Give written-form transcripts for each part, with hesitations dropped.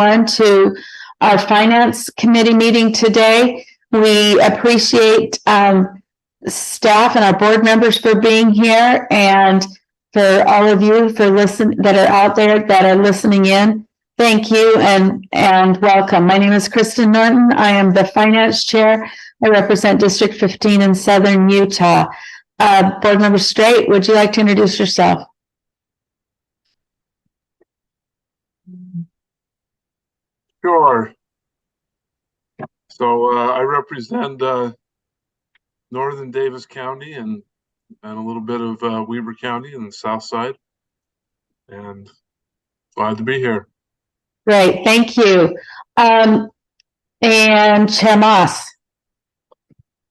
on to our Finance Committee meeting today. We appreciate staff and our board members for being here, and for all of you for that are out there that are listening in. Thank you and welcome. My name is Kristen Norton. I am the Finance Chair. I represent District 15 in Southern Utah. Board Member Straight, would you like to introduce yourself? Sure. So I represent Northern Davis County and a little bit of Weber County in the south side. And glad to be here. Great, thank you. And Chair Moss.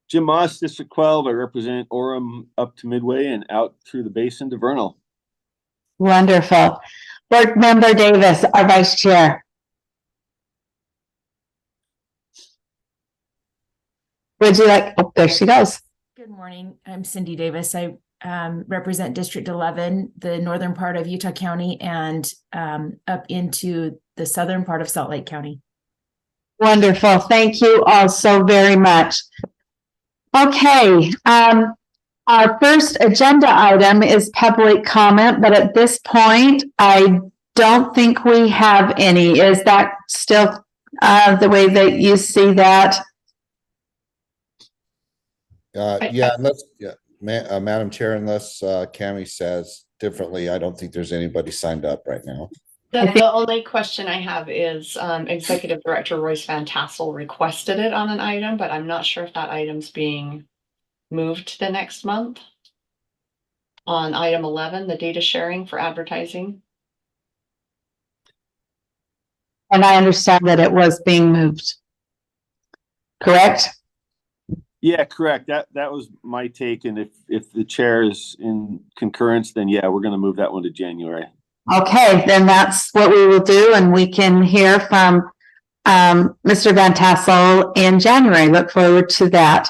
Jim Moss, District 12. I represent Orem up to Midway and out through the basin to Vernal. Wonderful. Board Member Davis, our Vice Chair. Would you like, oh, there she goes. Good morning. I'm Cindy Davis. I represent District 11, the northern part of Utah County, and up into the southern part of Salt Lake County. Wonderful. Thank you all so very much. Okay. Our first agenda item is public comment, but at this point, I don't think we have any. Is that still the way that you see that? Madam Chair, unless Cami says differently, I don't think there's anybody signed up right now. The only question I have is Executive Director Royce Van Tassel requested it on an item, but I'm not sure if that item's being moved to the next month. On item 11, the data sharing for advertising. And I understand that it was being moved. Correct? Yeah, correct. That was my take. And if the chair is in concurrence, then yeah, we're going to move that one to January. Okay, then that's what we will do, and we can hear from Mr. Van Tassel in January. Look forward to that.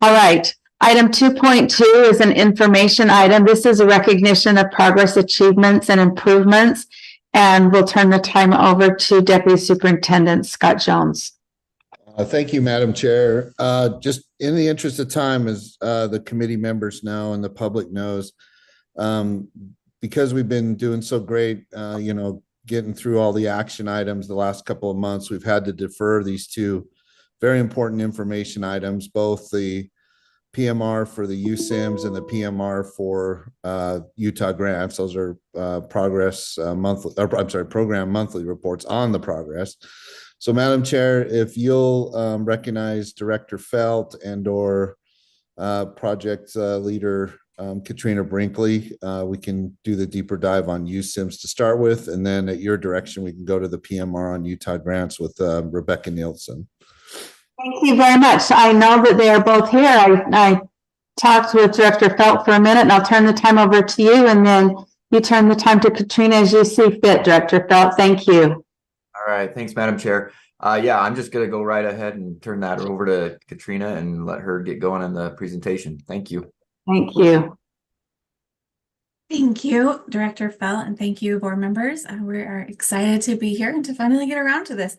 All right. Item 2.2 is an information item. This is a recognition of progress, achievements, and improvements. And we'll turn the time over to Deputy Superintendent Scott Jones. Thank you, Madam Chair. Just in the interest of time, as the committee members know and the public knows, because we've been doing so great, getting through all the action items the last couple of months, we've had to defer these two very important information items, both the PMR for the USIMS and the PMR for Utah grants. Those are program monthly reports on the progress. So, Madam Chair, if you'll recognize Director Felt and or project leader Katrina Brinkley, we can do the deeper dive on USIMS to start with, and then at your direction, we can go to the PMR on Utah grants with Rebecca Nielsen. Thank you very much. I know that they are both here. I talked with Director Felt for a minute, and I'll turn the time over to you, and then you turn the time to Katrina as you see fit, Director Felt. Thank you. All right. Thanks, Madam Chair. Yeah, I'm just going to go right ahead and turn that over to Katrina and let her get going on the presentation. Thank you. Thank you. Thank you, Director Felt, and thank you, board members. We are excited to be here and to finally get around to this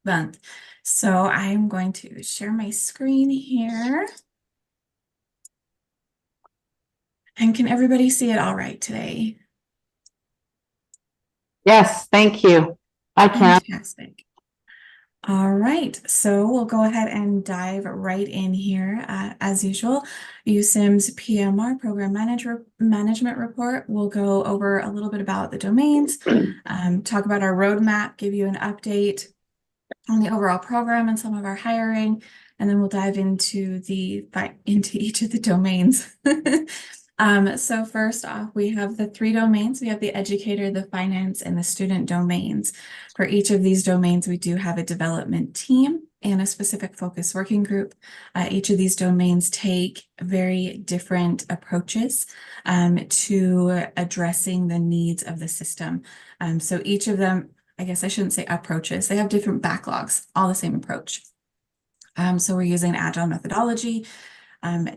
month. So I'm going to share my screen here. And can everybody see it all right today? Yes, thank you. I can. Fantastic. All right, so we'll go ahead and dive right in here. As usual, USIMS PMR Program Management Report. We'll go over a little bit about the domains, talk about our roadmap, give you an update on the overall program and some of our hiring, and then we'll dive into each of the domains. So first off, we have the three domains. We have the educator, the finance, and the student domains. For each of these domains, we do have a development team and a specific focus working group. Each of these domains take very different approaches to addressing the needs of the system. So each of them, I guess I shouldn't say approaches, they have different backlogs, all the same approach. So we're using agile methodology,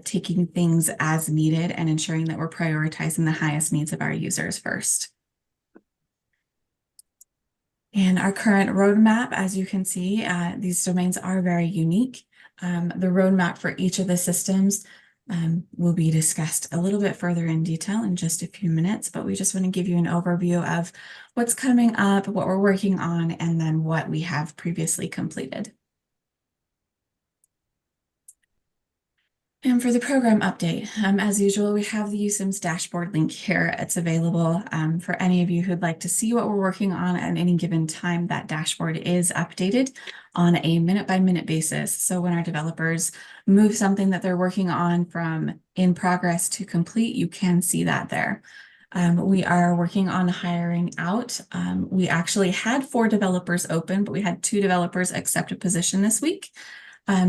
taking things as needed and ensuring that we're prioritizing the highest needs of our users first. And our current roadmap, as you can see, these domains are very unique. The roadmap for each of the systems will be discussed a little bit further in detail in just a few minutes, but we just want to give you an overview of what's coming up, what we're working on, and then what we have previously completed. And for the program update, as usual, we have the USIMS dashboard link here. It's available for any of you who'd like to see what we're working on at any given time. That dashboard is updated on a minute-by-minute basis. So when our developers move something that they're working on from in progress to complete, you can see that there. We are working on hiring out. We actually had 4 developers open, but we had 2 developers accept a position this week.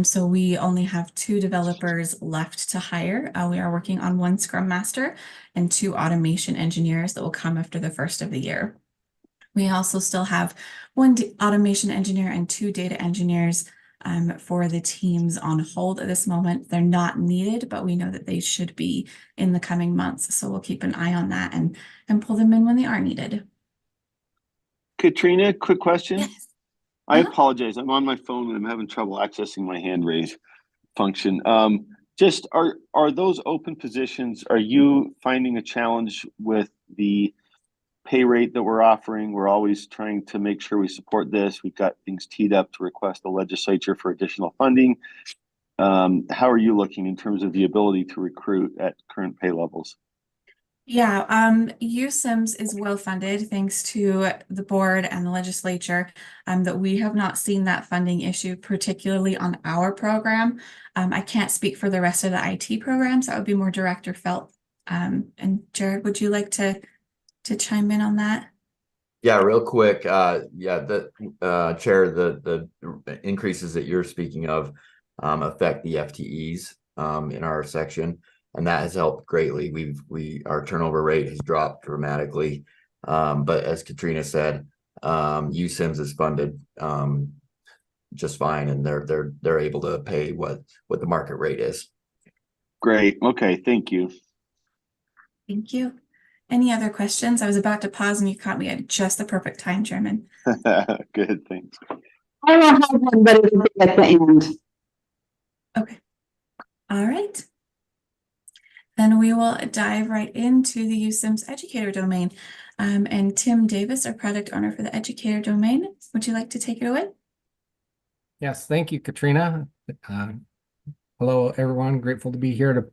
So we only have 2 developers left to hire. We are working on 1 Scrum Master and 2 automation engineers that will come after the first of the year. We also still have 1 automation engineer and 2 data engineers for the teams on hold at this moment. They're not needed, but we know that they should be in the coming months. So we'll keep an eye on that and pull them in when they are needed. Katrina, quick question. Yes. I apologize. I'm on my phone and I'm having trouble accessing my hand raise function. Just are those open positions? Are you finding a challenge with the pay rate that we're offering? We're always trying to make sure we support this. We've got things teed up to request the legislature for additional funding. How are you looking in terms of the ability to recruit at current pay levels? Yeah, USIMS is well funded thanks to the board and the legislature, that we have not seen that funding issue, particularly on our program. I can't speak for the rest of the IT programs. That would be more Director Felt. And Jared, would you like to chime in on that? Yeah, real quick. Yeah, the chair, the increases that you're speaking of affect the FTEs in our section. And that has helped greatly. Our turnover rate has dropped dramatically. But as Katrina said, USIMS is funded just fine, and they're able to pay what the market rate is. Great. Okay. Thank you. Thank you. Any other questions? I was about to pause and you caught me at just the perfect time, Chairman. Good. Thanks. I don't have one, but it'll be at the end. Okay. All right. Then we will dive right into the USIMS educator domain. And Tim Davis, our product owner for the educator domain, would you like to take it away? Yes, thank you, Katrina. Hello, everyone. Grateful to be here to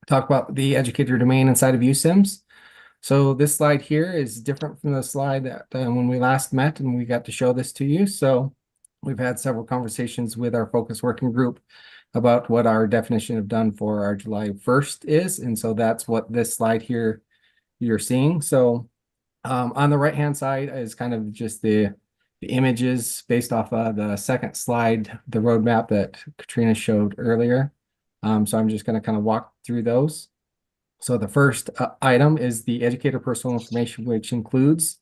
talk about the educator domain inside of USIMS. So this slide here is different from the slide that when we last met and we got to show this to you. So we've had several conversations with our focus working group about what our definition of done for our July 1st is. And so that's what this slide here you're seeing. So on the right-hand side is kind of just the images based off of the second slide, the roadmap that Katrina showed earlier. So I'm just going to kind of walk through those. So the first item is the educator personal information, which includes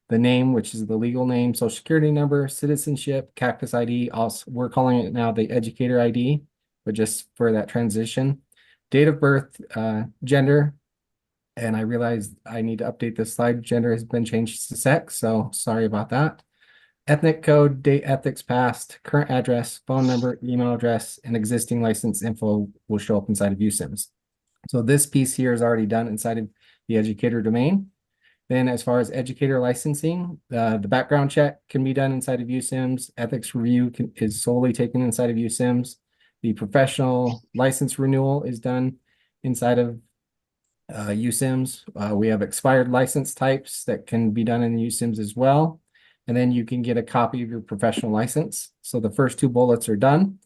the name, which is the legal name, social security number, citizenship, Cactus ID. Also, we're calling it now the educator ID, but just for that transition, date of birth, gender, and I realized I need to update this slide. Gender has been changed to sex, so sorry about that. Ethnic code, date, ethics passed, current address, phone number, email address, and existing license info will show up inside of USIMS. So this piece here is already done inside of the educator domain. Then as far as educator licensing, the background check can be done inside of USIMS. Ethics review is solely taken inside of USIMS. The professional license renewal is done inside of USIMS. We have expired license types that can be done in USIMS as well. And then you can get a copy of your professional license. So the first 2 bullets are done.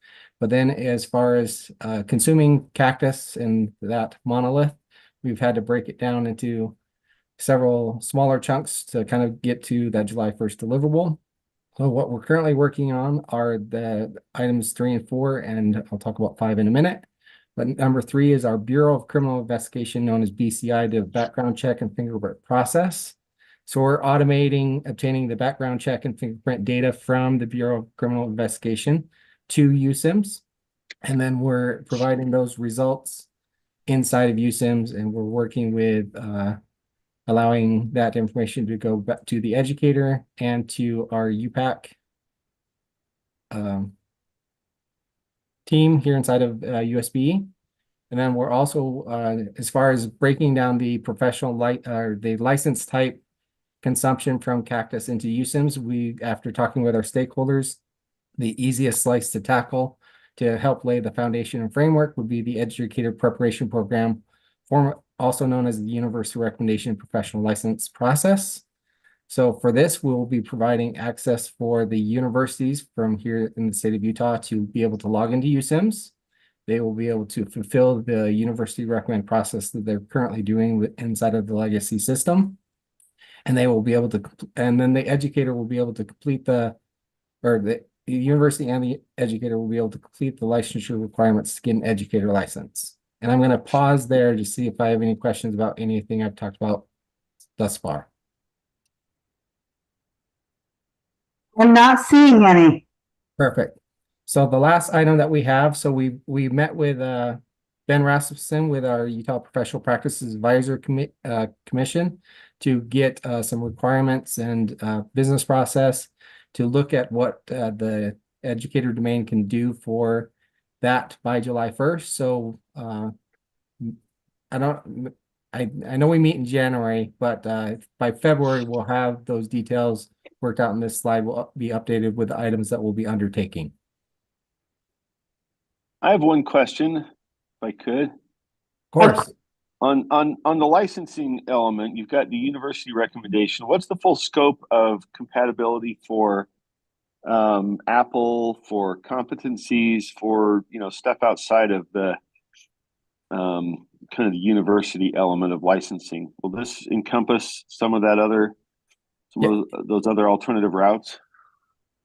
But then as far as consuming Cactus and that monolith, we've had to break it down into several smaller chunks to kind of get to that July 1st deliverable. So what we're currently working on are the items 3 and 4, and I'll talk about 5 in a minute. But number 3 is our Bureau of Criminal Investigation, known as BCI, the background check and fingerprint process. So we're automating obtaining the background check and fingerprint data from the Bureau of Criminal Investigation to USIMS. And then we're providing those results inside of USIMS, and we're working with allowing that information to go back to the educator and to our UPAC team here inside of USB. And then we're also, as far as breaking down the professional the license type consumption from Cactus into USIMS, we, after talking with our stakeholders, the easiest slice to tackle to help lay the foundation and framework would be the Educator Preparation Program, also known as the University Recommendation Professional License process. So for this, we will be providing access for the universities from here in the state of Utah to be able to log into USIMS. They will be able to fulfill the university recommend process that they're currently doing inside of the legacy system. And they will be able to, and then the educator will be able to complete the university and the educator will be able to complete the licensure requirements to get an educator license. And I'm going to pause there to see if I have any questions about anything I've talked about thus far. I'm not seeing any. Perfect. So the last item that we have, so we met with Ben Rasmussen with our Utah Professional Practices Advisor Commission to get some requirements and business process to look at what the educator domain can do for that by July 1st. So I know we meet in January, but by February, we'll have those details worked out, and this slide will be updated with the items that we'll be undertaking. I have one question, if I could. Of course. On the licensing element, you've got the university recommendation. What's the full scope of compatibility for Apple, for competencies, for stuff outside of the kind of the university element of licensing? Will this encompass some of that those other alternative routes?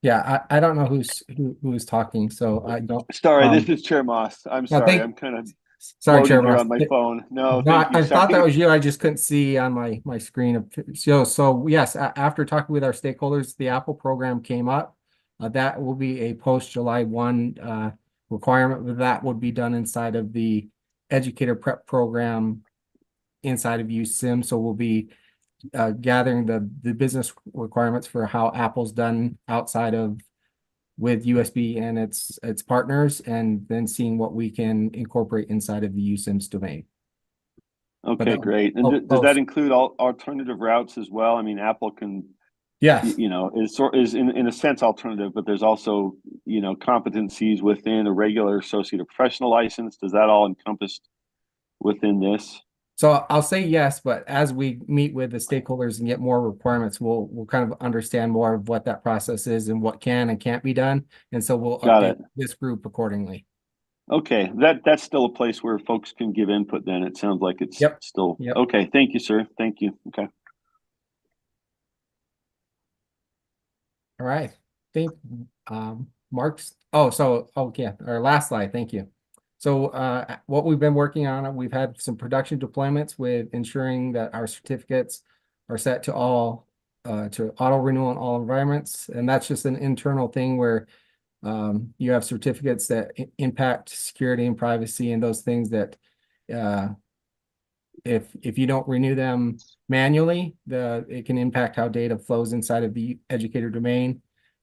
Yeah, I don't know who's talking, so I don't. Sorry, this is Chair Moss. I'm sorry, I'm kind of sorry, Chair here Moss. on my phone. No, I thought that was you. I just couldn't see on my screen. So yes, after talking with our stakeholders, the Apple program came up. That will be a post July 1 requirement. That would be done inside of the educator prep program inside of USIM. So we'll be gathering the business requirements for how Apple's done outside of with USB and its partners, and then seeing what we can incorporate inside of the USIMS domain. Okay, great. And does that include all alternative routes as well? I mean, Apple can, yes, is in a sense alternative, but there's also competencies within a regular associate or professional license. Does that all encompass within this? So I'll say yes, but as we meet with the stakeholders and get more requirements, we'll kind of understand more of what that process is and what can and can't be done. And so we'll update this group accordingly. Okay, that's still a place where folks can give input then. It sounds like it's still. Yep. Okay, thank you, sir. Thank you. Okay. All right. I think Mark's, okay, our last slide, thank you. So what we've been working on, we've had some production deployments with ensuring that our certificates are set to all to auto renewal in all environments. And that's just an internal thing where you have certificates that impact security and privacy and those things that if you don't renew them manually, it can impact how data flows inside of the educator domain.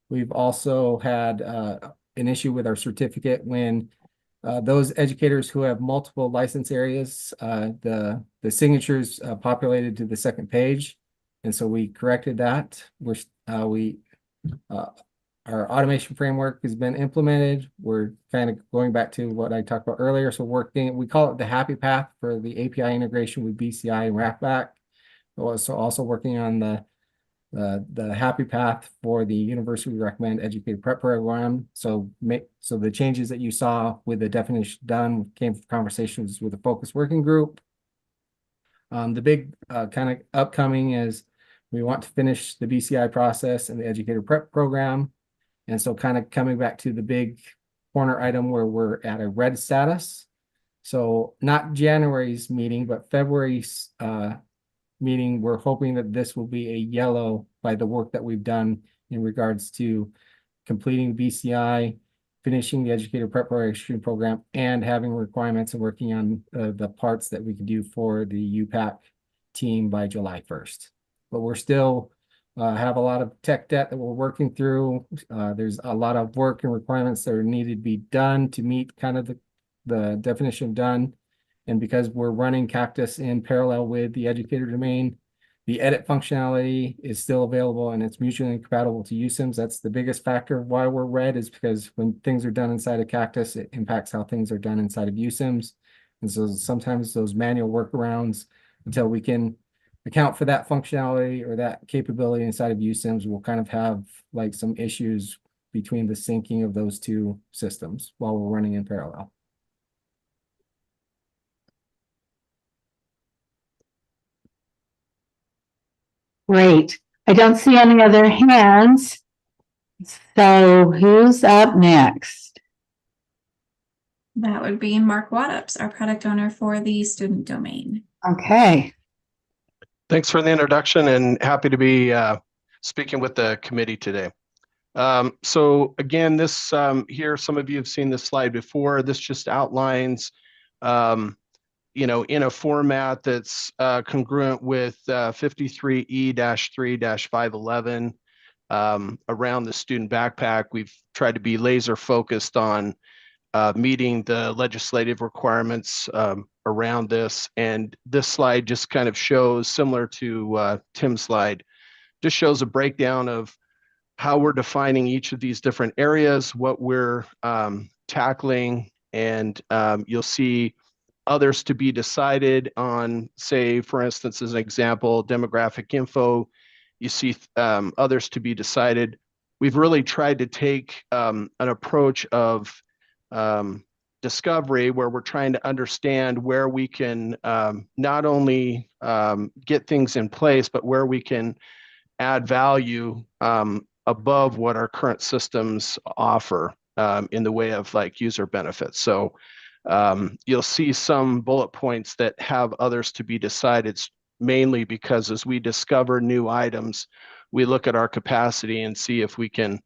We've also had an issue with our certificate when those educators who have multiple license areas, the signatures populated to the second page, and so we corrected that. Our automation framework has been implemented. We're kind of going back to what I talked about earlier. So we call it the happy path for the API integration with BCI and Rackback. So also working on the happy path for the University Recommend Educator Prep Program. So the changes that you saw with the definition done came from conversations with the focus working group. The big kind of upcoming is we want to finish the BCI process and the Educator Prep Program. And so kind of coming back to the big corner item where we're at a red status. So not January's meeting, but February's meeting, we're hoping that this will be a yellow by the work that we've done in regards to completing BCI, finishing the Educator Preparation Program, and having requirements and working on the parts that we can do for the UPAC team by July 1st. But we're still have a lot of tech debt that we're working through. There's a lot of work and requirements that are needed to be done to meet kind of the definition of done. And because we're running Cactus in parallel with the educator domain, the edit functionality is still available and it's mutually compatible to USIMS. That's the biggest factor of why we're red, is because when things are done inside of Cactus, it impacts how things are done inside of USIMS. And so sometimes those manual workarounds, until we can account for that functionality or that capability inside of USIMS, we'll kind of have like some issues between the syncing of those two systems while we're running in parallel. Great. I don't see any other hands. So who's up next? That would be Mark Wattups, our product owner for the student domain. Okay. Thanks for the introduction and happy to be speaking with the committee today. So again, this here, some of you have seen this slide before. This just outlines, in a format that's congruent with 53E-3-511 around the student backpack. We've tried to be laser focused on meeting the legislative requirements around this. And this slide just kind of shows, similar to Tim's slide, just shows a breakdown of how we're defining each of these different areas, what we're tackling, and you'll see others to be decided on, say, for instance, as an example, demographic info. You see others to be decided. We've really tried to take an approach of discovery, where we're trying to understand where we can not only get things in place, but where we can add value above what our current systems offer in the way of like user benefits. So you'll see some bullet points that have others to be decided, mainly because as we discover new items, we look at our capacity and see if we can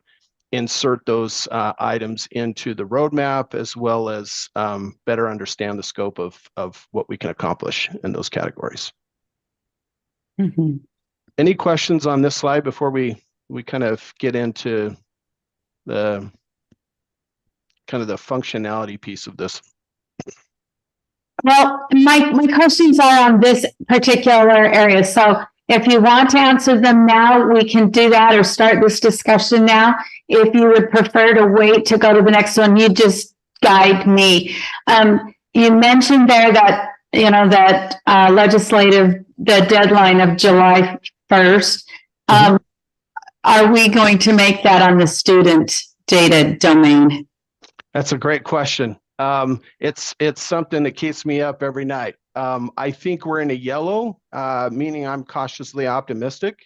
insert those items into the roadmap, as well as better understand the scope of what we can accomplish in those categories. Mm-hmm. Any questions on this slide before we kind of get into the kind of the functionality piece of this? Well, my questions are on this particular area. So if you want to answer them now, we can do that, or start this discussion now. If you would prefer to wait to go to the next one, you just guide me. You mentioned there that, legislative, the deadline of July 1st. Are we going to make that on the student data domain? That's a great question. It's something that keeps me up every night. I think we're in a yellow, meaning I'm cautiously optimistic.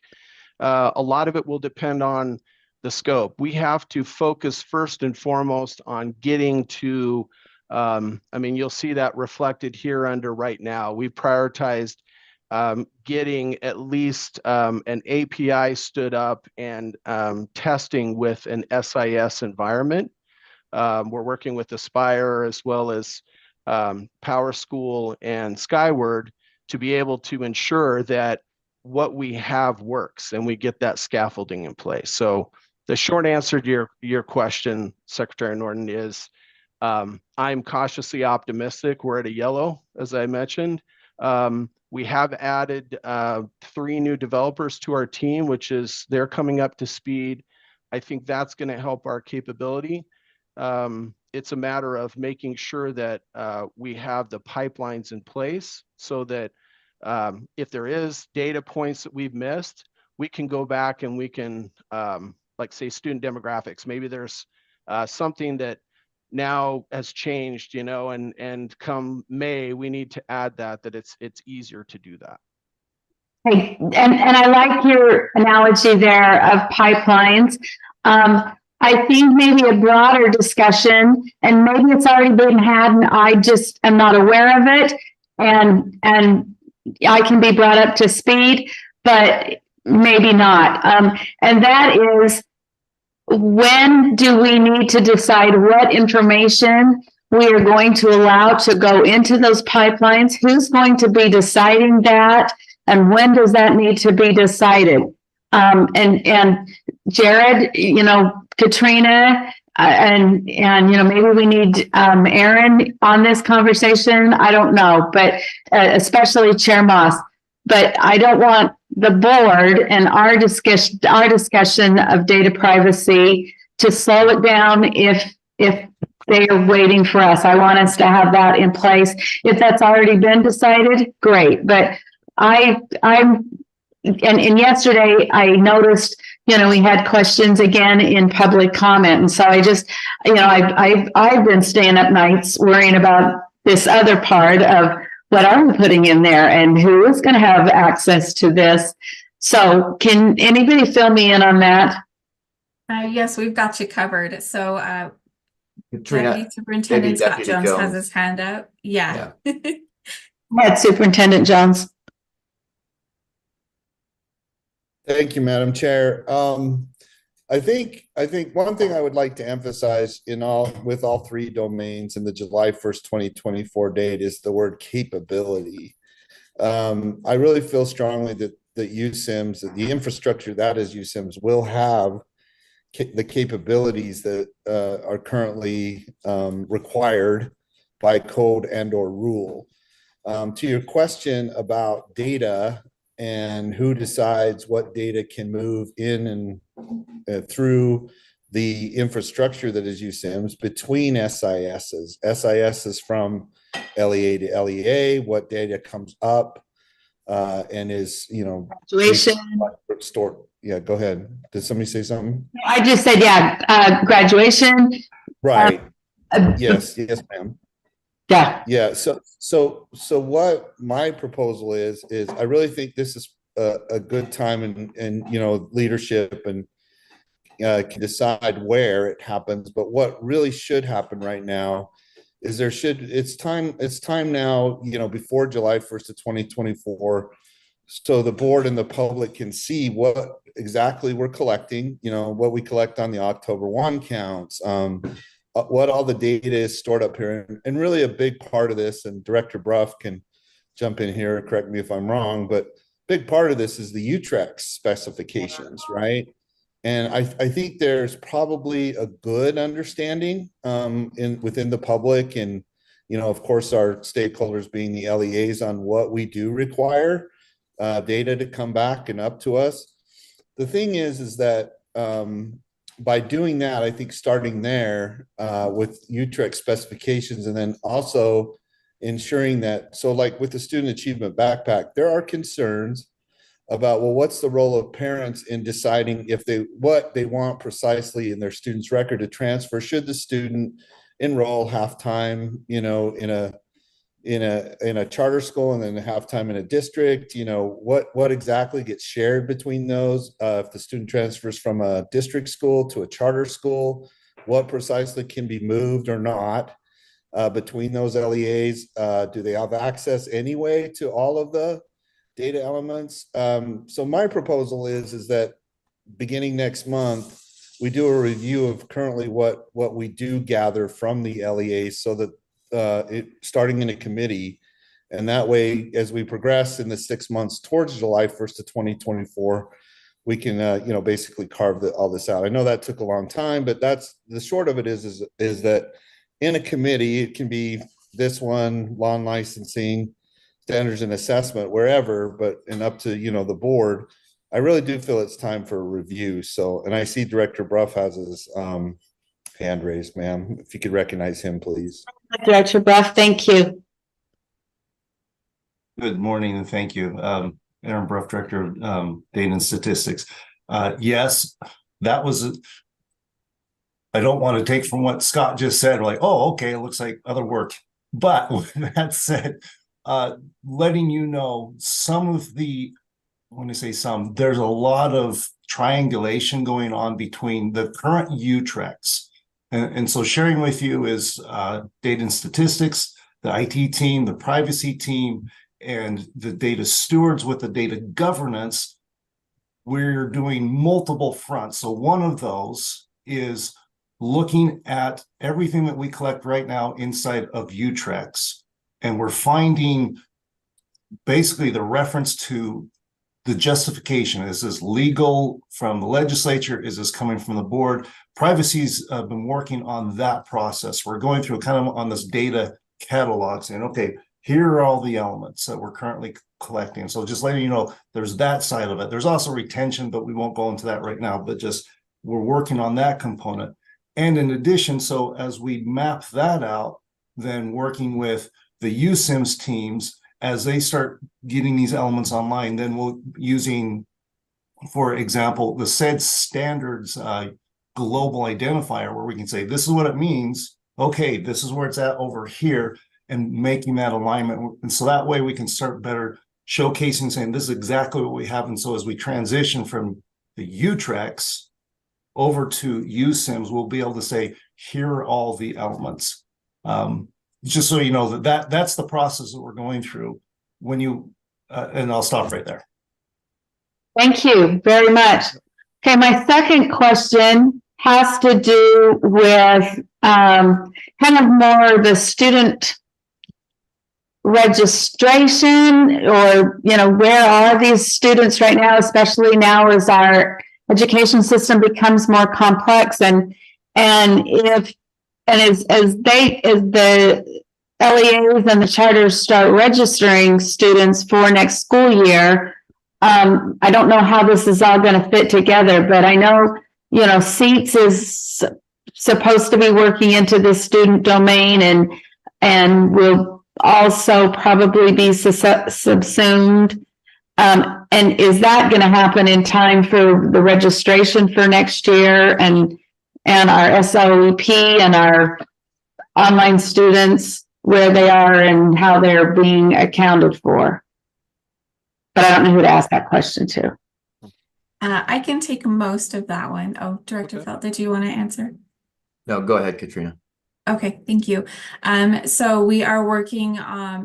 A lot of it will depend on the scope. We have to focus first and foremost on getting to, you'll see that reflected here under right now. We prioritized getting at least an API stood up and testing with an SIS environment. We're working with Aspire as well as PowerSchool and Skyward to be able to ensure that what we have works and we get that scaffolding in place. So the short answer to your question, Secretary Norton, is I'm cautiously optimistic. We're at a yellow, as I mentioned. We have added 3 new developers to our team, which is they're coming up to speed. I think that's going to help our capability. It's a matter of making sure that we have the pipelines in place so that if there is data points that we've missed, we can go back and we can, like say student demographics, maybe there's something that now has changed, and come May, we need to add that it's easier to do that. Hey, and I like your analogy there of pipelines. I think maybe a broader discussion, and maybe it's already been had and I just am not aware of it, and I can be brought up to speed, but maybe not. And that is, when do we need to decide what information we are going to allow to go into those pipelines? Who's going to be deciding that? And when does that need to be decided? And Jared, you know, Katrina, and you know, maybe we need Aaron on this conversation. I don't know, but especially Chair Moss. But I don't want the board and our discussion of data privacy to slow it down if they are waiting for us. I want us to have that in place. If that's already been decided, great. But and yesterday I noticed, you know, we had questions again in public comment. And so I just, you know, I've been staying up nights worrying about this other part of what are we putting in there and who is going to have access to this. So can anybody fill me in on that? Yes, we've got you covered. So Katrina, Deputy Superintendent Scott Deputy Jones Jones. has his hand up. Yeah. Head Superintendent Jones. Thank you, Madam Chair. I think one thing I would like to emphasize with all three domains in the July 1st, 2024 date is the word capability. I really feel strongly that USIMS, that the infrastructure that is USIMS, will have the capabilities that are currently required by code and/or rule. To your question about data and who decides what data can move in and through the infrastructure that is USIMS between SISs. SIS is from LEA to LEA, what data comes up and is, you know, Graduation. stored. Yeah, go ahead. Did somebody say something? I just said, yeah, graduation. Right. Yes, ma'am. Yeah. So what my proposal is I really think this is a good time and you know, leadership and can decide where it happens. But what really should happen right now is it's time now, you know, before July 1st of 2024, so the board and the public can see what exactly we're collecting, you know, what we collect on the October 1 counts, what all the data is stored up here. And really a big part of this, and Director Bruff can jump in here, correct me if I'm wrong, but big part of this is the UTREX specifications, right? And I think there's probably a good understanding within the public and, you know, of course, our stakeholders being the LEAs on what we do require data to come back and up to us. The thing is that by doing that, I think starting there with UTREX specifications and then also ensuring that, so like with the Student Achievement Backpack, there are concerns about, well, what's the role of parents in deciding what they want precisely in their student's record to transfer? Should the student enroll half-time, you know, in a charter school and then half-time in a district? You know, what exactly gets shared between those? If the student transfers from a district school to a charter school, what precisely can be moved or not between those LEAs? Do they have access anyway to all of the data elements? So my proposal is that beginning next month, we do a review of currently what we do gather from the LEAs, so that starting in a committee, and that way, as we progress in the 6 months towards July 1st of 2024, we can you know, basically carve all this out. I know that took a long time, but that's the short of it is that in a committee, it can be this one, law and licensing, standards and assessment, wherever, but and up to, you know, the board. I really do feel it's time for a review. So, and I see Director Bruff has his hand raised, ma'am. If you could recognize him, please. Director Bruff, thank you. Good morning and thank you. Aaron Bruff, Director of Data and Statistics. Yes, that was, I don't want to take from what Scott just said, like, oh, okay, it looks like other work. But with that said, letting you know some of the, when I say some, there's a lot of triangulation going on between the current UTREX. And so sharing with you is data and statistics, the IT team, the privacy team, and the data stewards with the data governance. We're doing multiple fronts. So one of those is looking at everything that we collect right now inside of UTREX. And we're finding basically the reference to the justification. Is this legal from the legislature? Is this coming from the board? Privacy's been working on that process. We're going through kind of on this data catalog saying, okay, here are all the elements that we're currently collecting. So just letting you know, there's that side of it. There's also retention, but we won't go into that right now, but just we're working on that component. And in addition, so as we map that out, then working with the USIMS teams, as they start getting these elements online, then we'll using, for example, the said standards global identifier, where we can say, this is what it means. Okay, this is where it's at over here, and making that alignment. And so that way we can start better showcasing, saying this is exactly what we have. And so as we transition from the UTREX over to USIMS, we'll be able to say, here are all the elements. Just so you know that's the process that we're going through when you, and I'll stop right there. Thank you very much. Okay, my second question has to do with kind of more the student registration, or, you know, where are these students right now, especially now as our education system becomes more complex, and as the LEAs and the charters start registering students for next school year, I don't know how this is all going to fit together, but I know, you know, SEATS is supposed to be working into the student domain, and will also probably be subsumed. And is that going to happen in time for the registration for next year, and our SLEP and our online students, where they are and how they're being accounted for? But I don't know who to ask that question to. I can take most of that one. Oh, Director Felt, did you want to answer? No, go ahead, Katrina. Okay, thank you. So we are working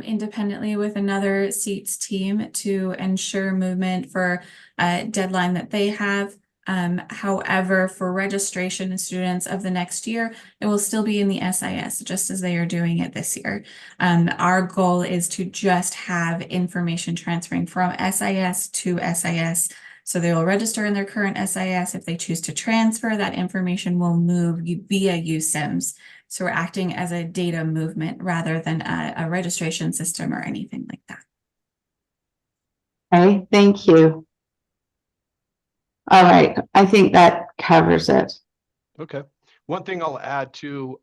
independently with another SEATS team to ensure movement for a deadline that they have. However, for registration of students of the next year, it will still be in the SIS, just as they are doing it this year. Our goal is to just have information transferring from SIS to SIS. So they will register in their current SIS. If they choose to transfer, that information will move via USIMS. So we're acting as a data movement rather than a registration system or anything like that. Okay, thank you. All right, I think that covers it. Okay. One thing I'll add to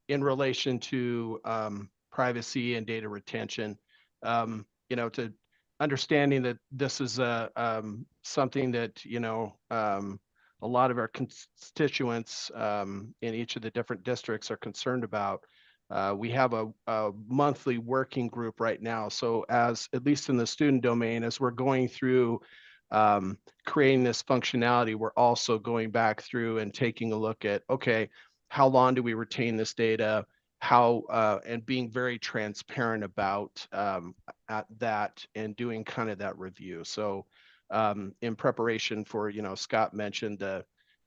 in relation to privacy and data retention, you know, to understanding that this is something that, you know, a lot of our constituents in each of the different districts are concerned about. We have a monthly working group right now. So as, at least in the student domain, as we're going through creating this functionality, we're also going back through and taking a look at, okay, how long do we retain this data? How, and being very transparent about at that, and doing kind of that review. So in preparation for, you know, Scott mentioned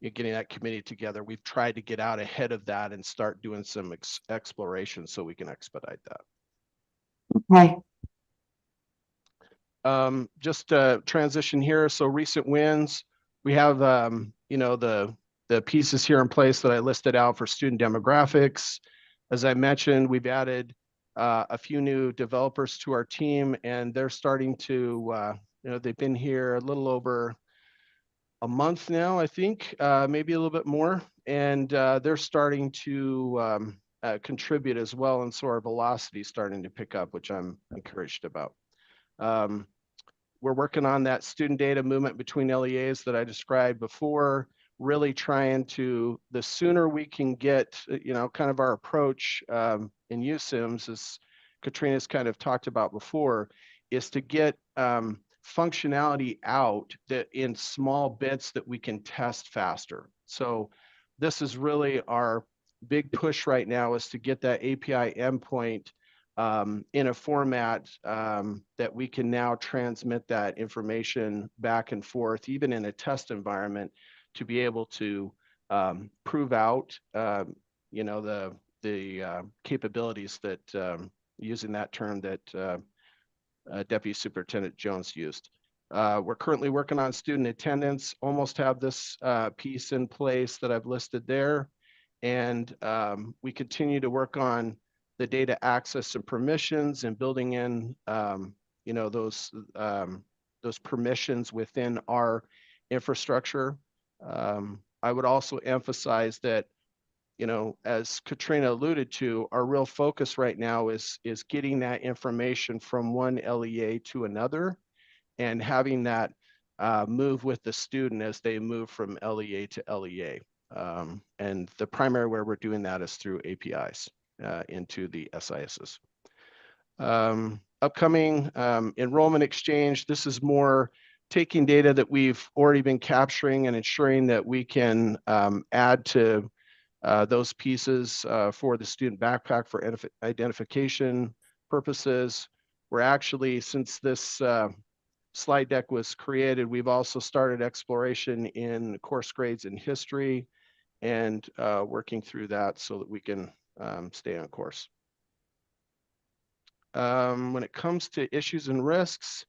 getting that committee together, we've tried to get out ahead of that and start doing some exploration so we can expedite that. Okay. Just transition here. So recent wins, we have, you know, the pieces here in place that I listed out for student demographics. As I mentioned, we've added a few new developers to our team, and they're starting to, you know, they've been here a little over a month now, I think, maybe a little bit more, and they're starting to contribute as well. And so our velocity is starting to pick up, which I'm encouraged about. We're working on that student data movement between LEAs that I described before, really trying to, the sooner we can get, you know, kind of our approach in USIMS, as Katrina's kind of talked about before, is to get functionality out that in small bits that we can test faster. So this is really our big push right now, is to get that API endpoint in a format that we can now transmit that information back and forth, even in a test environment, to be able to prove out, you know, the capabilities that, using that term, that Deputy Superintendent Jones used. We're currently working on student attendance, almost have this piece in place that I've listed there. And we continue to work on the data access and permissions and building in, you know, those permissions within our infrastructure. I would also emphasize that, you know, as Katrina alluded to, our real focus right now is getting that information from one LEA to another and having that move with the student as they move from LEA to LEA. And the primary where we're doing that is through APIs into the SISs. Upcoming enrollment exchange, this is more taking data that we've already been capturing and ensuring that we can add to those pieces for the student backpack for identification purposes. We're actually, since this slide deck was created, we've also started exploration in course grades in history and working through that so that we can stay on course. When it comes to issues and risks,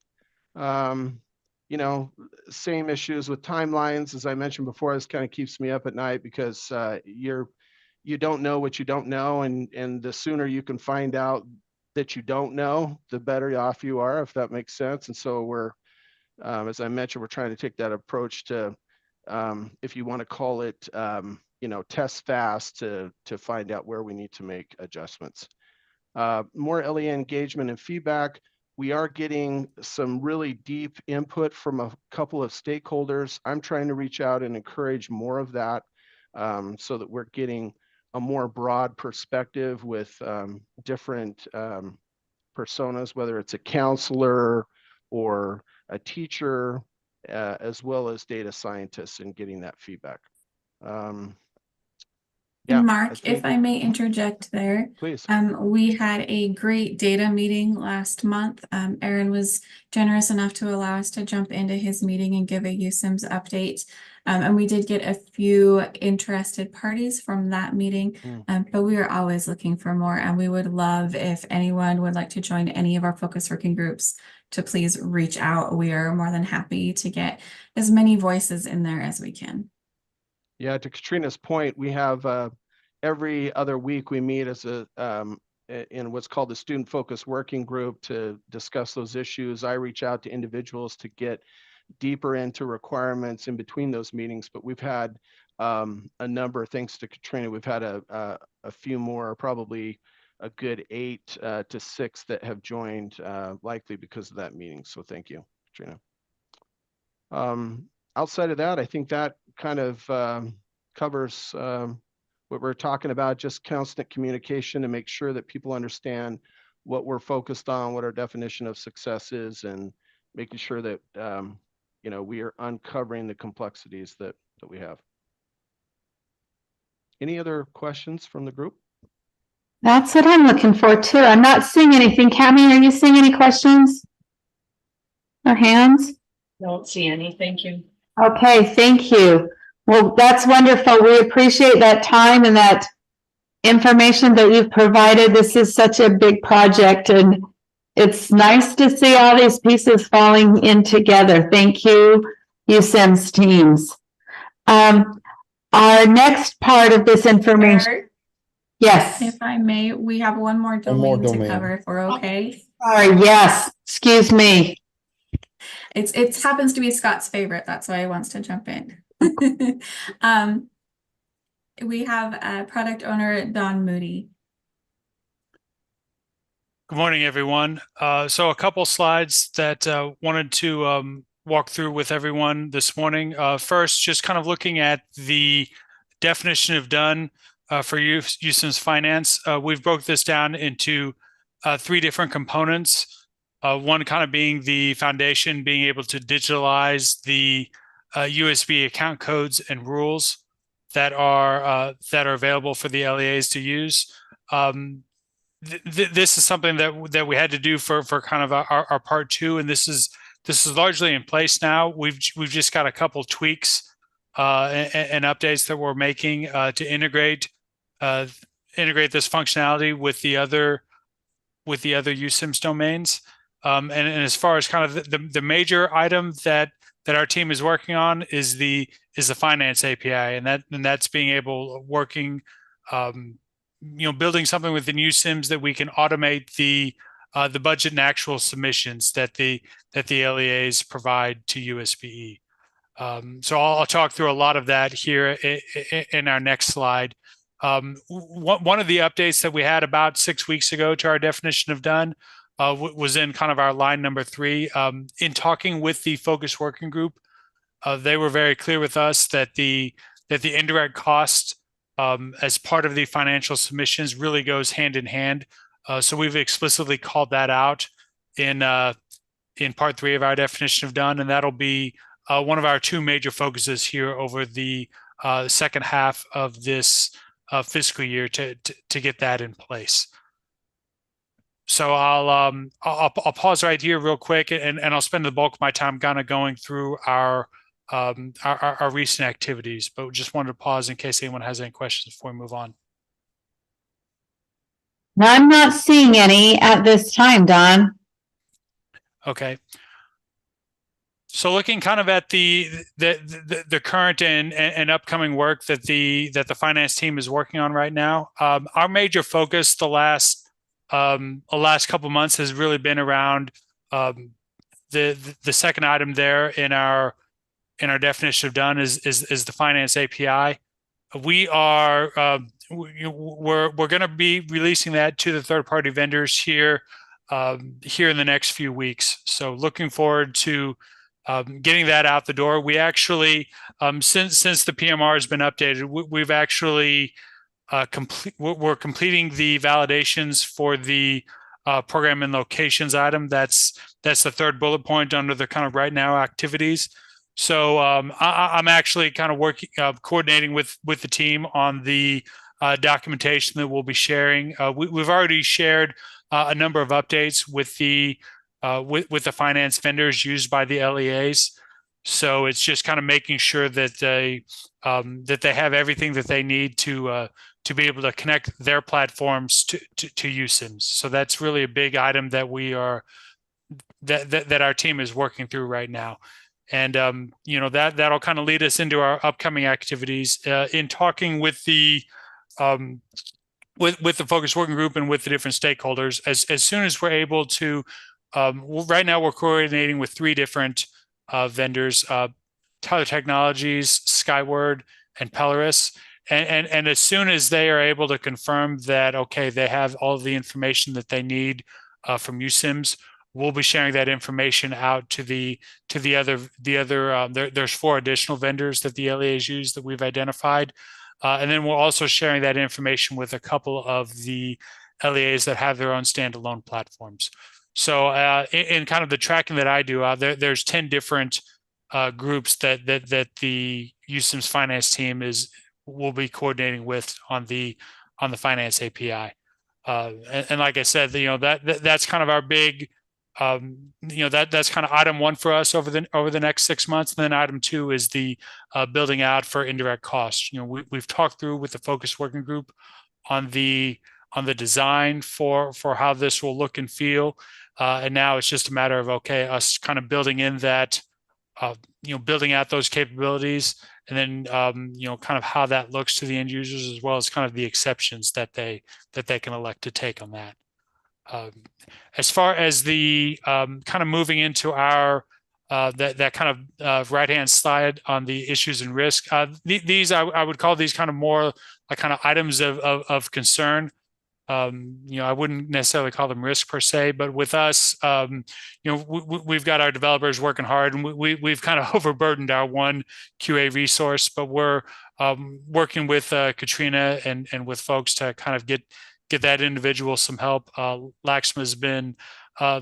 you know, same issues with timelines. As I mentioned before, this kind of keeps me up at night because you don't know what you don't know, and the sooner you can find out that you don't know, the better off you are, if that makes sense. And so we're, as I mentioned, we're trying to take that approach to, if you want to call it, you know, test fast to find out where we need to make adjustments. More LEA engagement and feedback. We are getting some really deep input from a couple of stakeholders. I'm trying to reach out and encourage more of that so that we're getting a more broad perspective with different personas, whether it's a counselor or a teacher, as well as data scientists, and getting that feedback. Yeah, Mark, if I may interject there. Please. We had a great data meeting last month. Aaron was generous enough to allow us to jump into his meeting and give a USIMS update. And we did get a few interested parties from that meeting, but we are always looking for more. And we would love if anyone would like to join any of our focus working groups to please reach out. We are more than happy to get as many voices in there as we can. Yeah, to Katrina's point, we have every other week we meet as a in what's called the Student Focus Working Group to discuss those issues. I reach out to individuals to get deeper into requirements in between those meetings, but we've had a number, thanks to Katrina, we've had a few more, probably a good 8 to 6 that have joined, likely because of that meeting. So thank you, Katrina. Outside of that, I think that kind of covers what we're talking about, just constant communication to make sure that people understand what we're focused on, what our definition of success is, and making sure that you know, we are uncovering the complexities that we have. Any other questions from the group? That's what I'm looking for too. I'm not seeing anything. Cami, are you seeing any questions or hands? Don't see any, thank you. Okay, thank you. Well, that's wonderful. We appreciate that time and that information that you've provided. This is such a big project, and it's nice to see all these pieces falling in together. Thank you, USIMS teams. Our next part of this information. Yes. If I may, we have one more domain to cover if we're okay. Sorry, yes, excuse me. It happens to be Scott's favorite. That's why he wants to jump in. We have product owner Don Moody. Good morning, everyone. So a couple slides that wanted to walk through with everyone this morning. First, just kind of looking at the definition of done for USIMS Finance. We've broke this down into 3 different components. One kind of being the foundation, being able to digitalize the USB account codes and rules that are available for the LEAs to use. This is something that we had to do for kind of our part 2, and this is largely in place now. We've just got a couple tweaks and updates that we're making to integrate this functionality with the other USIMS domains. And as far as kind of the major item that our team is working on is the finance API, and that's being able working, building something within USIMS that we can automate the budget and actual submissions that the LEAs provide to USBE. So I'll talk through a lot of that here in our next slide. One of the updates that we had about 6 weeks ago to our definition of done was in kind of our line number 3. In talking with the focus working group, they were very clear with us that the indirect cost as part of the financial submissions really goes hand in hand. So we've explicitly called that out in part 3 of our definition of done, and that'll be one of our 2 major focuses here over the second half of this fiscal year to get that in place. So I'll pause right here real quick, and I'll spend the bulk of my time kind of going through our recent activities, but just wanted to pause in case anyone has any questions before we move on. I'm not seeing any at this time, Don. Okay. So looking kind of at the current and upcoming work that the finance team is working on right now, our major focus the last couple months has really been around the second item there in our definition of done is the finance API. We're going to be releasing that to the third-party vendors here in the next few weeks. So looking forward to getting that out the door. We actually, since the PMR has been updated, we've actually we're completing the validations for the program and locations item. That's the third bullet point under the kind of right now activities. So I'm actually kind of working, coordinating with the team on the documentation that we'll be sharing. We've already shared a number of updates with the finance vendors used by the LEAs. So it's just kind of making sure that they have everything that they need to be able to connect their platforms to USIMS. So that's really a big item that that our team is working through right now. And that'll kind of lead us into our upcoming activities. In talking with the focus working group and with the different stakeholders, as soon as we're able to, right now we're coordinating with 3 different vendors, Tyler Technologies, Skyward, and Polaris. And as soon as they are able to confirm that, okay, they have all of the information that they need from USIMS, we'll be sharing that information out to the other. There's 4 additional vendors that the LEAs use that we've identified, and then we're also sharing that information with a couple of the LEAs that have their own standalone platforms. So in kind of the tracking that I do, there's 10 different groups that the USIMS finance team will be coordinating with on the finance API. And like I said, that's kind of our big. That's kind of item 1 for us over the next 6 months. And then item 2 is the building out for indirect costs. We've talked through with the focus working group on the design for how this will look and feel. And now it's just a matter of, okay, us kind of building in that, building out those capabilities, and then, kind of how that looks to the end users, as well as kind of the exceptions that they can elect to take on that. As far as the kind of moving into our that kind of right-hand slide on the issues and risk, these I would call these kind of more like kind of items of concern. I wouldn't necessarily call them risk per se, but with us, we've got our developers working hard, and we've kind of overburdened our one QA resource, but we're working with Katrina and with folks to kind of get that individual some help. Laxma has been a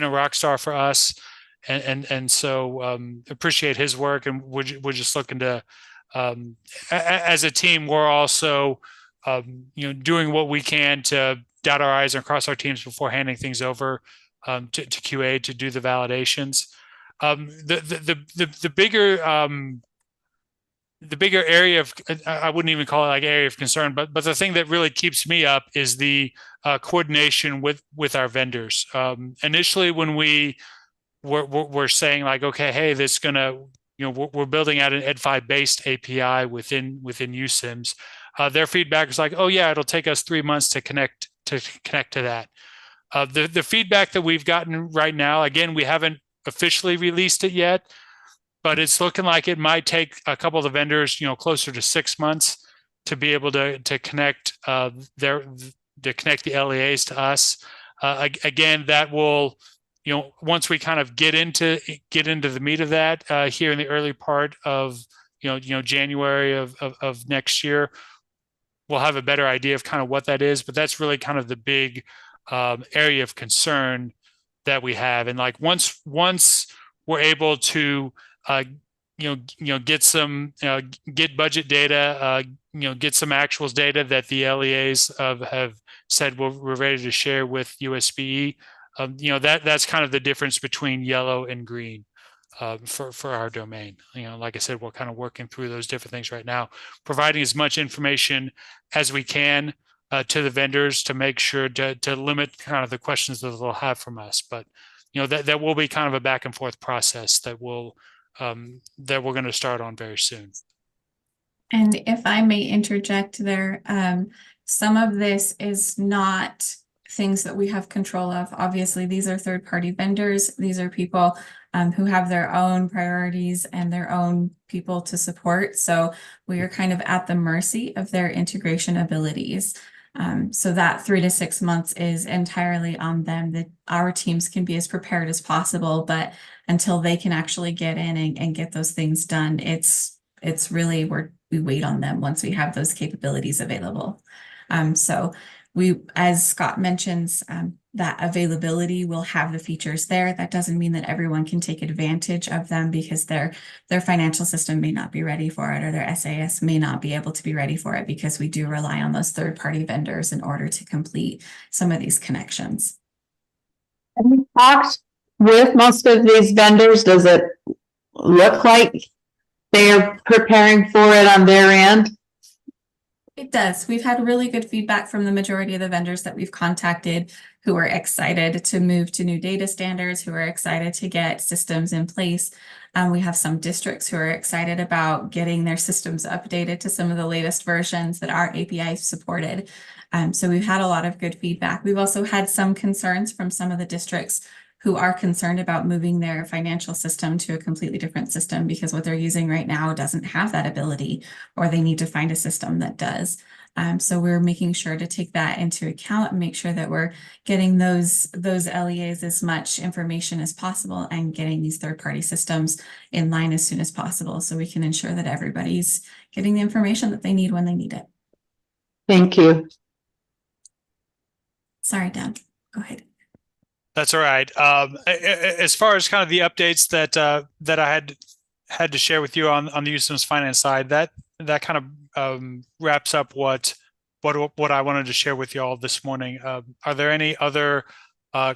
rock star for us, and so appreciate his work, and we're just looking to, as a team, we're also doing what we can to dot our I's and cross our T's before handing things over to QA to do the validations. The bigger the bigger area of, I wouldn't even call it like area of concern, but the thing that really keeps me up is the coordination with our vendors. Initially, when we're saying like, okay, hey, this gonna, we're building out an Ed5 based API within USIMS. Their feedback is like, oh yeah, it'll take us 3 months to connect to that. The feedback that we've gotten right now, again, we haven't officially released it yet, but it's looking like it might take a couple of the vendors, closer to 6 months to be able to connect to connect the LEAs to us. Again, that will, once we kind of get into the meat of that here in the early part of January of next year, we'll have a better idea of kind of what that is. But that's really kind of the big area of concern that we have. And like once we're able to get some get budget data, get some actuals data that the LEAs have said we're ready to share with USBE. That's kind of the difference between yellow and green for our domain. Like I said, we're kind of working through those different things right now, providing as much information as we can to the vendors to make sure to limit kind of the questions that they'll have from us. But that will be kind of a back and forth process that we're going to start on very soon. And if I may interject there, some of this is not things that we have control of. Obviously, these are third-party vendors. These are people who have their own priorities and their own people to support. So we are kind of at the mercy of their integration abilities. So that 3 to 6 months is entirely on them. That our teams can be as prepared as possible, but until they can actually get in and get those things done, it's really we wait on them once we have those capabilities available. So we, as Scott mentions, that availability will have the features there. That doesn't mean that everyone can take advantage of them because their financial system may not be ready for it, or their SAS may not be able to be ready for it, because we do rely on those third-party vendors in order to complete some of these connections. Have you talked with most of these vendors? Does it look like they're preparing for it on their end? It does. We've had really good feedback from the majority of the vendors that we've contacted, who are excited to move to new data standards, who are excited to get systems in place. We have some districts who are excited about getting their systems updated to some of the latest versions that our API supported. So we've had a lot of good feedback. We've also had some concerns from some of the districts who are concerned about moving their financial system to a completely different system because what they're using right now doesn't have that ability, or they need to find a system that does. So we're making sure to take that into account and make sure that we're getting those LEAs as much information as possible and getting these third-party systems in line as soon as possible so we can ensure that everybody's getting the information that they need when they need it. Thank you. Sorry, Dan, go ahead. That's all right. As far as kind of the updates that I had to share with you on the USIMS finance side, that kind of wraps up what I wanted to share with you all this morning. Are there any other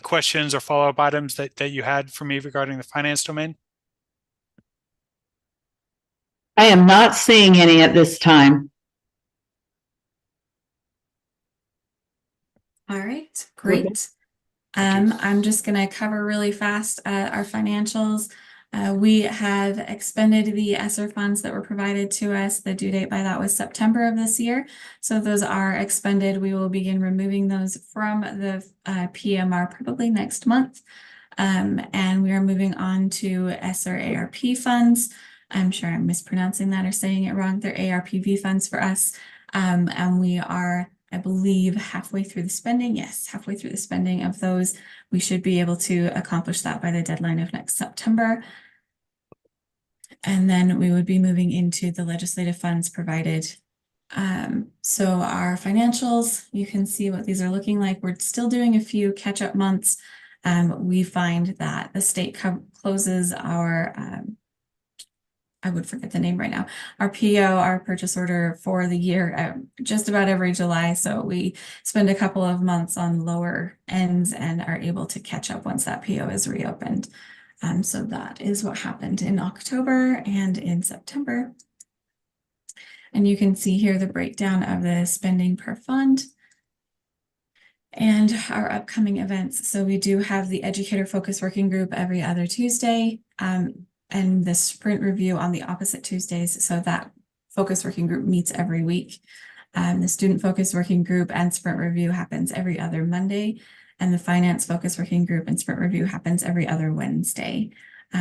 questions or follow-up items that you had for me regarding the finance domain? I am not seeing any at this time. All right, great. I'm just going to cover really fast our financials. We have expended the ESSER funds that were provided to us. The due date by that was September of this year. So those are expended. We will begin removing those from the PMR probably next month. And we are moving on to ESSER ARP funds. I'm sure I'm mispronouncing that or saying it wrong. They're ARPV funds for us. And we are, I believe, halfway through the spending. Yes, halfway through the spending of those. We should be able to accomplish that by the deadline of next September. And then we would be moving into the legislative funds provided. So our financials, you can see what these are looking like. We're still doing a few catch-up months. We find that the state closes our I would forget the name right now, our PO, our purchase order for the year, just about every July. So we spend a couple of months on lower ends and are able to catch up once that PO is reopened. So that is what happened in October and in September. And you can see here the breakdown of the spending per fund and our upcoming events. So we do have the Educator Focus Working Group every other Tuesday, and the Sprint Review on the opposite Tuesdays. So that Focus Working Group meets every week. The Student Focus Working Group and Sprint Review happens every other Monday, and the Finance Focus Working Group and Sprint Review happens every other Wednesday.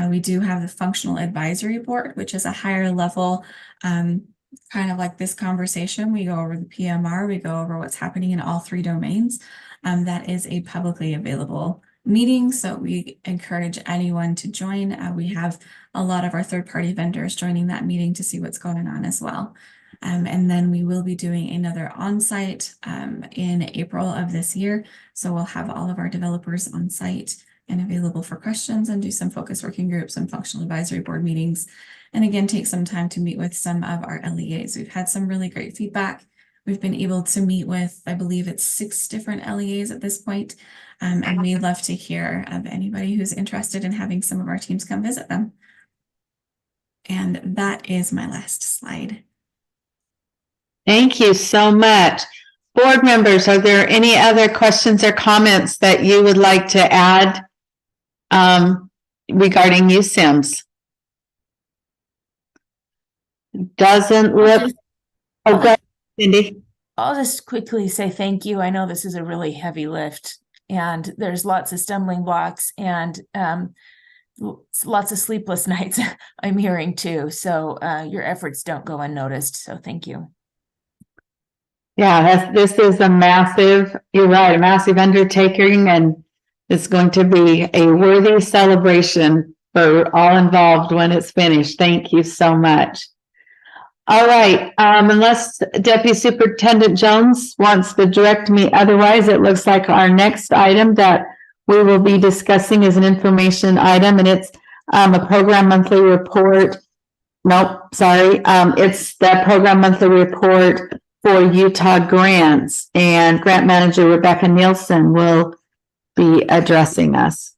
We do have the Functional Advisory Board, which is a higher level, kind of like this conversation. We go over the PMR, we go over what's happening in all three domains. That is a publicly available meeting, so we encourage anyone to join. We have a lot of our third-party vendors joining that meeting to see what's going on as well. And then we will be doing another on-site in April of this year. So we'll have all of our developers on site and available for questions, and do some focus working groups and functional advisory board meetings. And again, take some time to meet with some of our LEAs. We've had some really great feedback. We've been able to meet with, I believe it's 6 different LEAs at this point. And we'd love to hear of anybody who's interested in having some of our teams come visit them. And that is my last slide. Thank you so much. Board members, are there any other questions or comments that you would like to add regarding USIMS? Doesn't look. Oh, go ahead, Cindy. I'll just quickly say thank you. I know this is a really heavy lift, and there's lots of stumbling blocks and lots of sleepless nights I'm hearing too. So your efforts don't go unnoticed. So thank you. Yeah, this is a massive, you're right, a massive undertaking, and it's going to be a worthy celebration for all involved when it's finished. Thank you so much. All right, unless Deputy Superintendent Jones wants to direct me otherwise, it looks like our next item that we will be discussing is an information item, and it's a program monthly report. Nope, sorry. It's the program monthly report for Utah grants, and grant manager Rebecca Nielsen will be addressing us.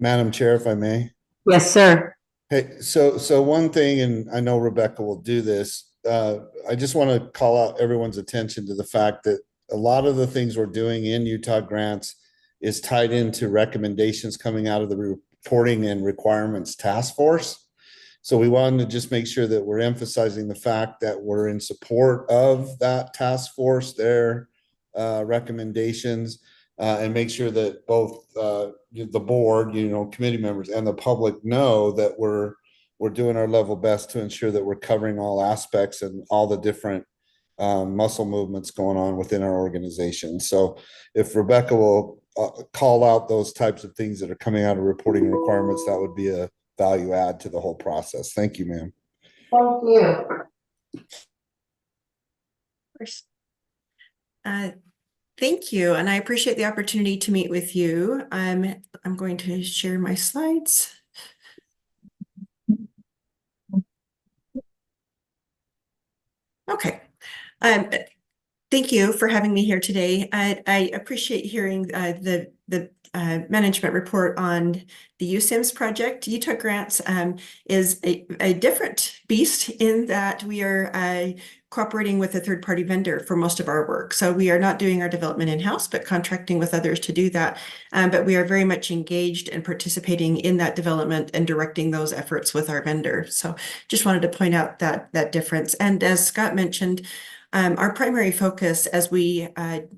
Madam Chair, if I may. Yes, sir. Hey, so one thing, and I know Rebecca will do this, I just want to call out everyone's attention to the fact that a lot of the things we're doing in Utah grants is tied into recommendations coming out of the reporting and requirements task force. So we wanted to just make sure that we're emphasizing the fact that we're in support of that task force, their recommendations, and make sure that both the board, committee members and the public know that we're doing our level best to ensure that we're covering all aspects and all the different muscle movements going on within our organization. So if Rebecca will call out those types of things that are coming out of reporting requirements, that would be a value add to the whole process. Thank you, ma'am. Thank you. Thank you, and I appreciate the opportunity to meet with you. I'm going to share my slides. Okay. Thank you for having me here today. I appreciate hearing the management report on the USIMS project. Utah Grants is a different beast in that we are cooperating with a third-party vendor for most of our work. So we are not doing our development in-house, but contracting with others to do that. But we are very much engaged and participating in that development and directing those efforts with our vendor. So just wanted to point out that difference. And as Scott mentioned, our primary focus as we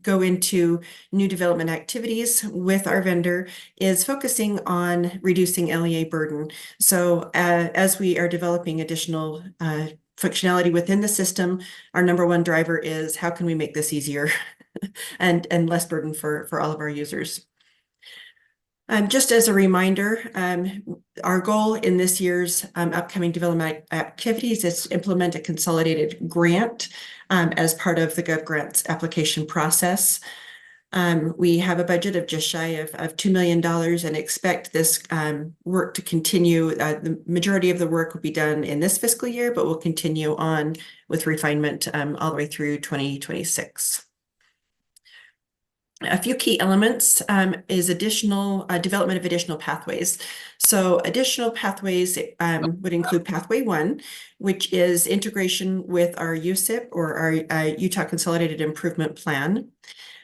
go into new development activities with our vendor is focusing on reducing LEA burden. So as we are developing additional functionality within the system, our number one driver is how can we make this easier and less burden for all of our users. Just as a reminder, our goal in this year's upcoming development activities is to implement a consolidated grant as part of the GovGrants application process. We have a budget of just shy of $2 million and expect this work to continue. The majority of the work will be done in this fiscal year, but we'll continue on with refinement all the way through 2026. A few key elements is additional development of additional pathways. So additional pathways would include pathway 1, which is integration with our USIP or our Utah Consolidated Improvement Plan.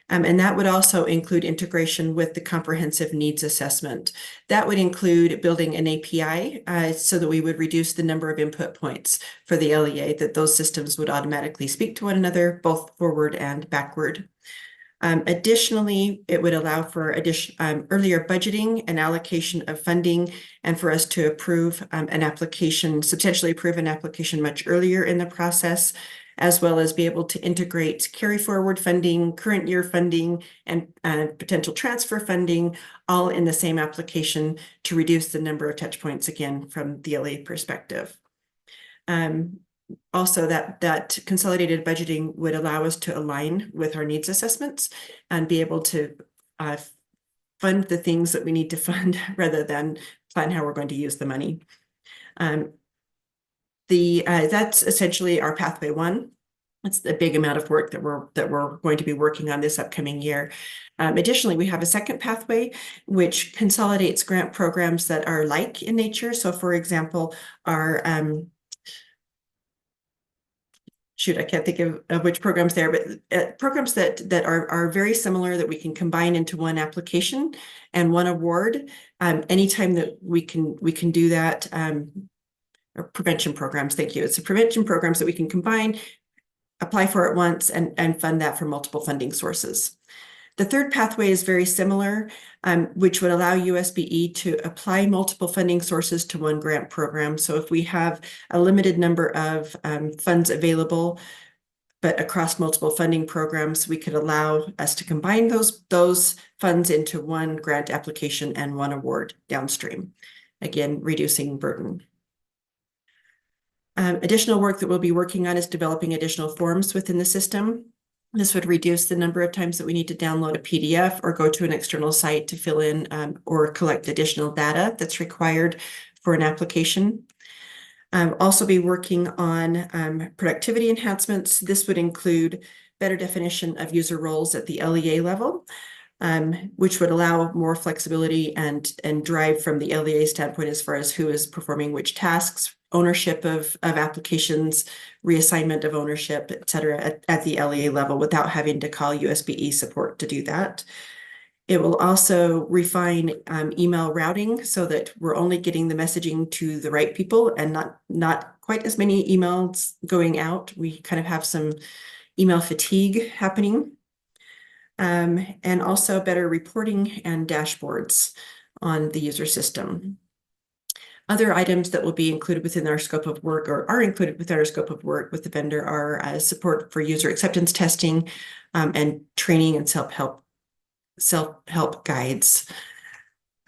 And that would also include integration with the comprehensive needs assessment. That would include building an API so that we would reduce the number of input points for the LEA, that those systems would automatically speak to one another, both forward and backward. Additionally, it would allow for earlier budgeting and allocation of funding, and for us to approve an application, substantially approve an application much earlier in the process, as well as be able to integrate carry forward funding, current year funding, and potential transfer funding, all in the same application to reduce the number of touch points again from the LA perspective. Also, that consolidated budgeting would allow us to align with our needs assessments and be able to fund the things that we need to fund rather than plan how we're going to use the money. That's essentially our pathway 1. It's the big amount of work that we're going to be working on this upcoming year. Additionally, we have a second pathway which consolidates grant programs that are like in nature. So, for example, our I can't think of which programs there, but programs that are very similar that we can combine into one application and one award. Anytime that we can do that, or prevention programs, thank you. It's the prevention programs that we can combine, apply for it once, and fund that from multiple funding sources. The third pathway is very similar, which would allow USBE to apply multiple funding sources to one grant program. So if we have a limited number of funds available, but across multiple funding programs, we could allow us to combine those funds into one grant application and one award downstream, again, reducing burden. Additional work that we'll be working on is developing additional forms within the system. This would reduce the number of times that we need to download a PDF or go to an external site to fill in or collect additional data that's required for an application. Also be working on productivity enhancements. This would include better definition of user roles at the LEA level, which would allow more flexibility and drive from the LEA standpoint as far as who is performing which tasks, ownership of applications, reassignment of ownership, et cetera, at the LEA level without having to call USBE support to do that. It will also refine email routing so that we're only getting the messaging to the right people and not quite as many emails going out. We kind of have some email fatigue happening. And also better reporting and dashboards on the user system. Other items that will be included within our scope of work or are included within our scope of work with the vendor are support for user acceptance testing and training and self-help guides.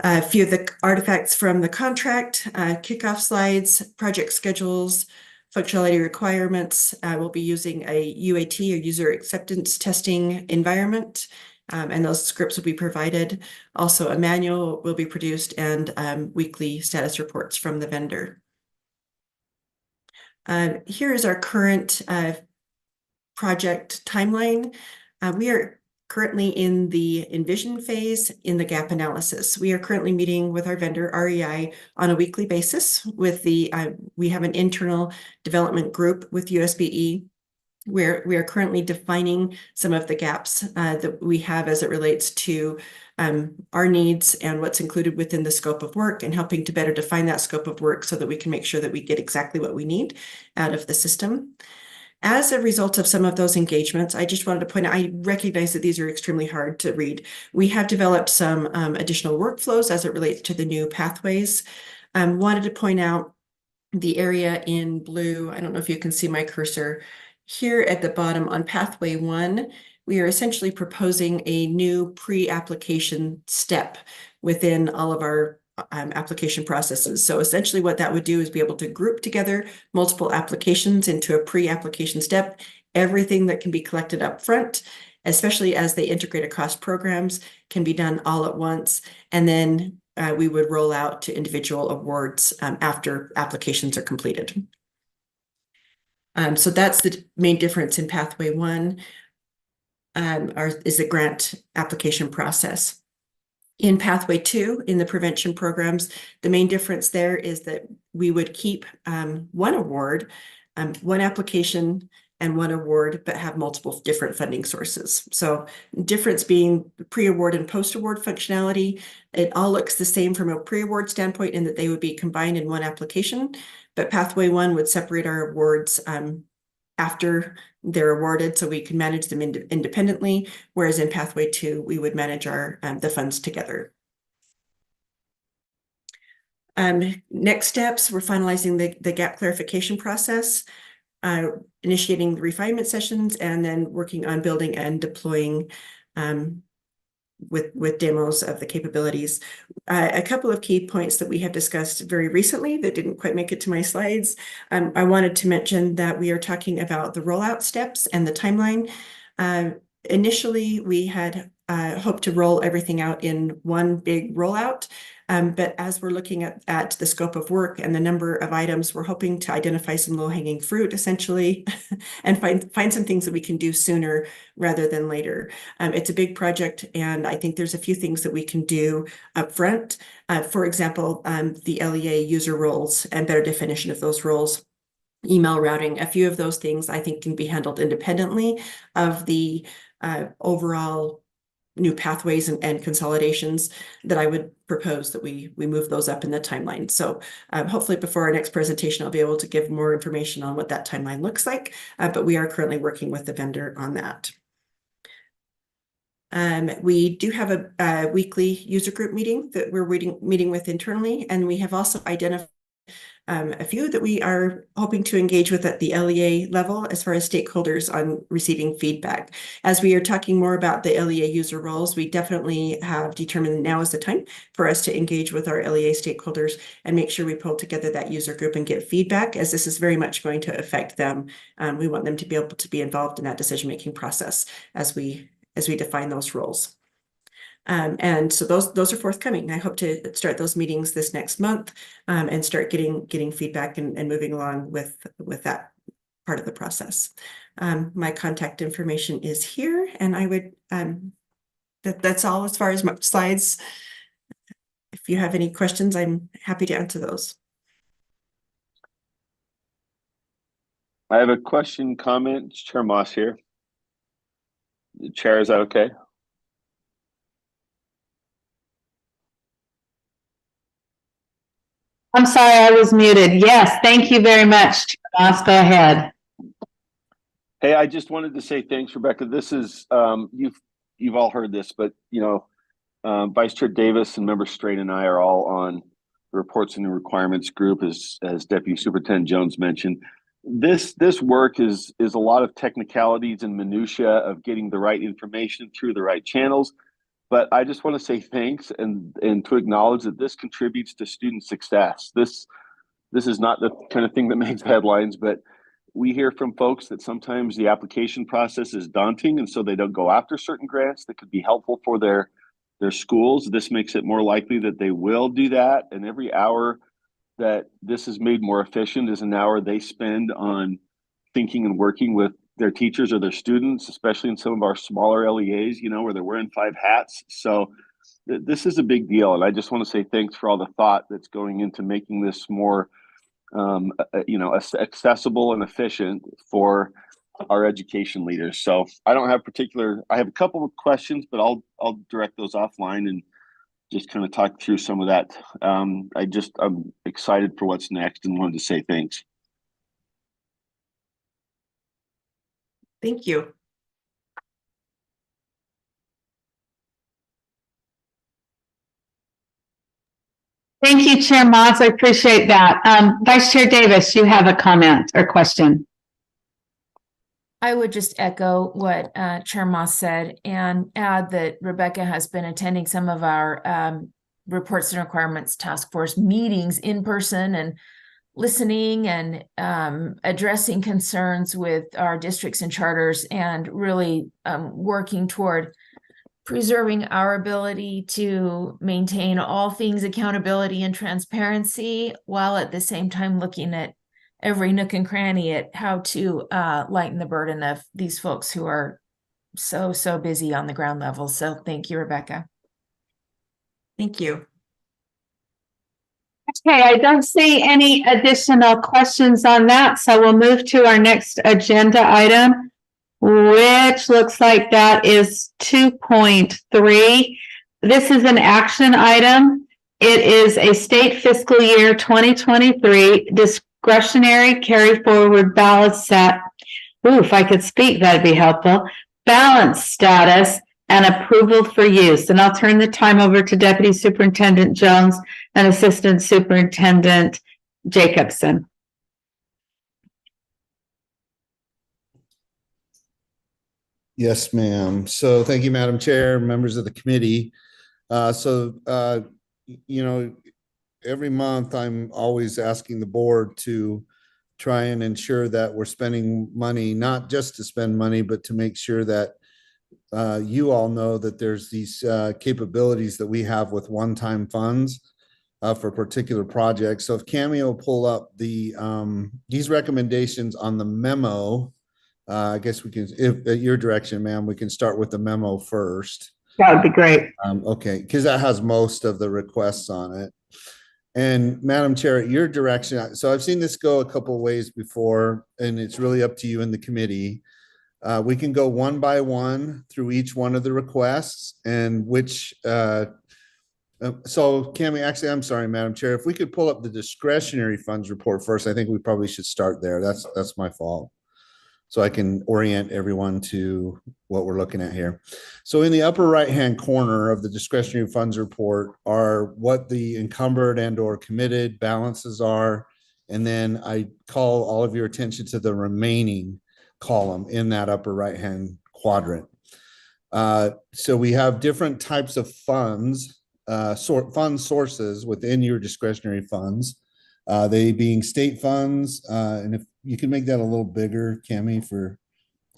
A few of the artifacts from the contract, kickoff slides, project schedules, functionality requirements. We'll be using a UAT or user acceptance testing environment, and those scripts will be provided. Also, a manual will be produced and weekly status reports from the vendor. Here is our current project timeline. We are currently in the envision phase in the gap analysis. We are currently meeting with our vendor REI on a weekly basis with we have an internal development group with USBE where we are currently defining some of the gaps that we have as it relates to our needs and what's included within the scope of work, and helping to better define that scope of work so that we can make sure that we get exactly what we need out of the system. As a result of some of those engagements, I just wanted to point out, I recognize that these are extremely hard to read. We have developed some additional workflows as it relates to the new pathways. Wanted to point out the area in blue. I don't know if you can see my cursor. Here at the bottom on pathway 1, we are essentially proposing a new pre-application step within all of our application processes. So essentially what that would do is be able to group together multiple applications into a pre-application step, everything that can be collected up front, especially as they integrate across programs, can be done all at once. And then we would roll out to individual awards after applications are completed. So that's the main difference in pathway 1. is the grant application process. In Pathway 2, in the prevention programs, the main difference there is that we would keep one award, one application and one award, but have multiple different funding sources. So difference being pre-award and post-award functionality, it all looks the same from a pre-award standpoint in that they would be combined in one application, but Pathway 1 would separate our awards after they're awarded, so we can manage them independently, whereas in Pathway 2, we would manage our the funds together. Next steps, we're finalizing the gap clarification process, initiating the refinement sessions, and then working on building and deploying with demos of the capabilities. A couple of key points that we have discussed very recently that didn't quite make it to my slides. I wanted to mention that we are talking about the rollout steps and the timeline. Initially, we had hoped to roll everything out in one big rollout. But as we're looking at the scope of work and the number of items, we're hoping to identify some low-hanging fruit, essentially, and find some things that we can do sooner rather than later. It's a big project, and I think there's a few things that we can do up front. For example, the LEA user roles and better definition of those roles, email routing, a few of those things I think can be handled independently of the overall new pathways and consolidations that I would propose that we move those up in the timeline. So hopefully before our next presentation, I'll be able to give more information on what that timeline looks like, but we are currently working with the vendor on that. We do have a weekly user group meeting that we're meeting with internally, and we have also identified a few that we are hoping to engage with at the LEA level as far as stakeholders on receiving feedback. As we are talking more about the LEA user roles, we definitely have determined now is the time for us to engage with our LEA stakeholders and make sure we pull together that user group and get feedback, as this is very much going to affect them. We want them to be able to be involved in that decision-making process as we define those roles. And so those are forthcoming. I hope to start those meetings this next month and start getting feedback and moving along with that part of the process. My contact information is here, and I would that's all as far as my slides. If you have any questions, I'm happy to answer those. I have a question, comment. It's Chair Moss here. The chair, is that okay? I'm sorry, I was muted. Yes, thank you very much. Let's go ahead. Hey, I just wanted to say thanks, Rebecca. This is you've all heard this, but Vice Chair Davis and Member Strain and I are all on the reports and the requirements group, as Deputy Superintendent Jones mentioned. This work is a lot of technicalities and minutia of getting the right information through the right channels. But I just want to say thanks and to acknowledge that this contributes to student success. This is not the kind of thing that makes headlines, but we hear from folks that sometimes the application process is daunting, and so they don't go after certain grants that could be helpful for their schools. This makes it more likely that they will do that, and every hour that this is made more efficient is an hour they spend on thinking and working with their teachers or their students, especially in some of our smaller LEAs, where they're wearing 5 hats. So this is a big deal. And I just want to say thanks for all the thought that's going into making this more, accessible and efficient for our education leaders. So I don't have I have a couple of questions, but I'll direct those offline and just kind of talk through some of that. I'm excited for what's next and wanted to say thanks. Thank you. Thank you, Chair Moss. I appreciate that. Vice Chair Davis, you have a comment or question? I would just echo what Chair Moss said and add that Rebecca has been attending some of our reports and requirements task force meetings in person and listening and addressing concerns with our districts and charters, and really working toward preserving our ability to maintain all things accountability and transparency, while at the same time looking at every nook and cranny at how to lighten the burden of these folks who are so busy on the ground level. So thank you, Rebecca. Thank you. Okay, I don't see any additional questions on that, so we'll move to our next agenda item, which looks like that is 2.3. This is an action item. It is a state fiscal year 2023 discretionary carry forward balance set. Ooh, if I could speak, that'd be helpful. Balance status and approval for use. And I'll turn the time over to Deputy Superintendent Jones and Assistant Superintendent Jacobson. Yes, ma'am. So thank you, Madam Chair, members of the committee. You know, every month I'm always asking the board to try and ensure that we're spending money, not just to spend money, but to make sure that you all know that there's these capabilities that we have with one-time funds for particular projects. So if Cami will pull up the these recommendations on the memo, I guess we can, if at your direction, ma'am, we can start with the memo first. That would be great. Okay, because that has most of the requests on it. And Madam Chair, at your direction, so I've seen this go a couple of ways before, and it's really up to you and the committee. We can go one by one through each one of the requests and which, so Cami, actually, I'm sorry, Madam Chair, if we could pull up the discretionary funds report first, I think we probably should start there. That's my fault. So I can orient everyone to what we're looking at here. So in the upper right-hand corner of the discretionary funds report are what the encumbered and or committed balances are. And then I call all of your attention to the remaining column in that upper right-hand quadrant. So we have different types of funds, fund sources within your discretionary funds. They being state funds, and if you can make that a little bigger, Cami, for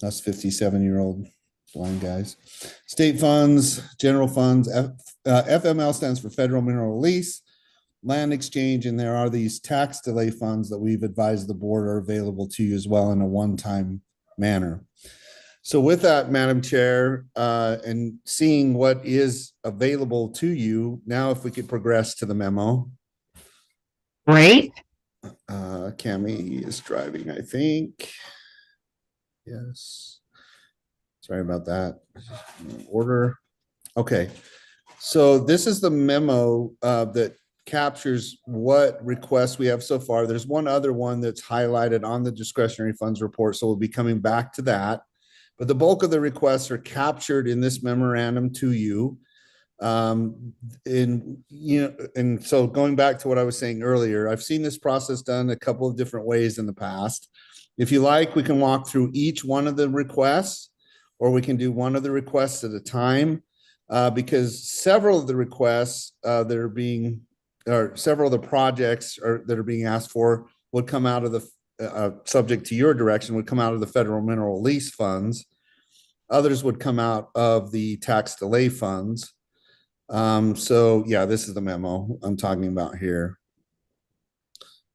us 57-year-old blind guys. State funds, general funds, FML stands for Federal Mineral Lease, Land Exchange, and there are these tax delay funds that we've advised the board are available to you as well in a one-time manner. So with that, Madam Chair, and seeing what is available to you, now if we could progress to the memo. Great. Cami is driving, I think. Yes. Sorry about that. Order. Okay. So this is the memo that captures what requests we have so far. There's one other one that's highlighted on the discretionary funds report, so we'll be coming back to that. But the bulk of the requests are captured in this memorandum to you. And so going back to what I was saying earlier, I've seen this process done a couple of different ways in the past. If you like, we can walk through each one of the requests, or we can do one of the requests at a time, because several of the requests that are being, or several of the projects that are being asked for would come out of the, subject to your direction, would come out of the federal mineral lease funds. Others would come out of the tax delay funds. So yeah, this is the memo I'm talking about here.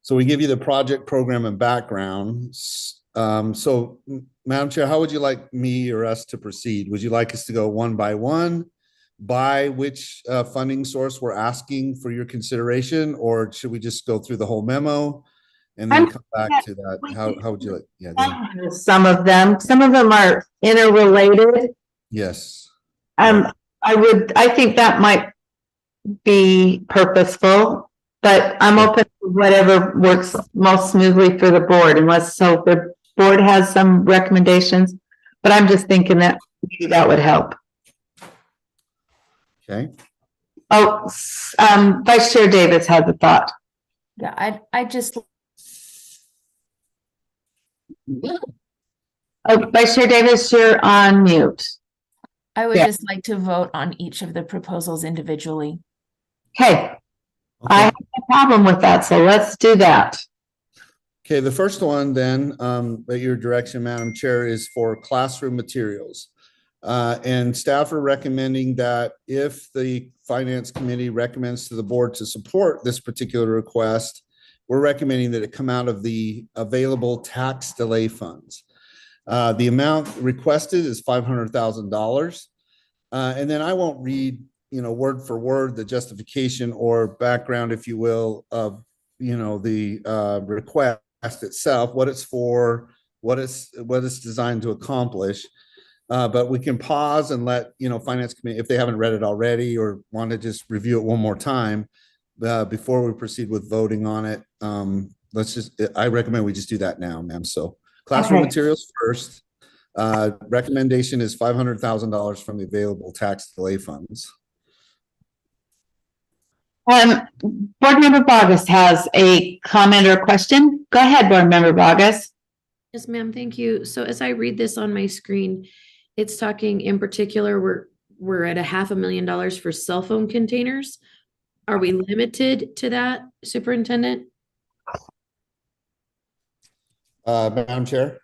So we give you the project program and background. So Madam Chair, how would you like me or us to proceed? Would you like us to go one by one, by which funding source we're asking for your consideration, or should we just go through the whole memo and then come back to that? How would you like? Yeah. Some of them are interrelated. Yes. I think that might be purposeful, but I'm open to whatever works most smoothly for the board, unless so the board has some recommendations, but I'm just thinking that maybe that would help. Okay. Oh, Vice Chair Davis has a thought. Yeah, I just. Oh, Vice Chair Davis, you're on mute. I would just like to vote on each of the proposals individually. Okay. I have no problem with that, so let's do that. Okay, the first one then, at your direction, Madam Chair, is for classroom materials. And staff are recommending that if the Finance Committee recommends to the board to support this particular request, we're recommending that it come out of the available tax delay funds. The amount requested is $500,000. And then I won't read, word for word, the justification or background, if you will, of, the request itself, what it's for, what it's designed to accomplish. But we can pause and let, Finance Committee, if they haven't read it already or want to just review it one more time, before we proceed with voting on it. I recommend we just do that now, ma'am. So classroom materials first. Recommendation is $500,000 from the available tax delay funds. Board Member Bogus has a comment or question. Go ahead, Board Member Bogus. Yes, ma'am. Thank you. So as I read this on my screen, it's talking in particular, we're at $500,000 for cell phone containers. Are we limited to that, Superintendent? Madam Chair?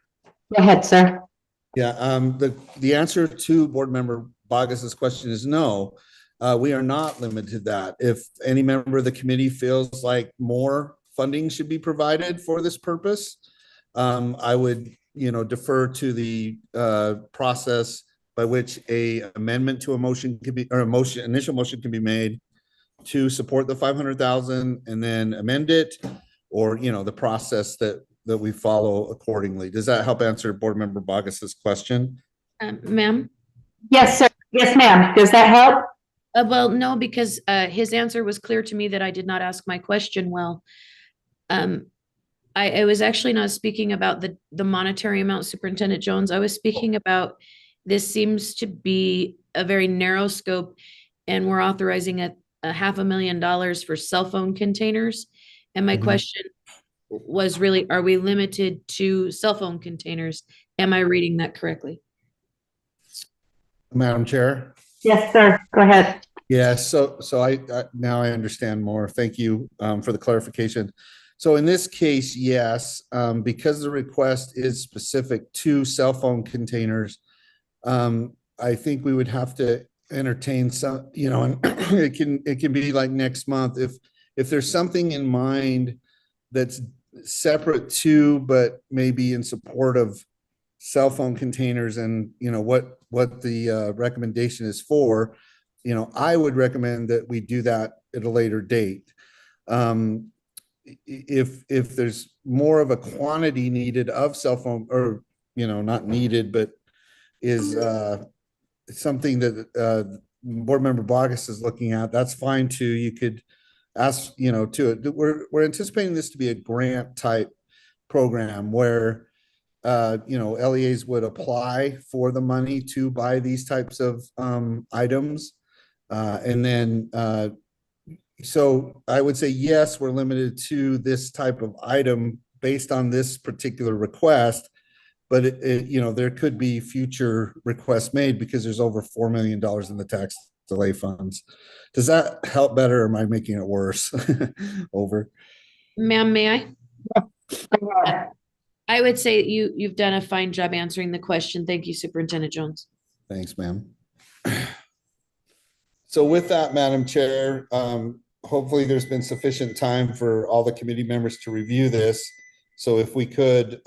Go ahead, sir. Yeah, the answer to Board Member Bogus's question is no. We are not limited to that. If any member of the committee feels like more funding should be provided for this purpose, I would, defer to the process by which a amendment to a motion could be, or initial motion can be made to support the 500,000 and then amend it, or, the process that we follow accordingly. Does that help answer Board Member Bogus's question? Ma'am? Yes, sir. Yes, ma'am. Does that help? Well, no, because his answer was clear to me that I did not ask my question well. I was actually not speaking about the monetary amount, Superintendent Jones. I was speaking about, this seems to be a very narrow scope, and we're authorizing a $500,000 for cell phone containers. And my question was really, are we limited to cell phone containers? Am I reading that correctly? Madam Chair? Yes, sir. Go ahead. Yeah, so I now I understand more. Thank you for the clarification. So in this case, yes, because the request is specific to cell phone containers, I think we would have to entertain some, and it can be like next month. If there's something in mind that's separate to, but maybe in support of cell phone containers, and what the recommendation is for, I would recommend that we do that at a later date. If there's more of a quantity needed of cell phone, or not needed, but is something that Board Member Bogus is looking at, that's fine too. You could ask, we're anticipating this to be a grant type program where LEAs would apply for the money to buy these types of items. And then, so I would say, yes, we're limited to this type of item based on this particular request, but there could be future requests made because there's over $4 million in the tax delay funds. Does that help better, or am I making it worse? Over. Ma'am, may I? I would say you've done a fine job answering the question. Thank you, Superintendent Jones. Thanks, ma'am. So with that, Madam Chair, hopefully there's been sufficient time for all the committee members to review this. So if we could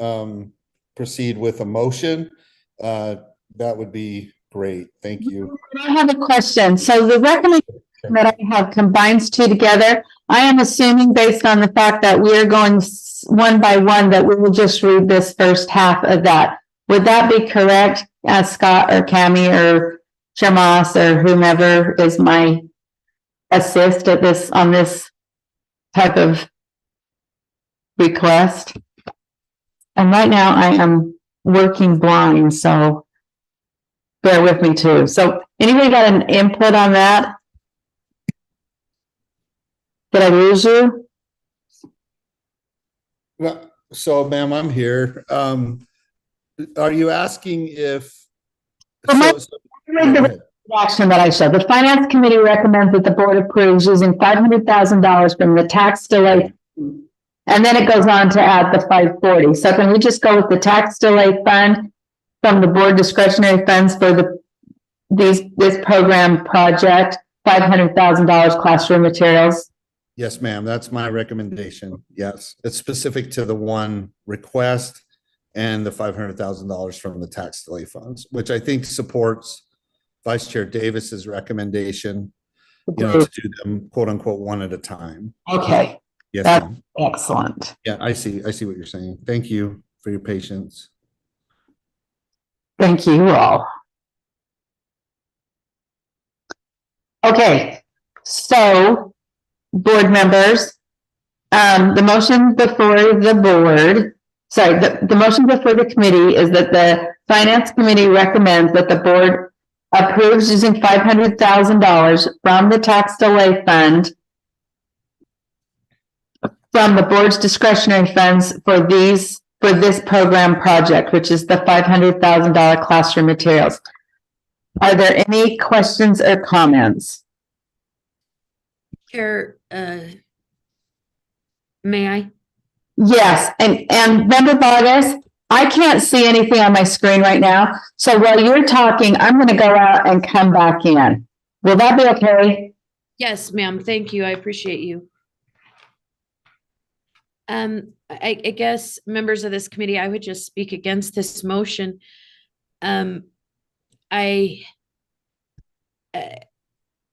proceed with a motion, that would be great. Thank you. I have a question. So the recommendation that I have combines two together. I am assuming, based on the fact that we are going one by one, that we will just read this first half of that. Would that be correct, Scott or Cami or Shamas or whomever is my assist at this, on this type of request? And right now I am working blind, so bear with me too. So anybody got an input on that? Did I lose you? Well, so ma'am, I'm here. Are you asking if? The action that I showed. The Finance Committee recommends that the board approves using $500,000 from the tax delay. And then it goes on to add the 540. So can we just go with the tax delay fund from the board discretionary funds for this program project, $500,000 classroom materials? Yes, ma'am. That's my recommendation. Yes, it's specific to the one request. and the $500,000 from the tax delay funds, which I think supports Vice Chair Davis's recommendation, to do them quote unquote one at a time. Okay, Yes, that's ma'am. excellent. Yeah, I see what you're saying. Thank you for your patience. Thank you all. Okay, so board members, the motion before the board, the motion before the committee is that the finance committee recommends that the board approves using $500,000 from the tax delay fund from the board's discretionary funds for this program project, which is the $500,000 classroom materials. Are there any questions or comments? Chair, may I? Yes, and Member Vargas, I can't see anything on my screen right now. So while you're talking, I'm going to go out and come back in. Will that be okay? Yes, ma'am. Thank you. I appreciate you. I guess members of this committee, I would just speak against this motion. I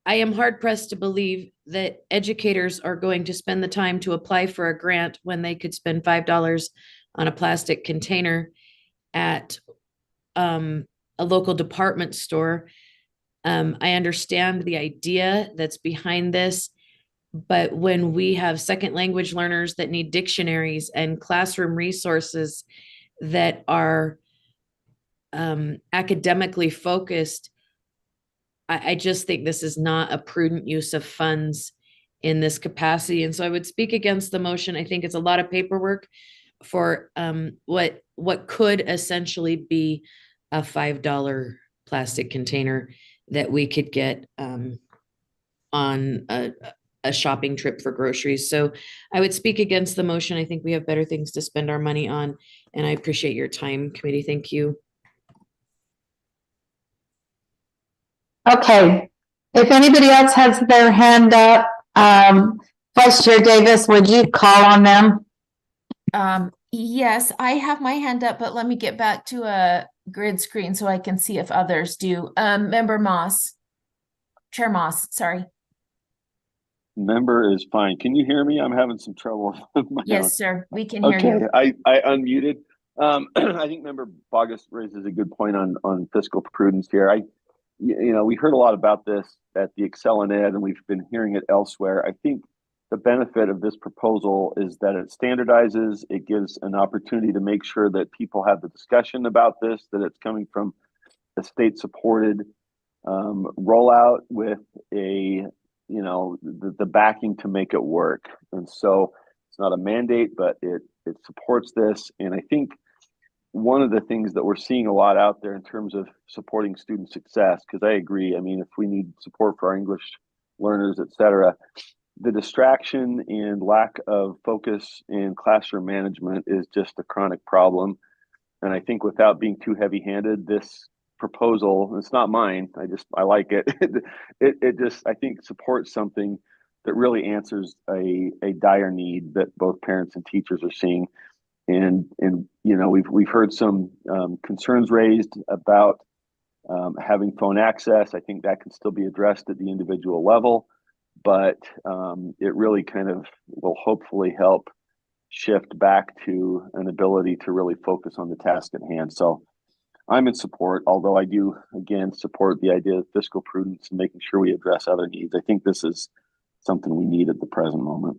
am hard pressed to believe that educators are going to spend the time to apply for a grant when they could spend $5 on a plastic container at a local department store. I understand the idea that's behind this, but when we have second language learners that need dictionaries and classroom resources that are academically focused, I just think this is not a prudent use of funds in this capacity. And so I would speak against the motion. I think it's a lot of paperwork for what could essentially be a $5 plastic container that we could get on a shopping trip for groceries. So I would speak against the motion. I think we have better things to spend our money on, and I appreciate your time, committee. Thank you. Okay, if anybody else has their hand up, Vice Chair Davis, would you call on them? Yes, I have my hand up, but let me get back to a grid screen so I can see if others do. Member Moss, Chair Moss, sorry. Member is fine. Can you hear me? I'm having some trouble with my Yes, sir, we can hear you. I unmuted. I think Member Bogus raises a good point on fiscal prudence here. We heard a lot about this at the Excel and Ed, and we've been hearing it elsewhere. I think the benefit of this proposal is that it standardizes, it gives an opportunity to make sure that people have the discussion about this, that it's coming from a state supported rollout with the backing to make it work. And so it's not a mandate, but it supports this. And I think one of the things that we're seeing a lot out there in terms of supporting student success, because I agree, I mean, if we need support for our English learners, et cetera, the distraction and lack of focus in classroom management is just a chronic problem. And I think without being too heavy-handed, this proposal, it's not mine, I like it. It just, I think, supports something that really answers a dire need that both parents and teachers are seeing. And we've heard some concerns raised about having phone access. I think that can still be addressed at the individual level, but it really kind of will hopefully help shift back to an ability to really focus on the task at hand. So I'm in support, although I do, again, support the idea of fiscal prudence and making sure we address other needs. I think this is something we need at the present moment.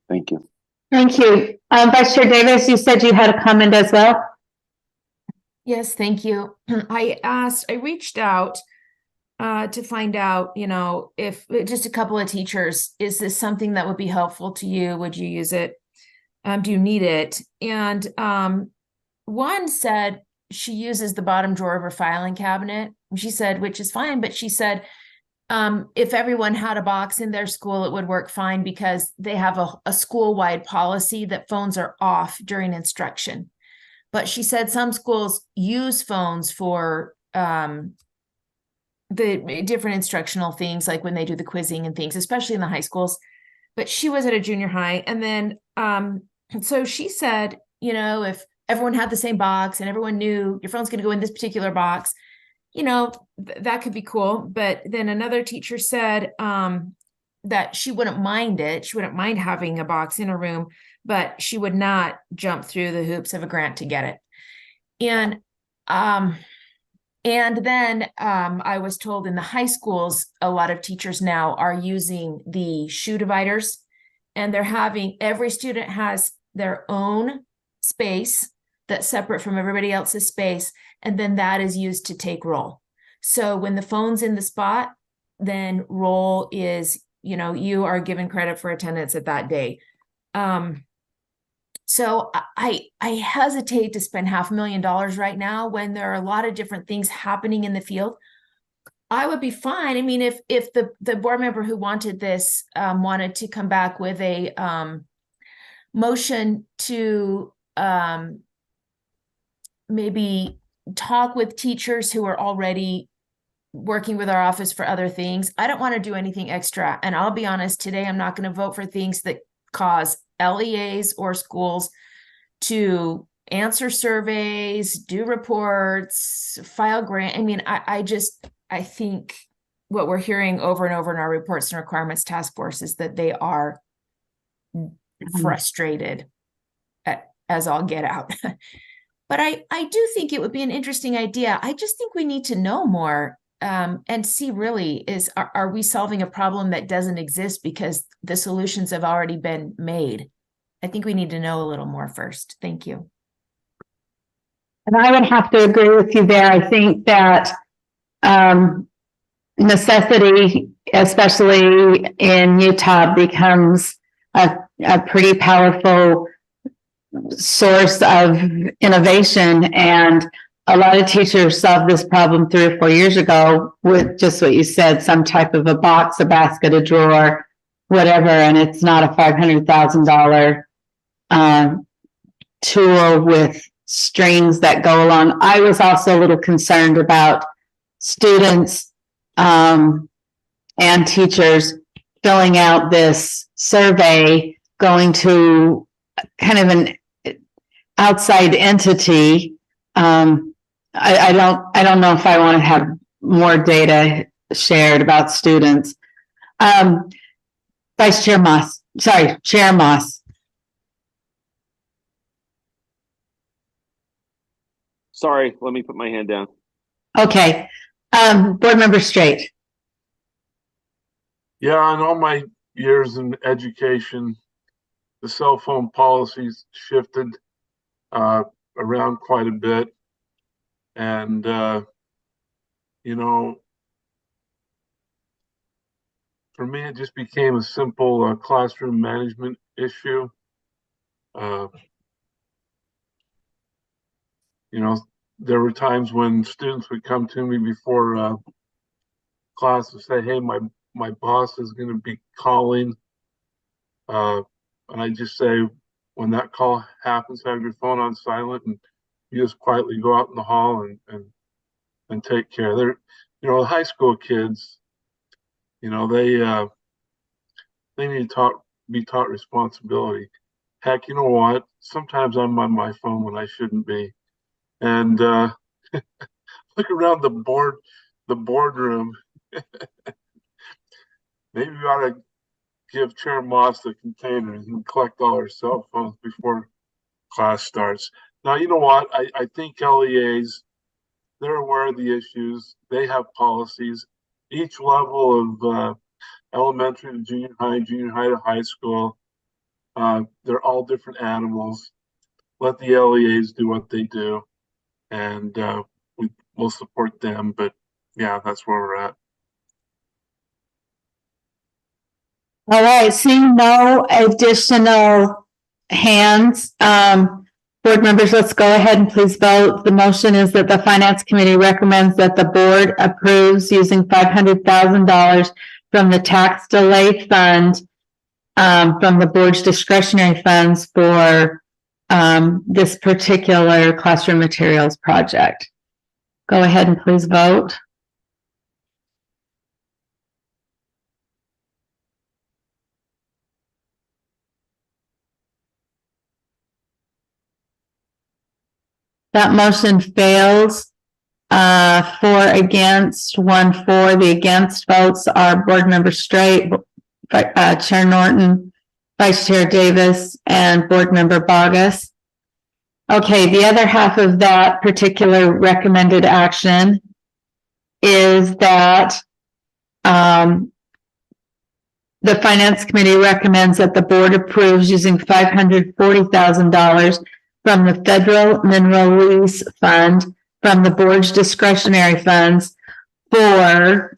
Thank you. Thank you. Vice Chair Davis, you said you had a comment as well? Yes, thank you. I reached out to find out, if just a couple of teachers, is this something that would be helpful to you? Would you use it? Do you need it? And one said she uses the bottom drawer of her filing cabinet. She said, which is fine, but she said, if everyone had a box in their school, it would work fine because they have a school-wide policy that phones are off during instruction. But she said some schools use phones for the different instructional things, like when they do the quizzing and things, especially in the high schools. But she was at a junior high. And then, so she said, if everyone had the same box and everyone knew your phone's going to go in this particular box, that could be cool. But then another teacher said that she wouldn't mind it. She wouldn't mind having a box in her room, but she would not jump through the hoops of a grant to get it. And then I was told in the high schools, a lot of teachers now are using the shoe dividers, and they're having every student has their own space that's separate from everybody else's space. And then that is used to take roll. So when the phone's in the spot, then roll is, you are given credit for attendance at that day. So I hesitate to spend $500,000 right now when there are a lot of different things happening in the field. I would be fine. I mean, if the board member who wanted this wanted to come back with a motion to maybe talk with teachers who are already working with our office for other things. I don't want to do anything extra. And I'll be honest, today I'm not going to vote for things that cause LEAs or schools to answer surveys, do reports, file grant. I mean, I think what we're hearing over and over in our reports and requirements task force is that they are frustrated as all get out. But I do think it would be an interesting idea. I just think we need to know more and see really are we solving a problem that doesn't exist because the solutions have already been made? I think we need to know a little more first. Thank you. And I would have to agree with you there. I think that necessity, especially in Utah, becomes a pretty powerful source of innovation. And a lot of teachers solved this problem 3 or 4 years ago with just what you said, some type of a box, a basket, a drawer, whatever. And it's not a $500,000 tool with strings that go along. I was also a little concerned about students and teachers filling out this survey, going to kind of an outside entity. I don't know if I want to have more data shared about students. Chair Moss. Sorry, let me put my hand down. Okay. Board Member Straight. Yeah, in all my years in education, the cell phone policies shifted around quite a bit. And, for me, it just became a simple classroom management issue. There were times when students would come to me before class and say, hey, my boss is going to be calling. And I just say, when that call happens, have your phone on silent and you just quietly go out in the hall and take care. They're, the high school kids, they need to be taught responsibility. Heck, you know what? Sometimes I'm on my phone when I shouldn't be. And look around the boardroom. Maybe we ought to give Chair Moss the containers and collect all our cell phones before class starts. Now, you know what? I think LEAs, they're aware of the issues. They have policies. Each level of elementary to junior high to high school, they're all different animals. Let the LEAs do what they do, and we'll support them. But yeah, that's where we're at. All right, seeing no additional hands, board members, let's go ahead and please vote. The motion is that the Finance Committee recommends that the board approves using $500,000 from the tax delay fund, from the board's discretionary funds for this particular classroom materials project. Go ahead and please vote. That motion fails. 4 against, 1 for. The against votes are Board Member Straight, Chair Norton, Vice Chair Davis, and Board Member Bogus. Okay, the other half of that particular recommended action is that the Finance Committee recommends that the board approves using $540,000 from the Federal Mineral Lease Fund from the board's discretionary funds for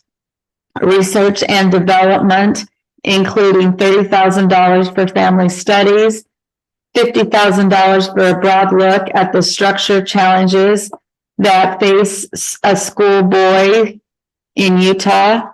research and development, including $30,000 for family studies, $50,000 for a broad look at the structure challenges that face a school boy in Utah,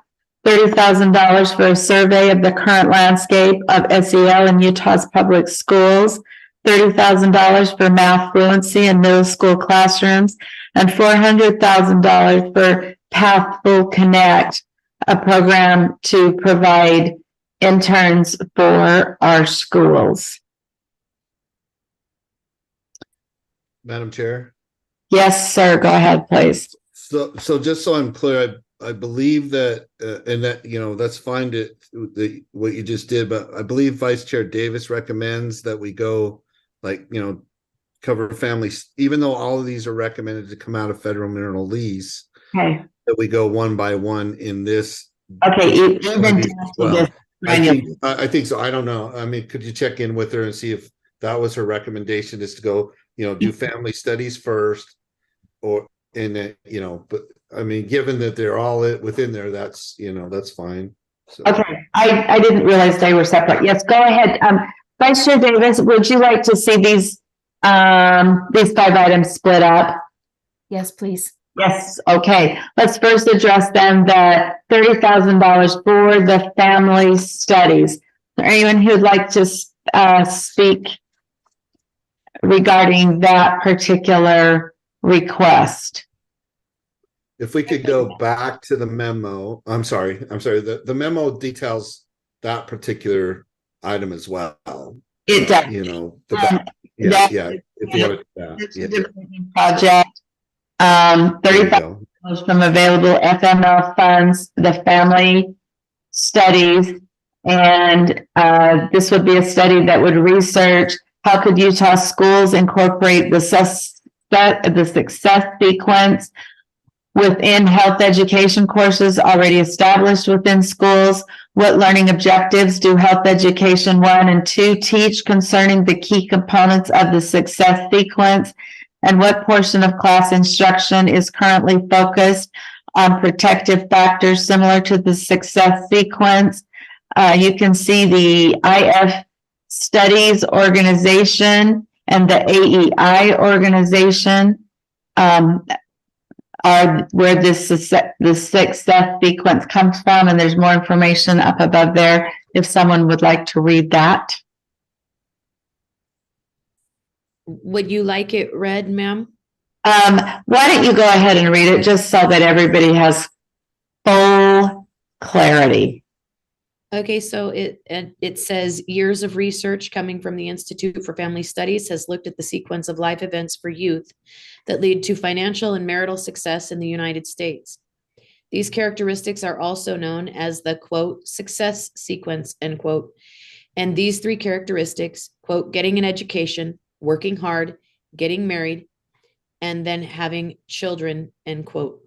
$30,000 for a survey of the current landscape of SEL in Utah's public schools, $30,000 for math fluency in middle school classrooms, and $400,000 for Pathful Connect, a program to provide interns for our schools. Madam Chair. Yes, sir. Go ahead, please. So just so I'm clear, I believe that, and that, that's fine to what you just did, but I believe Vice Chair Davis recommends that we go cover families, even though all of these are recommended to come out of federal mineral lease, Okay. that we go one by one in this. Okay. Even well, I think so. I don't know. I mean, could you check in with her and see if that was her recommendation, is to go, do family studies first, or but I mean, given that they're all within there, that's fine. So. Okay, I didn't realize they were separate. Yes, go ahead. Vice Chair Davis, would you like to see these 5 items split up? Yes, please. Yes, okay. Let's first address then the $30,000 for the family studies. Is there anyone who'd like to speak regarding that particular request? If we could go back to the memo, I'm sorry. The memo details that particular item as well. It does. If you want project. $30,000 from available FML funds, the family studies, and this would be a study that would research how could Utah schools incorporate the success sequence within health education courses already established within schools. What learning objectives do health education 1 and 2 teach concerning the key components of the success sequence? And what portion of class instruction is currently focused on protective factors similar to the success sequence? You can see the IF Studies organization and the AEI organization are where the success sequence comes from, and there's more information up above there if someone would like to read that. Would you like it read, ma'am? Why don't you go ahead and read it just so that everybody has full clarity? Okay, so it says years of research coming from the Institute for Family Studies has looked at the sequence of life events for youth that lead to financial and marital success in the United States. These characteristics are also known as the quote success sequence, end quote. And these 3 characteristics, quote, getting an education, working hard, getting married, and then having children, end quote.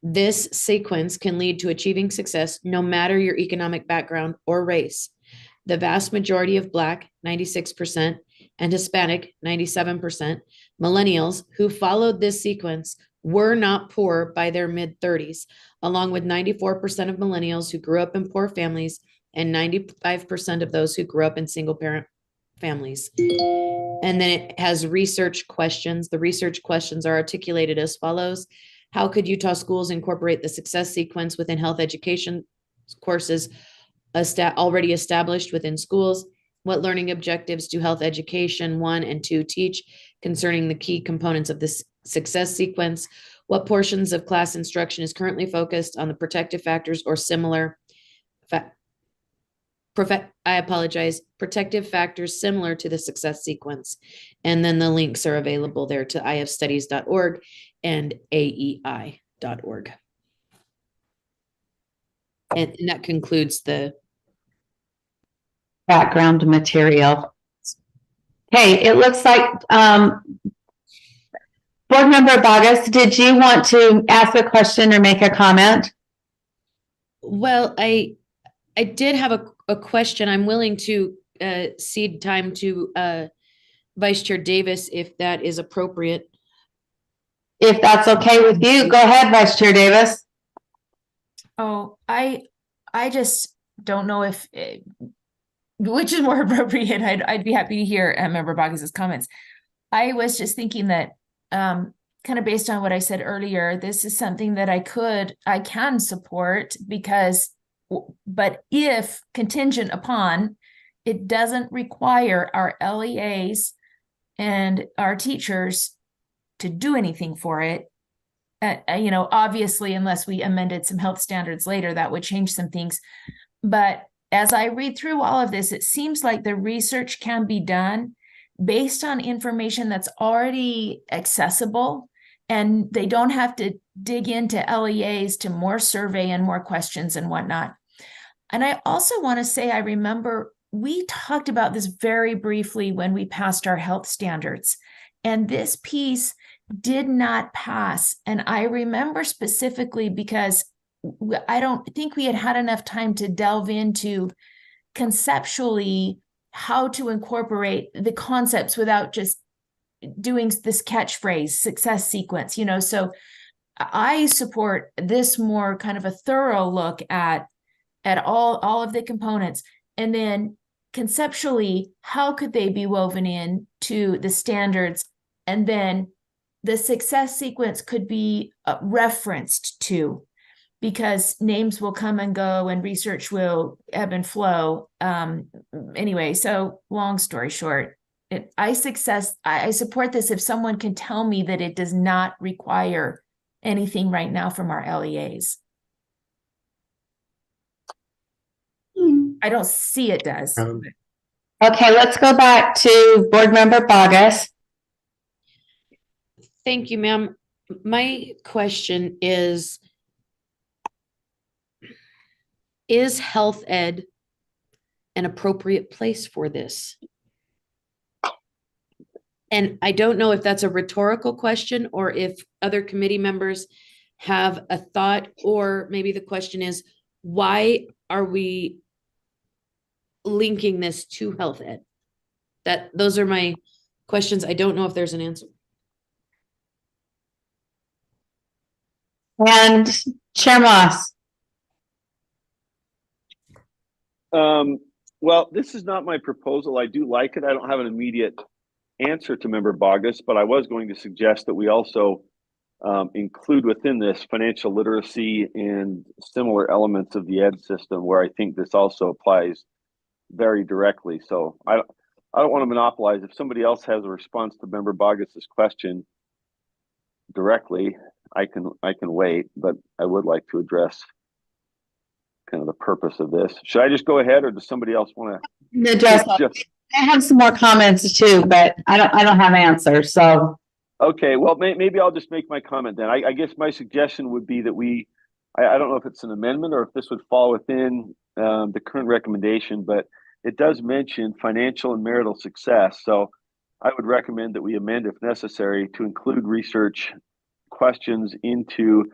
This sequence can lead to achieving success no matter your economic background or race. The vast majority of Black, 96%, and Hispanic, 97%, millennials who followed this sequence were not poor by their mid-30s, along with 94% of millennials who grew up in poor families and 95% of those who grew up in single-parent families. And then it has research questions. The research questions are articulated as follows. How could Utah schools incorporate the success sequence within health education courses already established within schools? What learning objectives do health education 1 and 2 teach concerning the key components of this success sequence? What portions of class instruction is currently focused on the protective factors or similar I apologize, protective factors similar to the success sequence. And then the links are available there to ifstudies.org and aei.org. And that concludes the background material. Okay, it looks like Board Member Bogus, did you want to ask a question or make a comment? Well, I did have a question. I'm willing to cede time to Vice Chair Davis if that is appropriate. If that's okay with you, go ahead, Vice Chair Davis. Oh, I just don't know if which is more appropriate. I'd be happy to hear Member Bogus's comments. I was just thinking that kind of based on what I said earlier, this is something that I can support because, but if contingent upon, it doesn't require our LEAs and our teachers to do anything for it. You know, obviously, unless we amended some health standards later, that would change some things. But as I read through all of this, it seems like the research can be done based on information that's already accessible, and they don't have to dig into LEAs to more survey and more questions and whatnot. And I also want to say, I remember we talked about this very briefly when we passed our health standards, and this piece did not pass. And I remember specifically because I don't think we had enough time to delve into conceptually how to incorporate the concepts without just doing this catchphrase success sequence, you know. So I support this more kind of a thorough look at all of the components, and then conceptually, how could they be woven in to the standards, and then the success sequence could be referenced to, because names will come and go and research will ebb and flow. Anyway, so long story short, I support this if someone can tell me that it does not require anything right now from our LEAs. I don't see it does. Okay, let's go back to Board Member Bogus. Thank you, ma'am. My question is health ed an appropriate place for this? And I don't know if that's a rhetorical question or if other committee members have a thought, or maybe the question is, why are we linking this to health ed? Those are my questions. I don't know if there's an answer. And Chair Moss. Well, this is not my proposal. I do like it. I don't have an immediate answer to Member Bogus, but I was going to suggest that we also include within this financial literacy and similar elements of the ed system, where I think this also applies very directly. So I don't want to monopolize. If somebody else has a response to Member Bogus's question directly, I can wait, but I would like to address kind of the purpose of this. Should I just go ahead, or does somebody else want to address? I have some more comments too, but I don't have answers. So okay, well, maybe I'll just make my comment then. I guess my suggestion would be that I don't know if it's an amendment or if this would fall within the current recommendation, but it does mention financial and marital success. So I would recommend that we amend, if necessary, to include research questions into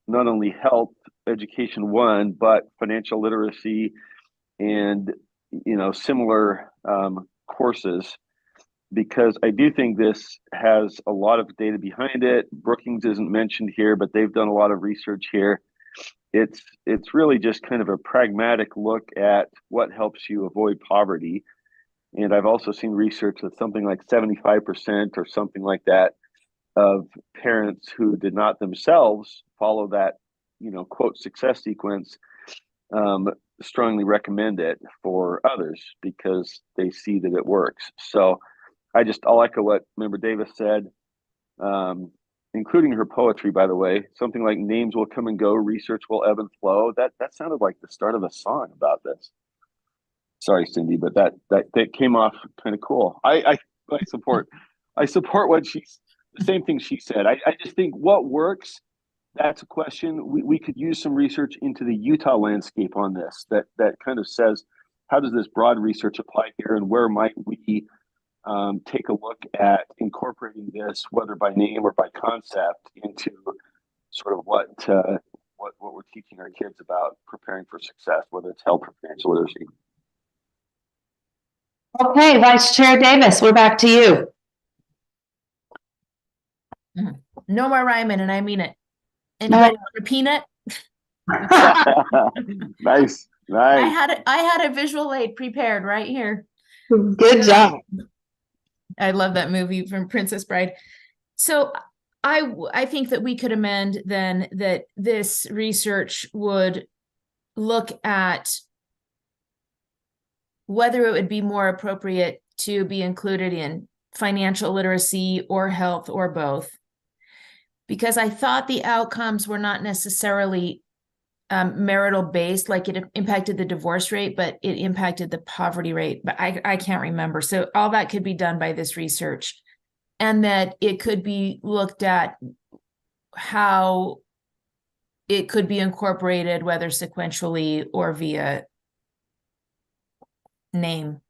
not only health education 1, but financial literacy and, you know, similar courses, because I do think this has a lot of data behind it. Brookings isn't mentioned here, but they've done a lot of research here. It's really just kind of a pragmatic look at what helps you avoid poverty. And I've also seen research that something like 75% or something like that of parents who did not themselves follow that, you know, quote, success sequence, strongly recommend it for others because they see that it works. So I'll echo what Member Davis said, including her poetry, by the way. Something like names will come and go, research will ebb and flow. That sounded like the start of a song about this. Sorry, Cindy, but that came off kind of cool. I support what the same thing she said. I just think what works, that's a question. We could use some research into the Utah landscape on this that kind of says, how does this broad research apply here, and where might we take a look at incorporating this, whether by name or by concept, into sort of what we're teaching our kids about preparing for success, whether it's health or financial literacy. Okay, Vice Chair Davis, we're back to you. No more rhyming, and I mean it. Anybody want a peanut? Nice. I had a visual aid prepared right here. Good job. I love that movie from Princess Bride. So I think that we could amend then that this research would look at whether it would be more appropriate to be included in financial literacy or health or both. Because I thought the outcomes were not necessarily marital based, like it impacted the divorce rate, but it impacted the poverty rate. But I can't remember. So all that could be done by this research, and that it could be looked at how it could be incorporated, whether sequentially or via name.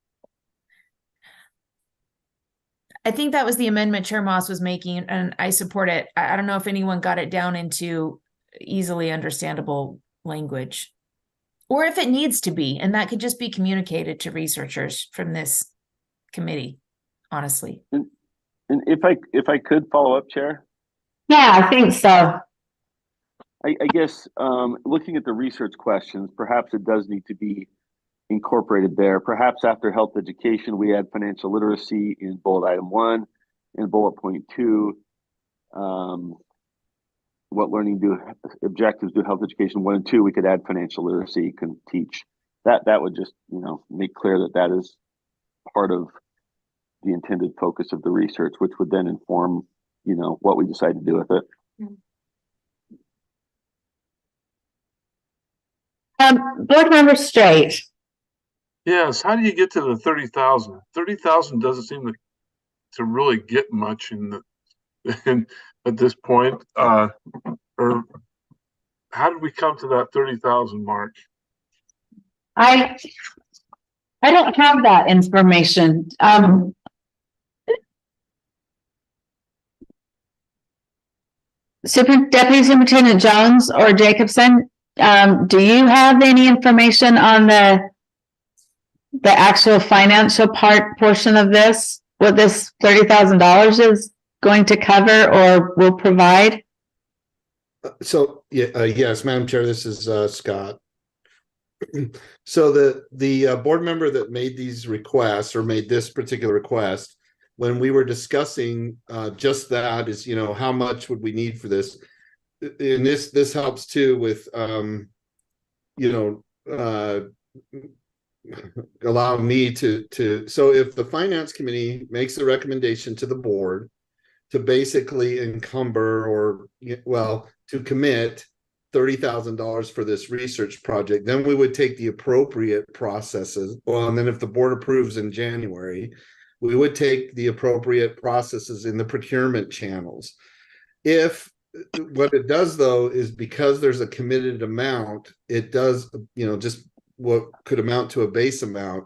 I think that was the amendment Chair Moss was making, and I support it. I don't know if anyone got it down into easily understandable language, or if it needs to be, and that could just be communicated to researchers from this committee, honestly. And if I could follow up, Chair? Yeah, I think so. I guess looking at the research questions, perhaps it does need to be incorporated there. Perhaps after health education, we add financial literacy in bullet item 1 and bullet point 2. What learning objectives do health education 1 and 2? We could add financial literacy, can teach. That would just, make clear that is part of the intended focus of the research, which would then inform, what we decide to do with it. Board Member Straight. Yes, how do you get to the 30,000? 30,000 doesn't seem to really get much at this point. Or how did we come to that 30,000 mark? I don't have that information. Deputy Superintendent Jones or Jacobson, do you have any information on the actual financial portion of this? What this $30,000 is going to cover or will provide? So yes, Madam Chair, this is Scott. So the board member that made these requests or made this particular request, when we were discussing just that is, how much would we need for this? And this helps too with, allow me to, so if the finance committee makes a recommendation to the board to basically encumber or, to commit $30,000 for this research project, then we would take the appropriate processes. Well, and then if the board approves in January, we would take the appropriate processes in the procurement channels. If what it does though is because there's a committed amount, it does, just what could amount to a base amount.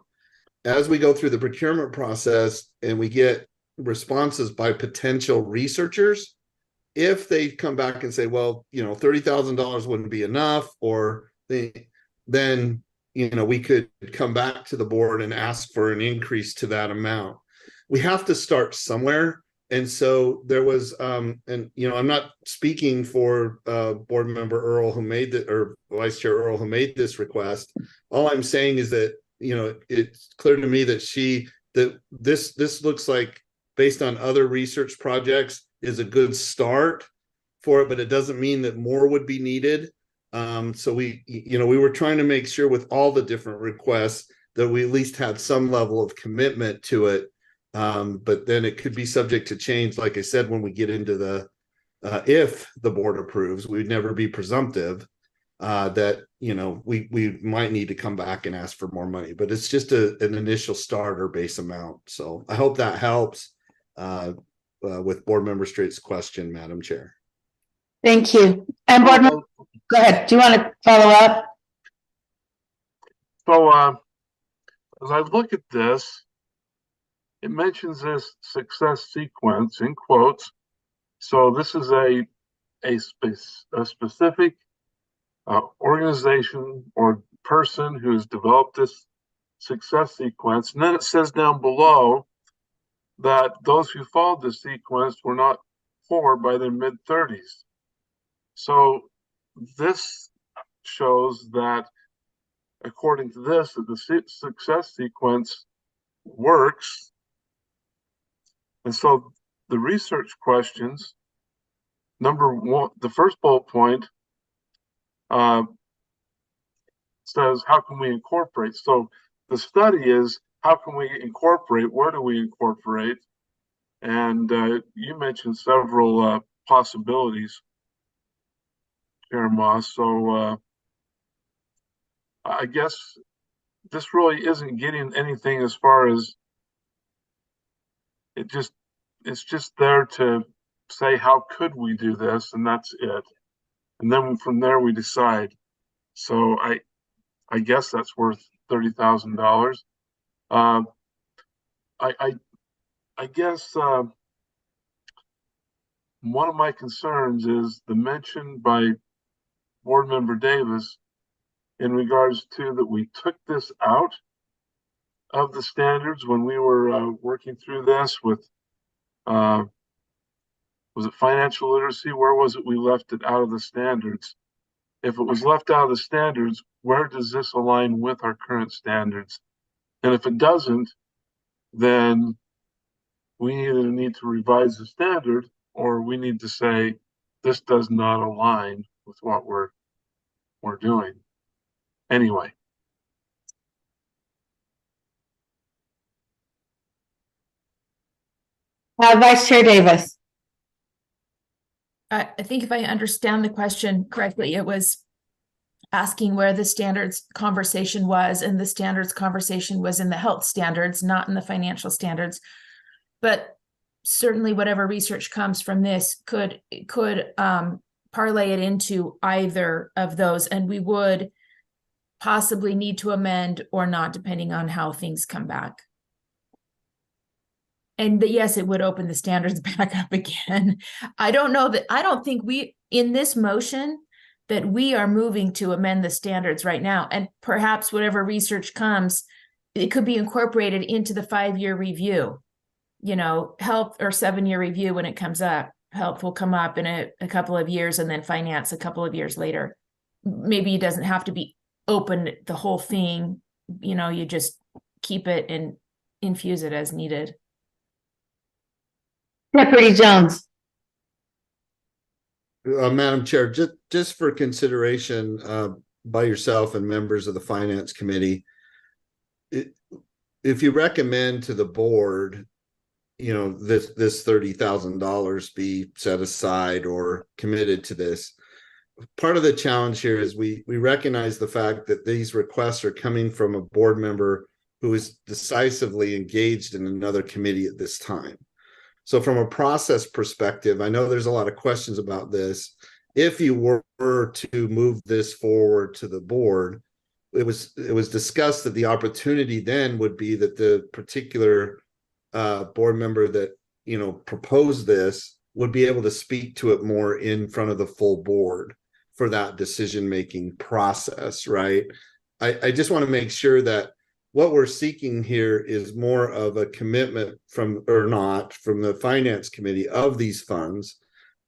As we go through the procurement process and we get responses by potential researchers, if they come back and say, well, $30,000 wouldn't be enough, or then we could come back to the board and ask for an increase to that amount. We have to start somewhere. And so there was, I'm not speaking for board member Earl who made or Vice Chair Earl who made this request. All I'm saying is that, it's clear to me that this looks like, based on other research projects, is a good start for it, but it doesn't mean that more would be needed. So we were trying to make sure with all the different requests that we at least had some level of commitment to it. But then it could be subject to change. Like I said, when we get into if the board approves, we'd never be presumptive. that, you know, we might need to come back and ask for more money, but it's just an initial starter base amount. So I hope that helps with Board Member Straight's question, Madam Chair. Thank you. And board member, go ahead. Do you want to follow up? So as I look at this, it mentions this success sequence in quotes. So this is a specific organization or person who has developed this success sequence. And then it says down below that those who followed the sequence were not poor by their mid-30s. So this shows that, according to this, that the success sequence works. And so the research questions, number one, the first bullet point says, how can we incorporate? So the study is, how can we incorporate? Where do we incorporate? And you mentioned several possibilities, Chair Moss. So I guess this really isn't getting anything as far as it's just there to say, how could we do this? And that's it. And then from there we decide. So I guess that's worth $30,000. I guess one of my concerns is the mention by Board Member Davis in regards to that we took this out of the standards when we were working through this with, was it financial literacy? Where was it we left it out of the standards? If it was left out of the standards, where does this align with our current standards? And if it doesn't, then we either need to revise the standard or we need to say this does not align with what we're doing. Anyway. Vice Chair Davis. I think if I understand the question correctly, it was asking where the standards conversation was, and the standards conversation was in the health standards, not in the financial standards. But certainly whatever research comes from this could parlay it into either of those, and we would possibly need to amend or not, depending on how things come back. And yes, it would open the standards back up again. I don't think we, in this motion, that we are moving to amend the standards right now. And perhaps whatever research comes, it could be incorporated into the 5-year review. You know, health or 7-year review when it comes up. Health will come up in a couple of years, and then finance a couple of years later. Maybe it doesn't have to be open, the whole thing. You know, you just keep it and infuse it as needed. Deputy Jones. Madam Chair, just for consideration by yourself and members of the Finance Committee, if you recommend to the board, you know, this $30,000 be set aside or committed to this, part of the challenge here is we recognize the fact that these requests are coming from a board member who is decisively engaged in another committee at this time. So from a process perspective, I know there's a lot of questions about this. If you were to move this forward to the board, it was discussed that the opportunity then would be that the particular board member that, you know, proposed this would be able to speak to it more in front of the full board for that decision-making process, right? I just want to make sure that what we're seeking here is more of a commitment from the Finance Committee of these funds,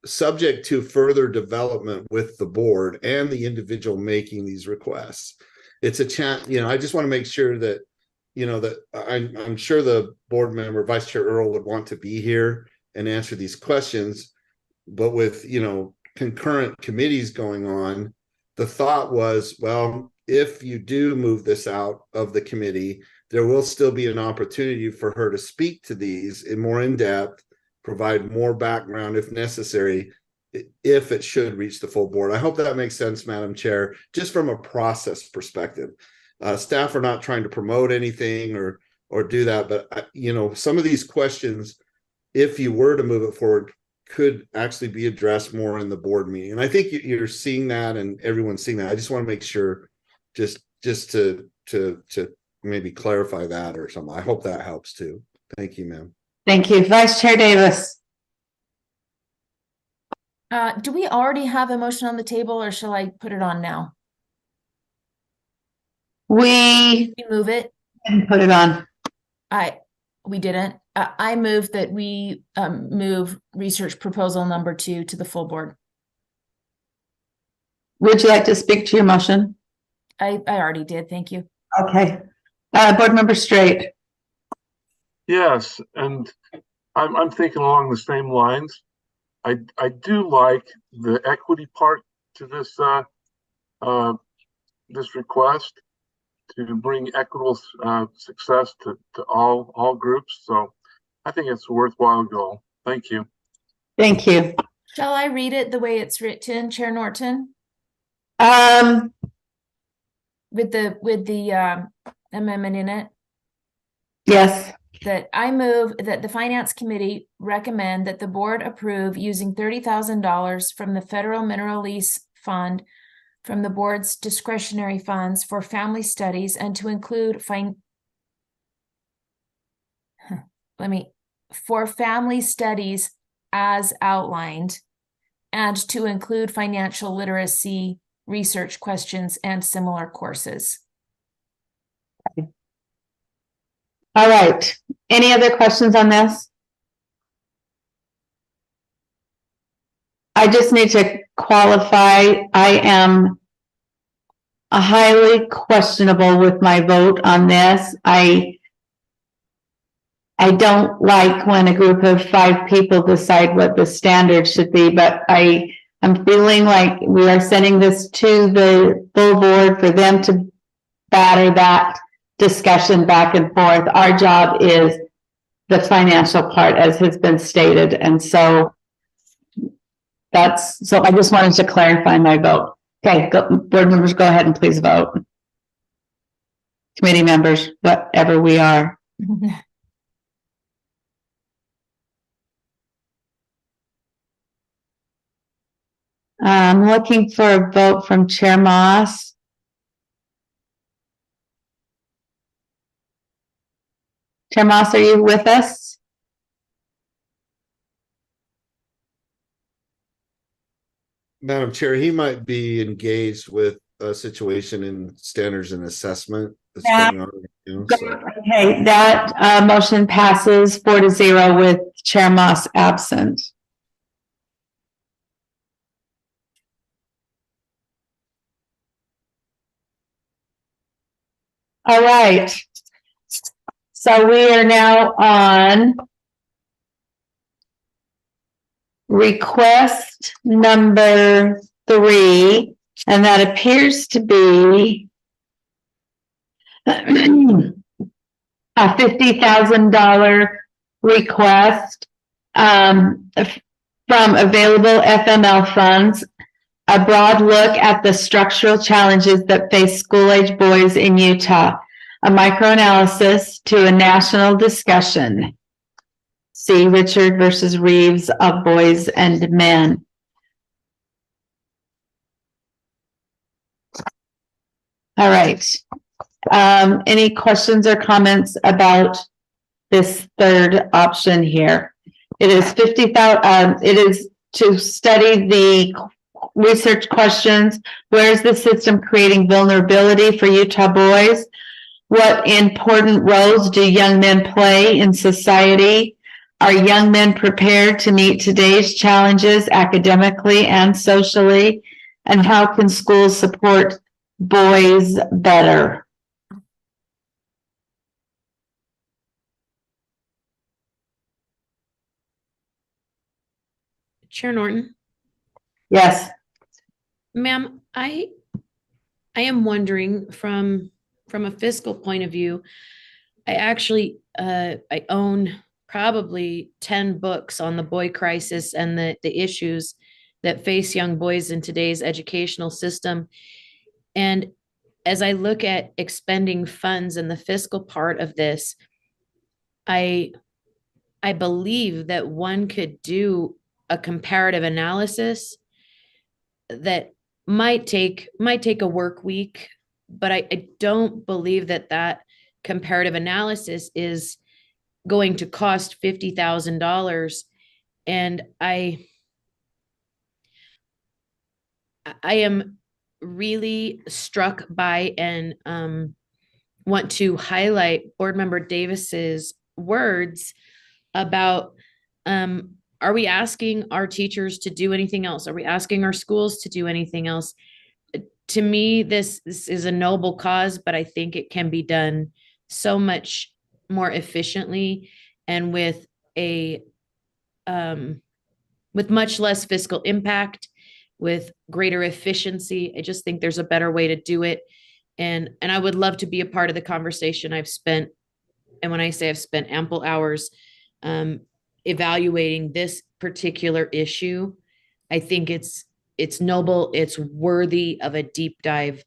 subject to further development with the board and the individual making these requests. It's a chance, you know, I just want to make sure that, you know, that I'm sure the board member, Vice Chair Earl, would want to be here and answer these questions, but with, you know, concurrent committees going on, the thought was, well, if you do move this out of the committee, there will still be an opportunity for her to speak to these in more in-depth, provide more background if necessary, if it should reach the full board. I hope that makes sense, Madam Chair, just from a process perspective. Staff are not trying to promote anything or do that, but some of these questions, if you were to move it forward, could actually be addressed more in the board meeting. And I think you're seeing that, and everyone's seeing that. I just want to make sure, just to maybe clarify that or something. I hope that helps too. Thank you, ma'am. Thank you. Vice Chair Davis. Do we already have a motion on the table, or shall I put it on now? We move it. didn't put it on. We didn't. I move that we move research proposal number 2 to the full board. Would you like to speak to your motion? I already did. Thank you. Okay. Board Member Straight. Yes, and I'm thinking along the same lines. I do like the equity part to this this request to bring equitable success to all groups. So I think it's a worthwhile goal. Thank you. Thank you. Shall I read it the way it's written, Chair Norton? With the amendment in it? Yes. That I move that the Finance Committee recommend that the board approve using $30,000 from the Federal Mineral Lease Fund from the board's discretionary funds for family studies, and to include for family studies as outlined, and to include financial literacy research questions and similar courses. All right. Any other questions on this? I just need to qualify. I am highly questionable with my vote on this. I don't like when a group of 5 people decide what the standard should be, but I'm feeling like we are sending this to the full board for them to batter that discussion back and forth. Our job is the financial part, as has been stated, and so I just wanted to clarify my vote. Okay, board members, go ahead and please vote. Committee members, whatever we are. I'm looking for a vote from Chair Moss. Chair Moss, are you with us? Madam Chair, he might be engaged with a situation in standards and assessment that's going on. Okay, that motion passes 4-0 with Chair Moss absent. All right. So we are now on request number 3, and that appears to be a $50,000 request from available FML funds. A broad look at the structural challenges that face school-age boys in Utah. A microanalysis to a national discussion. See Richard versus Reeves of Boys and Men. All right. Any questions or comments about this third option here? It is 50,000. It is to study the research questions. Where is the system creating vulnerability for Utah boys? What important roles do young men play in society? Are young men prepared to meet today's challenges academically and socially? And how can schools support boys better? Chair Norton. Yes. Ma'am, I am wondering from a fiscal point of view, I actually I own probably 10 books on the boy crisis and the issues that face young boys in today's educational system. And as I look at expending funds and the fiscal part of this, I believe that one could do a comparative analysis that might take a work week, but I don't believe that comparative analysis is going to cost $50,000. And I am really struck by and want to highlight Board Member Davis's words about are we asking our teachers to do anything else? Are we asking our schools to do anything else? To me, this is a noble cause, but I think it can be done so much more efficiently and with much less fiscal impact, with greater efficiency. I just think there's a better way to do it. And I would love to be a part of the conversation. I've spent, and when I say I've spent ample hours evaluating this particular issue. I think it's noble, it's worthy of a deep dive.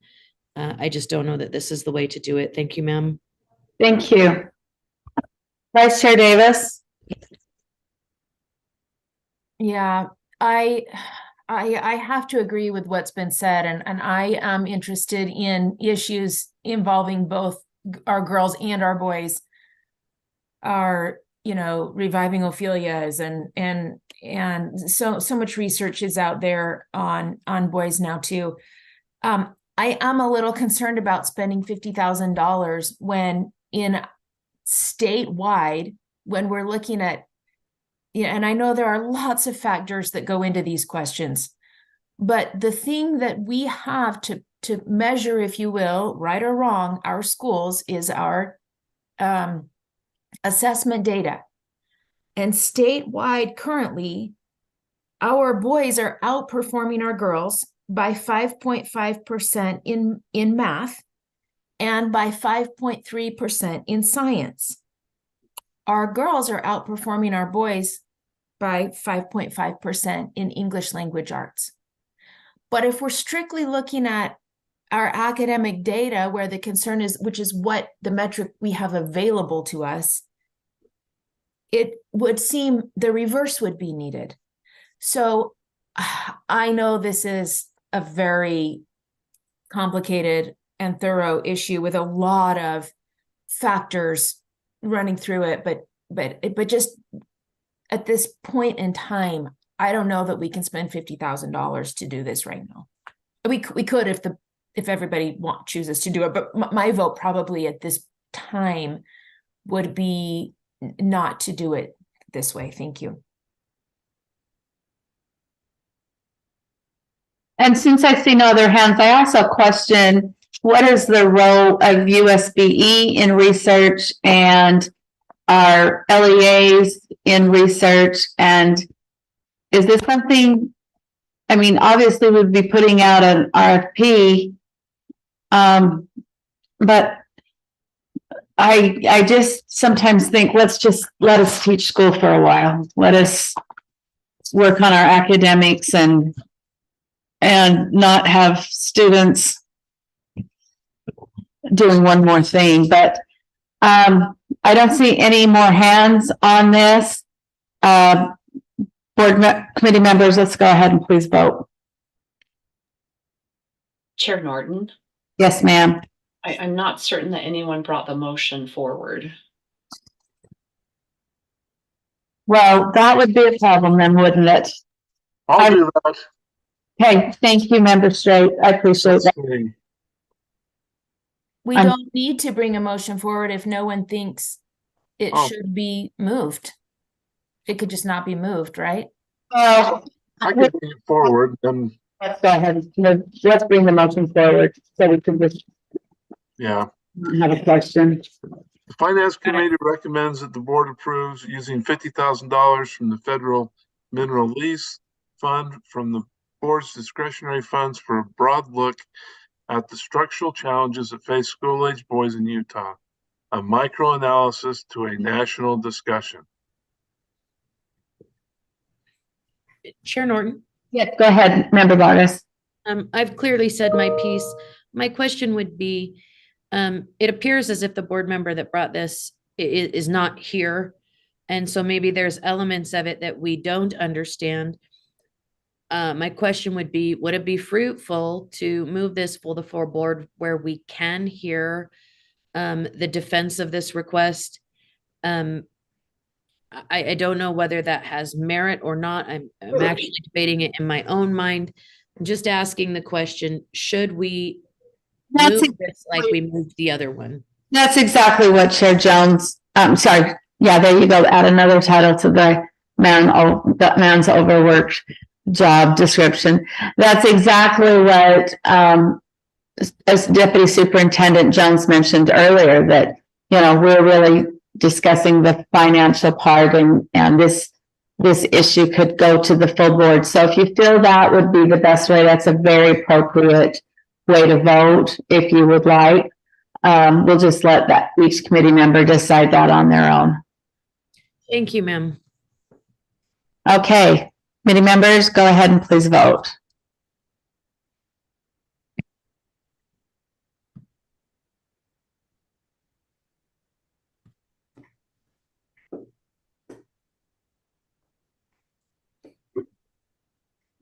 I just don't know that this is the way to do it. Thank you, ma'am. Thank you. Vice Chair Davis. Yeah, I have to agree with what's been said, and I am interested in issues involving both our girls and our boys. Our, reviving Ophelia's and so much research is out there on boys now too. I am a little concerned about spending $50,000 when in statewide, when we're looking at, and I know there are lots of factors that go into these questions, but the thing that we have to measure, if you will, right or wrong, our schools is our assessment data. And statewide currently, our boys are outperforming our girls by 5.5% in math and by 5.3% in science. Our girls are outperforming our boys by 5.5% in English language arts. But if we're strictly looking at our academic data, where the concern is, which is what the metric we have available to us, it would seem the reverse would be needed. So I know this is a very complicated and thorough issue with a lot of factors running through it, but just at this point in time, I don't know that we can spend $50,000 to do this right now. We could if everybody chooses to do it, but my vote probably at this time would be not to do it this way. Thank you. And since I see no other hands, I also question, what is the role of USBE in research and our LEAs in research? And is this something, I mean, obviously we'd be putting out an RFP, but I just sometimes think, let us teach school for a while. Let us work on our academics and not have students doing one more thing. But I don't see any more hands on this. Committee members, let's go ahead and please vote. Chair Norton. Yes, ma'am. I'm not certain that anyone brought the motion forward. Well, that would be a problem then, wouldn't it? I'll do that. Okay, thank you, Member Straight. I appreciate that. We don't need to bring a motion forward if no one thinks it should be moved. It could just not be moved, right? I can bring it forward. Let's go ahead. Let's bring the motion forward so we can just have a question. The Finance Committee recommends that the board approves using $50,000 from the Federal Mineral Lease Fund from the board's discretionary funds for a broad look at the structural challenges that face school-age boys in Utah, a micro-analysis to a national discussion. Chair Norton. Yes, go ahead, Member Vargas. I've clearly said my piece. My question would be, it appears as if the board member that brought this is not here. And so maybe there's elements of it that we don't understand. My question would be, would it be fruitful to move this for the full board where we can hear the defense of this request? I don't know whether that has merit or not. I'm actually debating it in my own mind. I'm just asking the question, should we That's move this like we moved the other one? That's exactly what Chair Jones, sorry, yeah, there you go, add another title to the man's overworked job description. That's exactly what, as Deputy Superintendent Jones mentioned earlier, that, you know, we're really discussing the financial part, and this issue could go to the full board. So if you feel that would be the best way, that's a very appropriate way to vote if you would like. We'll just let that each committee member decide that on their own. Thank you, ma'am. Okay, committee members, go ahead and please vote.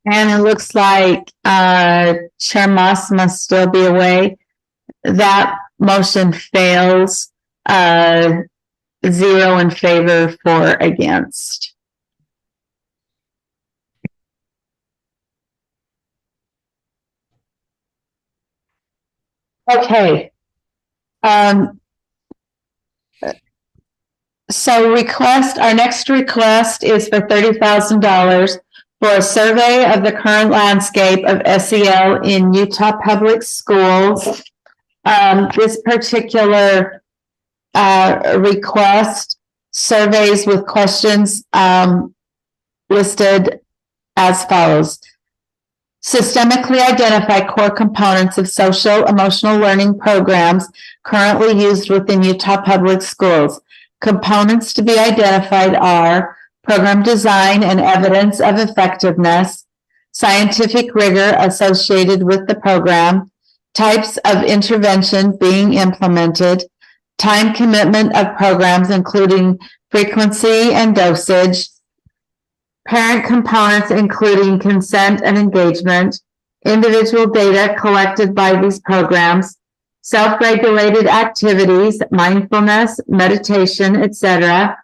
And it looks like Chair Moss must still be away. That motion fails. 0 in favor, 4 against. Okay. So our next request is for $30,000 for a survey of the current landscape of SEL in Utah Public Schools. This particular request surveys with questions listed as follows. Systemically identify core components of social emotional learning programs currently used within Utah Public Schools. Components to be identified are program design and evidence of effectiveness, scientific rigor associated with the program, types of intervention being implemented, time commitment of programs, including frequency and dosage, parent components, including consent and engagement, individual data collected by these programs, self-regulated activities, mindfulness, meditation, etc.,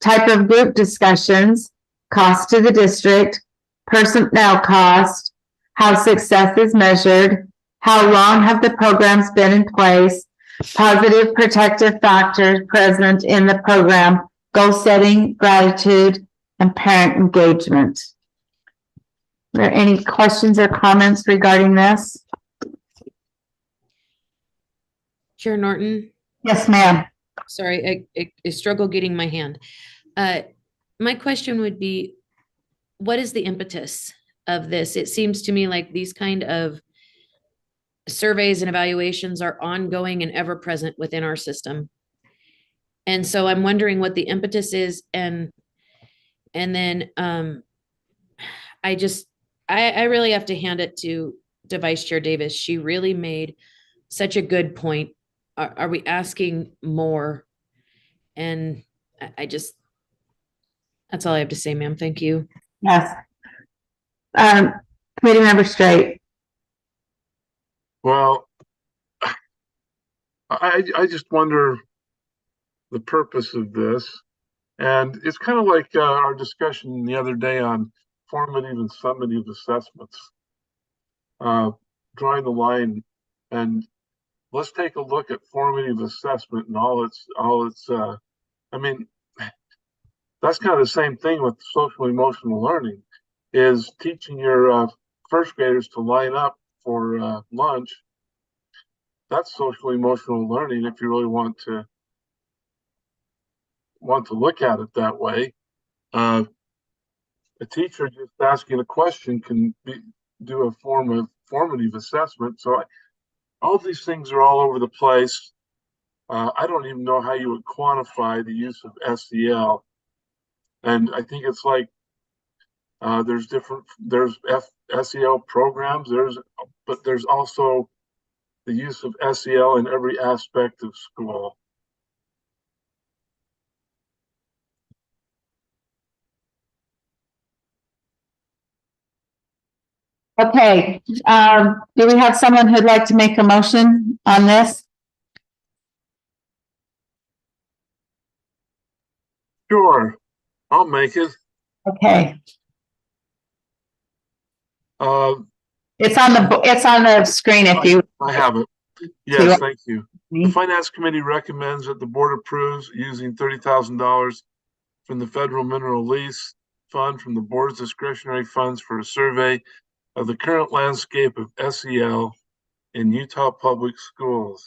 type of group discussions, cost to the district, personnel cost, how success is measured, how long have the programs been in place, positive protective factors present in the program, goal setting, gratitude, and parent engagement. Are there any questions or comments regarding this? Chair Norton? Yes, ma'am. Sorry, I struggle getting my hand. My question would be, what is the impetus of this? It seems to me like these kind of surveys and evaluations are ongoing and ever present within our system. And so I'm wondering what the impetus is, and then I really have to hand it to Vice Chair Davis. She really made such a good point. Are we asking more? And that's all I have to say, ma'am. Thank you. Yes. Committee member Straight. Well, I just wonder the purpose of this. And it's kind of like our discussion the other day on formative and summative assessments. Drawing the line, and let's take a look at formative assessment and all its I mean, that's kind of the same thing with social emotional learning, is teaching your first graders to line up for lunch. That's social emotional learning if you really want to look at it that way. A teacher just asking a question can do a form of formative assessment. So all these things are all over the place. I don't even know how you would quantify the use of SEL. And I think it's like There's SEL programs, but there's also the use of SEL in every aspect of school. Okay, do we have someone who'd like to make a motion on this? Sure, I'll make it. Okay, Uh, it's on the screen if you. I have it. Yes, thank you. The Finance Committee recommends that the board approves using $30,000 from the Federal Mineral Lease Fund from the board's discretionary funds for a survey of the current landscape of SEL in Utah public schools.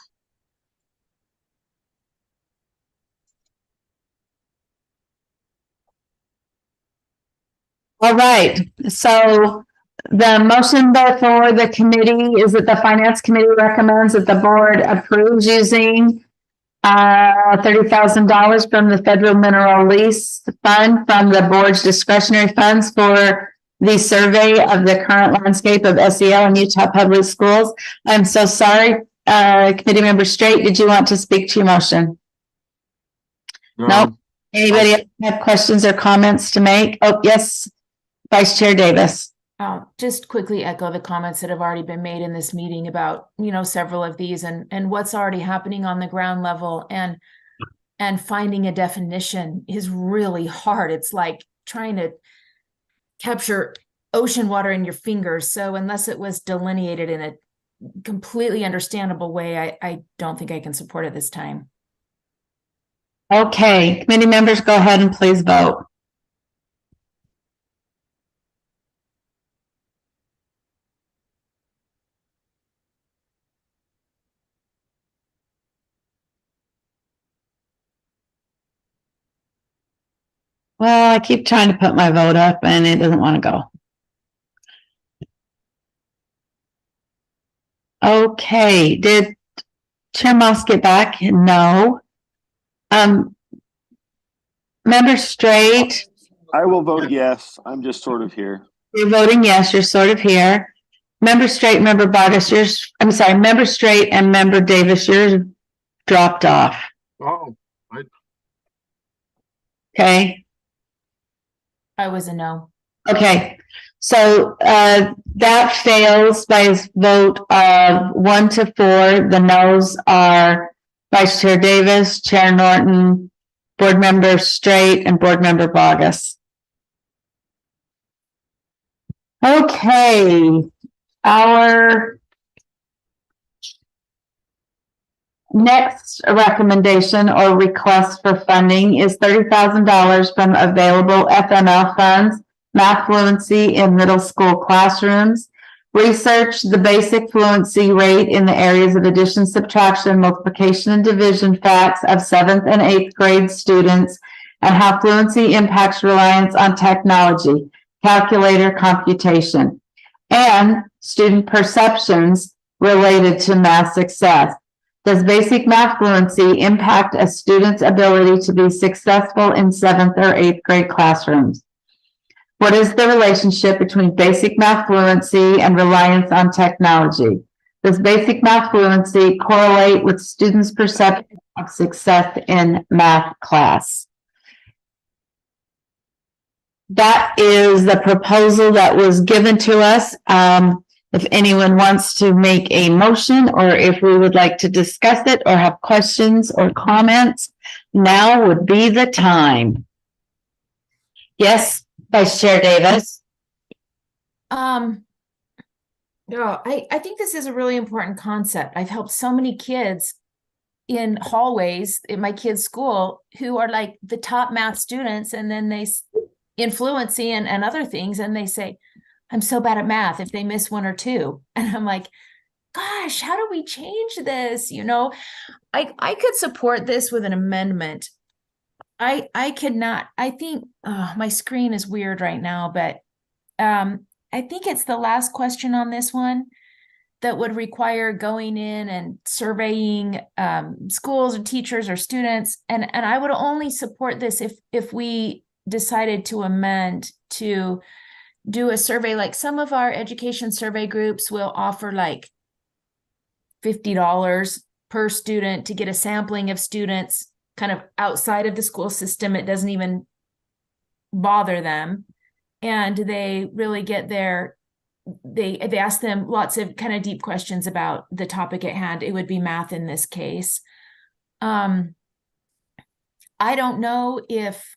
All right, so the motion before the committee is that the Finance Committee recommends that the board approves using $30,000 from the Federal Mineral Lease Fund from the board's discretionary funds for the survey of the current landscape of SEL in Utah public schools. I'm so sorry, Committee Member Straight, did you want to speak to your motion? No. Anybody else have questions or comments to make? Oh, yes, Vice Chair Davis. Just quickly echo the comments that have already been made in this meeting about, several of these and what's already happening on the ground level, and finding a definition is really hard. It's like trying to capture ocean water in your fingers. So unless it was delineated in a completely understandable way, I don't think I can support it this time. Okay, committee members, go ahead and please vote. Well, I keep trying to put my vote up and it doesn't want to go. Okay, did Chair Moss get back? No. Member Straight? I will vote yes. I'm just sort of here. You're voting yes, you're sort of here. Member Straight, Member Vargas, Member Straight and Member Davis, yours dropped off. Oh, Okay. I was a no. Okay, so that fails by a vote of 1 to 4. The noes are Vice Chair Davis, Chair Norton, Board Member Straight, and Board Member Vargas. Okay, our next recommendation or request for funding is $30,000 from available FML funds, math fluency in middle school classrooms, research the basic fluency rate in the areas of addition, subtraction, multiplication, and division facts of 7th and 8th grade students, and how fluency impacts reliance on technology, calculator computation, and student perceptions related to math success. Does basic math fluency impact a student's ability to be successful in 7th or 8th grade classrooms? What is the relationship between basic math fluency and reliance on technology? Does basic math fluency correlate with students' perception of success in math class? That is the proposal that was given to us. If anyone wants to make a motion, or if we would like to discuss it or have questions or comments, now would be the time. Yes, Vice Chair Davis. I think this is a really important concept. I've helped so many kids in hallways in my kids' school who are like the top math students, and then they in fluency and other things, and they say, I'm so bad at math if they miss 1 or 2. And I'm like, gosh, how do we change this? I could support this with an amendment. I could not. I think my screen is weird right now, but I think it's the last question on this one that would require going in and surveying schools or teachers or students. And I would only support this if we decided to amend to do a survey, like some of our education survey groups will offer like $50 per student to get a sampling of students kind of outside of the school system. It doesn't even bother them. And they really get they ask them lots of kind of deep questions about the topic at hand. It would be math in this case. I don't know if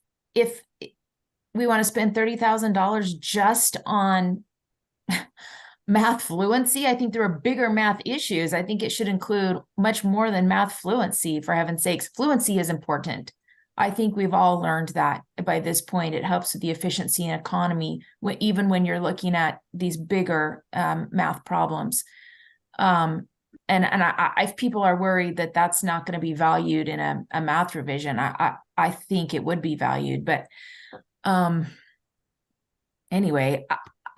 we want to spend $30,000 just on math fluency. I think there are bigger math issues. I think it should include much more than math fluency, for heaven's sakes. Fluency is important. I think we've all learned that by this point. It helps with the efficiency and economy, even when you're looking at these bigger math problems. And if people are worried that that's not going to be valued in a math revision, I think it would be valued. But anyway,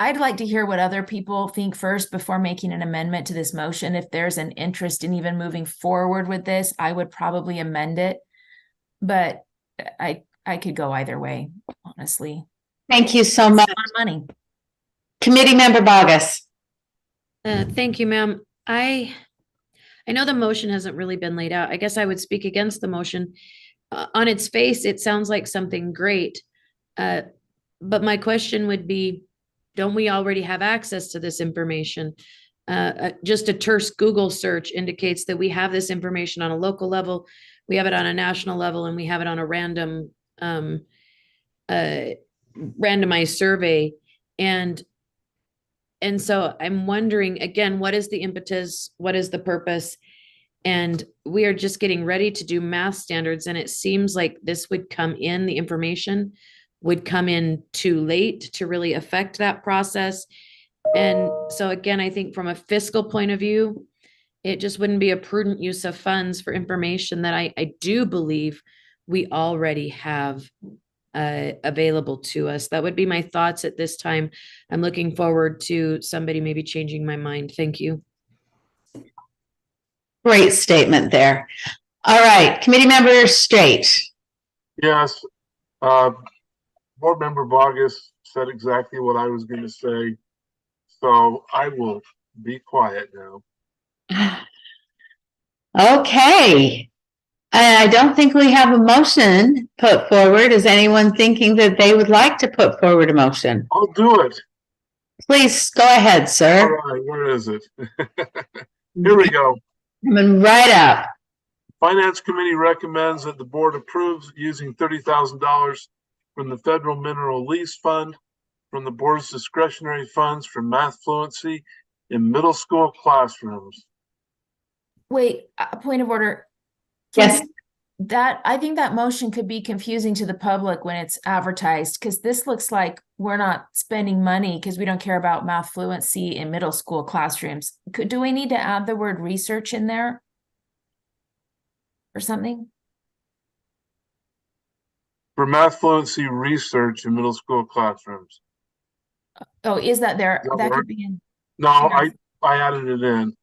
I'd like to hear what other people think first before making an amendment to this motion. If there's an interest in even moving forward with this, I would probably amend it. But I could go either way, honestly. Thank you so much. It's a lot of money. Committee Member Bogus. Thank you, ma'am. I know the motion hasn't really been laid out. I guess I would speak against the motion. On its face, it sounds like something great. But my question would be, don't we already have access to this information? Just a terse Google search indicates that we have this information on a local level, we have it on a national level, and we have it on a randomized survey. And so I'm wondering, again, what is the impetus? What is the purpose? And we are just getting ready to do math standards. And it seems like this would come in, the information would come in too late to really affect that process. And so again, I think from a fiscal point of view, it just wouldn't be a prudent use of funds for information that I do believe we already have available to us. That would be my thoughts at this time. I'm looking forward to somebody maybe changing my mind. Thank you. Great statement there. All right, Committee Member Straight. Yes, Board Member Bogus said exactly what I was going to say, so I will be quiet now. Okay. I don't think we have a motion put forward. Is anyone thinking that they would like to put forward a motion? I'll do it. Please go ahead, All sir. right, where is it? Here we go. Coming right up. Finance Committee recommends that the board approves using $30,000 from the Federal Mineral Lease Fund, from the board's discretionary funds for math fluency in middle school classrooms. Wait, a point of order. Yes. I think that motion could be confusing to the public when it's advertised, because this looks like we're not spending money because we don't care about math fluency in middle school classrooms. Do we need to add the word research in there or something? For math fluency research in middle school classrooms. Oh, is that there? Does that That work? could be in. No, I added it in.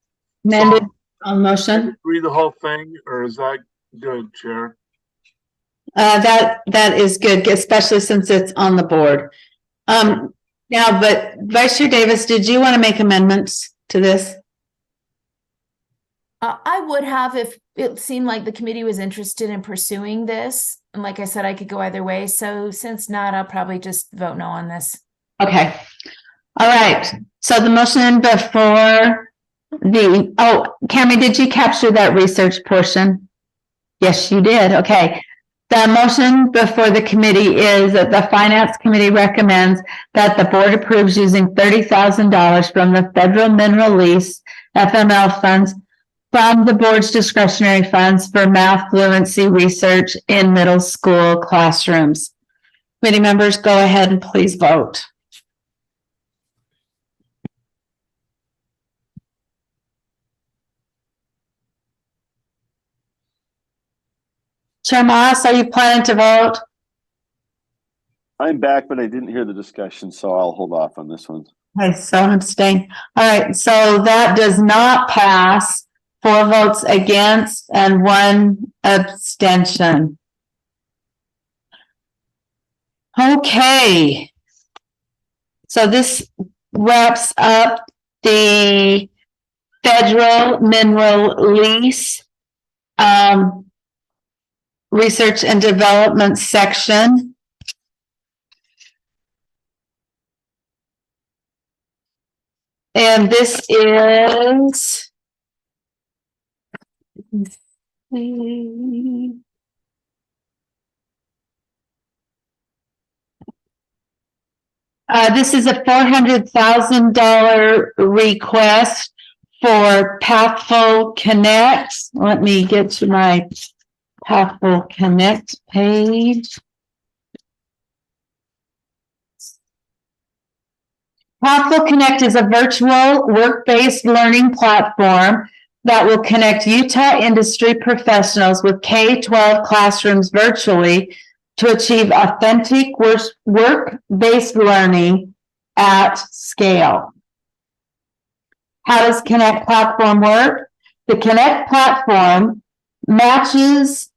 Amended So, on motion. read the whole thing, or is that good, Chair? That is good, especially since it's on the board. Now, but Vice Chair Davis, did you want to make amendments to this? I would have if it seemed like the committee was interested in pursuing this. And like I said, I could go either way. So since not, I'll probably just vote no on this. Okay. All right. So the motion before Cameron, did you capture that research portion? Yes, you did. Okay. The motion before the committee is that the Finance Committee recommends that the board approves using $30,000 from the Federal Mineral Lease FML funds from the board's discretionary funds for math fluency research in middle school classrooms. Committee members, go ahead and please vote. Chair Moss, are you planning to vote? I'm back, but I didn't hear the discussion, so I'll hold off on this one. Okay, so abstain. All right, so that does not pass. 4 votes against and 1 abstention. Okay. So this wraps up the federal mineral lease research and development section. And this is this is a $400,000 request for Pathful Connect. Let me get to my Pathful Connect page. Pathful Connect is a virtual work-based learning platform that will connect Utah industry professionals with K-12 classrooms virtually to achieve authentic work-based learning at scale. How does Connect platform work? The Connect platform matches,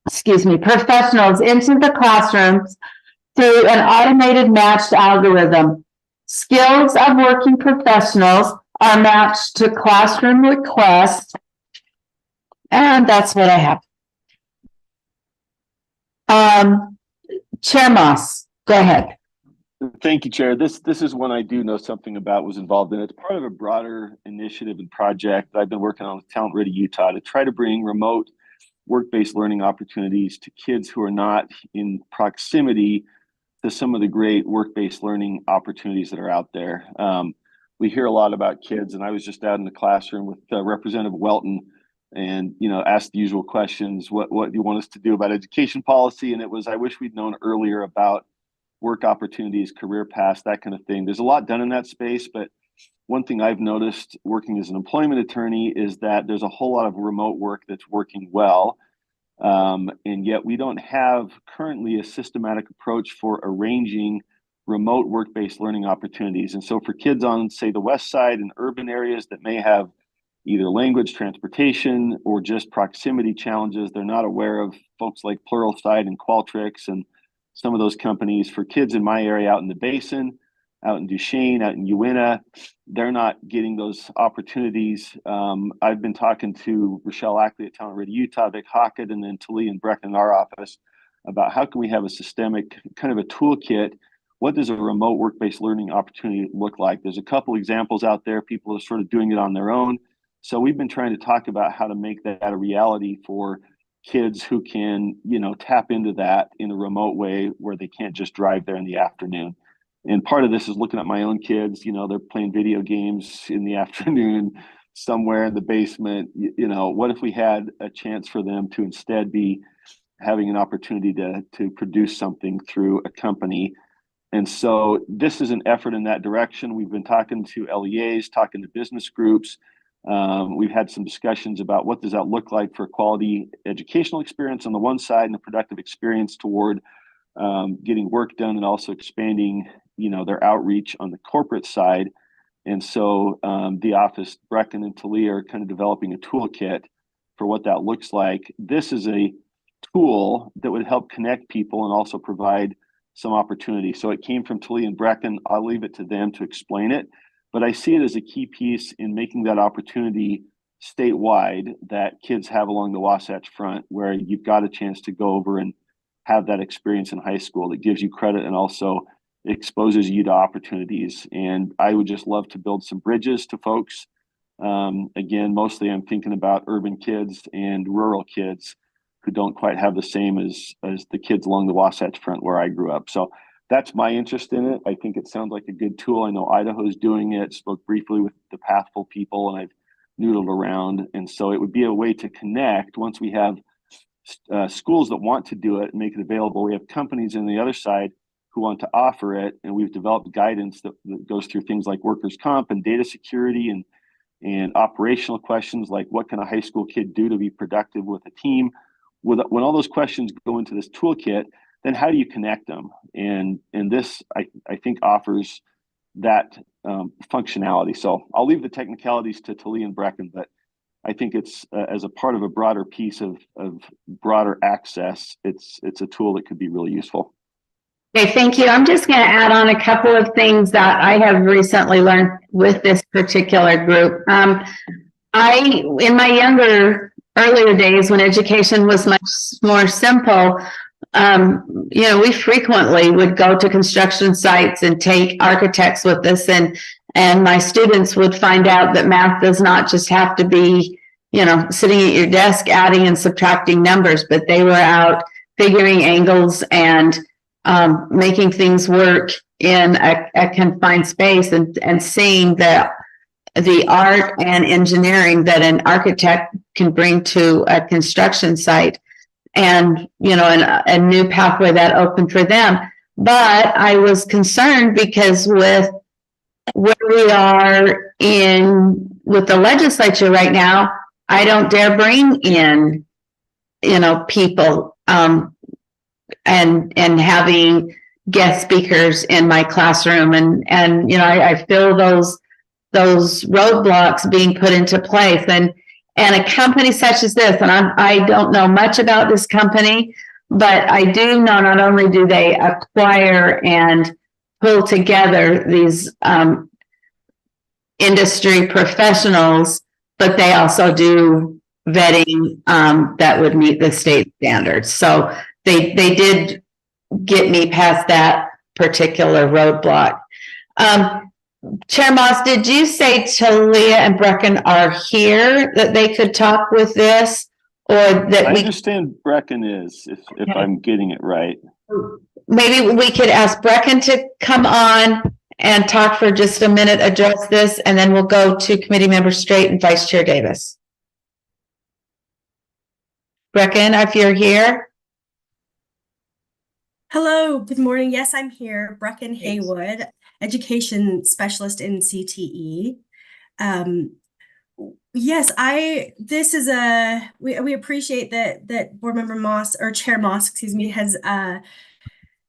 professionals into the classrooms through an automated matched algorithm. Skills of working professionals are matched to classroom requests, and that's what I have. Chair Moss, go ahead. Thank you, Chair. This is one I do know something about, was involved in. It's part of a broader initiative and project that I've been working on with Talent Ready Utah to try to bring remote work-based learning opportunities to kids who are not in proximity to some of the great work-based learning opportunities that are out there. We hear a lot about kids, and I was just out in the classroom with Representative Welton, and asked the usual questions. What do you want us to do about education policy? And it was, I wish we'd known earlier about work opportunities, career paths, that kind of thing. There's a lot done in that space, but one thing I've noticed working as an employment attorney is that there's a whole lot of remote work that's working well. And yet we don't have currently a systematic approach for arranging remote work-based learning opportunities. And so for kids on, say, the West Side and urban areas that may have either language, transportation, or just proximity challenges, they're not aware of folks like Pluralsight and Qualtrics and some of those companies. For kids in my area out in the Basin, out in Duchesne, out in Uinta, they're not getting those opportunities. I've been talking to Rochelle Ackley at Talent Ready Utah, Vic Hockett, and then Talia and Brecken in our office about how can we have a systemic kind of a toolkit. What does a remote work-based learning opportunity look like? There's a couple examples out there. People are sort of doing it on their own. So we've been trying to talk about how to make that a reality for kids who can, tap into that in a remote way where they can't just drive there in the afternoon. And part of this is looking at my own kids, they're playing video games in the afternoon somewhere in the basement. What if we had a chance for them to instead be having an opportunity to produce something through a company? And so this is an effort in that direction. We've been talking to LEAs, talking to business groups. We've had some discussions about what does that look like for quality educational experience on the one side and a productive experience toward getting work done, and also expanding, their outreach on the corporate side. And so the office, Brecken and Talia, are kind of developing a toolkit for what that looks like. This is a tool that would help connect people and also provide some opportunity. So it came from Talia and Brecken. I'll leave it to them to explain it. But I see it as a key piece in making that opportunity statewide that kids have along the Wasatch Front, where you've got a chance to go over and have that experience in high school that gives you credit and also exposes you to opportunities. And I would just love to build some bridges to folks. Again, mostly I'm thinking about urban kids and rural kids who don't quite have the same as the kids along the Wasatch Front where I grew up. So that's my interest in it. I think it sounds like a good tool. I know Idaho's doing it, spoke briefly with the Pathful people, and I've noodled around. And so it would be a way to connect once we have schools that want to do it and make it available. We have companies on the other side who want to offer it. And we've developed guidance that goes through things like workers' comp and data security and operational questions like what can a high school kid do to be productive with a team? When all those questions go into this toolkit, then how do you connect them? And this, I think, offers that functionality. So I'll leave the technicalities to Talia and Brecken, but I think it's as a part of a broader piece of broader access, it's a tool that could be really useful. Okay, thank you. I'm just going to add on a couple of things that I have recently learned with this particular group. In my earlier days when education was much more simple, we frequently would go to construction sites and take architects with us, and my students would find out that math does not just have to be, sitting at your desk adding and subtracting numbers, but they were out figuring angles and making things work in a confined space, and seeing that the art and engineering that an architect can bring to a construction site, and a new pathway that opened for them. But I was concerned because with where we are with the legislature right now, I don't dare bring in people and having guest speakers in my classroom, and I feel those roadblocks being put into place, and a company such as this, and I don't know much about this company, but I do know not only do they acquire and pull together these industry professionals, but they also do vetting that would meet the state standards. So they did get me past that particular roadblock. Chair Moss, did you say Talia and Brecken are here, that they could talk with this, or that I understand Brecken is, if I'm getting it right. Maybe we could ask Brecken to come on and talk for just a minute, address this, and then we'll go to Committee Member Straight and Vice Chair Davis. Brecken, if you're here. Hello, good morning. Yes, I'm here. Brecken Haywood, Education Specialist in CTE. Yes, we appreciate that Board Member Moss, or Chair Moss, excuse me, has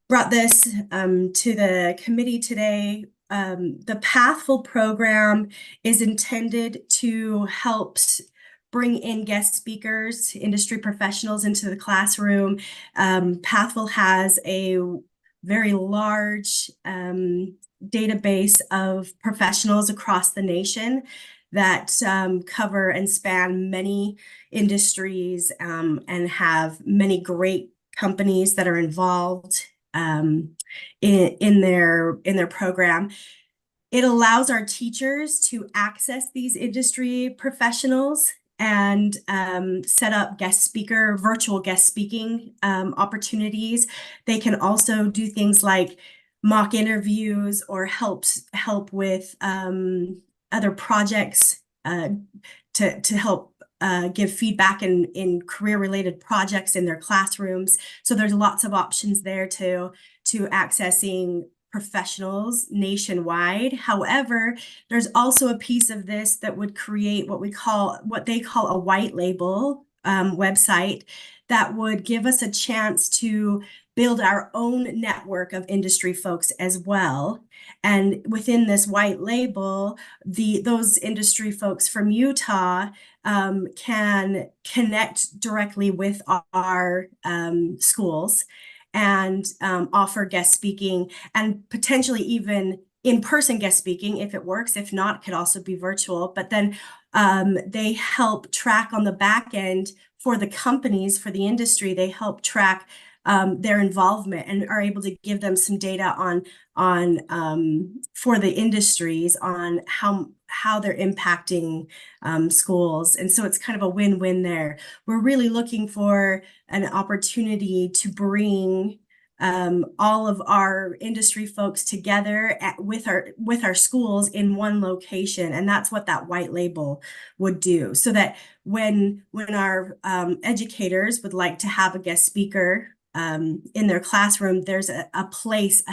brought this to the committee today. The Pathful program is intended to help bring in guest speakers, industry professionals into the classroom. Pathful has a very large database of professionals across the nation that cover and span many industries, and have many great companies that are involved in their program. It allows our teachers to access these industry professionals and set up virtual guest speaking opportunities. They can also do things like mock interviews or help with other projects to help give feedback in career-related projects in their classrooms. So there's lots of options there to accessing professionals nationwide. However, there's also a piece of this that would create what they call a white label website that would give us a chance to build our own network of industry folks as well. And within this white label, those industry folks from Utah can connect directly with our schools and offer guest speaking, and potentially even in-person guest speaking if it works. If not, it could also be virtual. But then they help track on the back end for the companies, for the industry. They help track their involvement and are able to give them some data on for the industries on how they're impacting schools. And so it's kind of a win-win there. We're really looking for an opportunity to bring all of our industry folks together with our schools in one location. And that's what that white label would do. So that when our educators would like to have a guest speaker in their classroom, there's a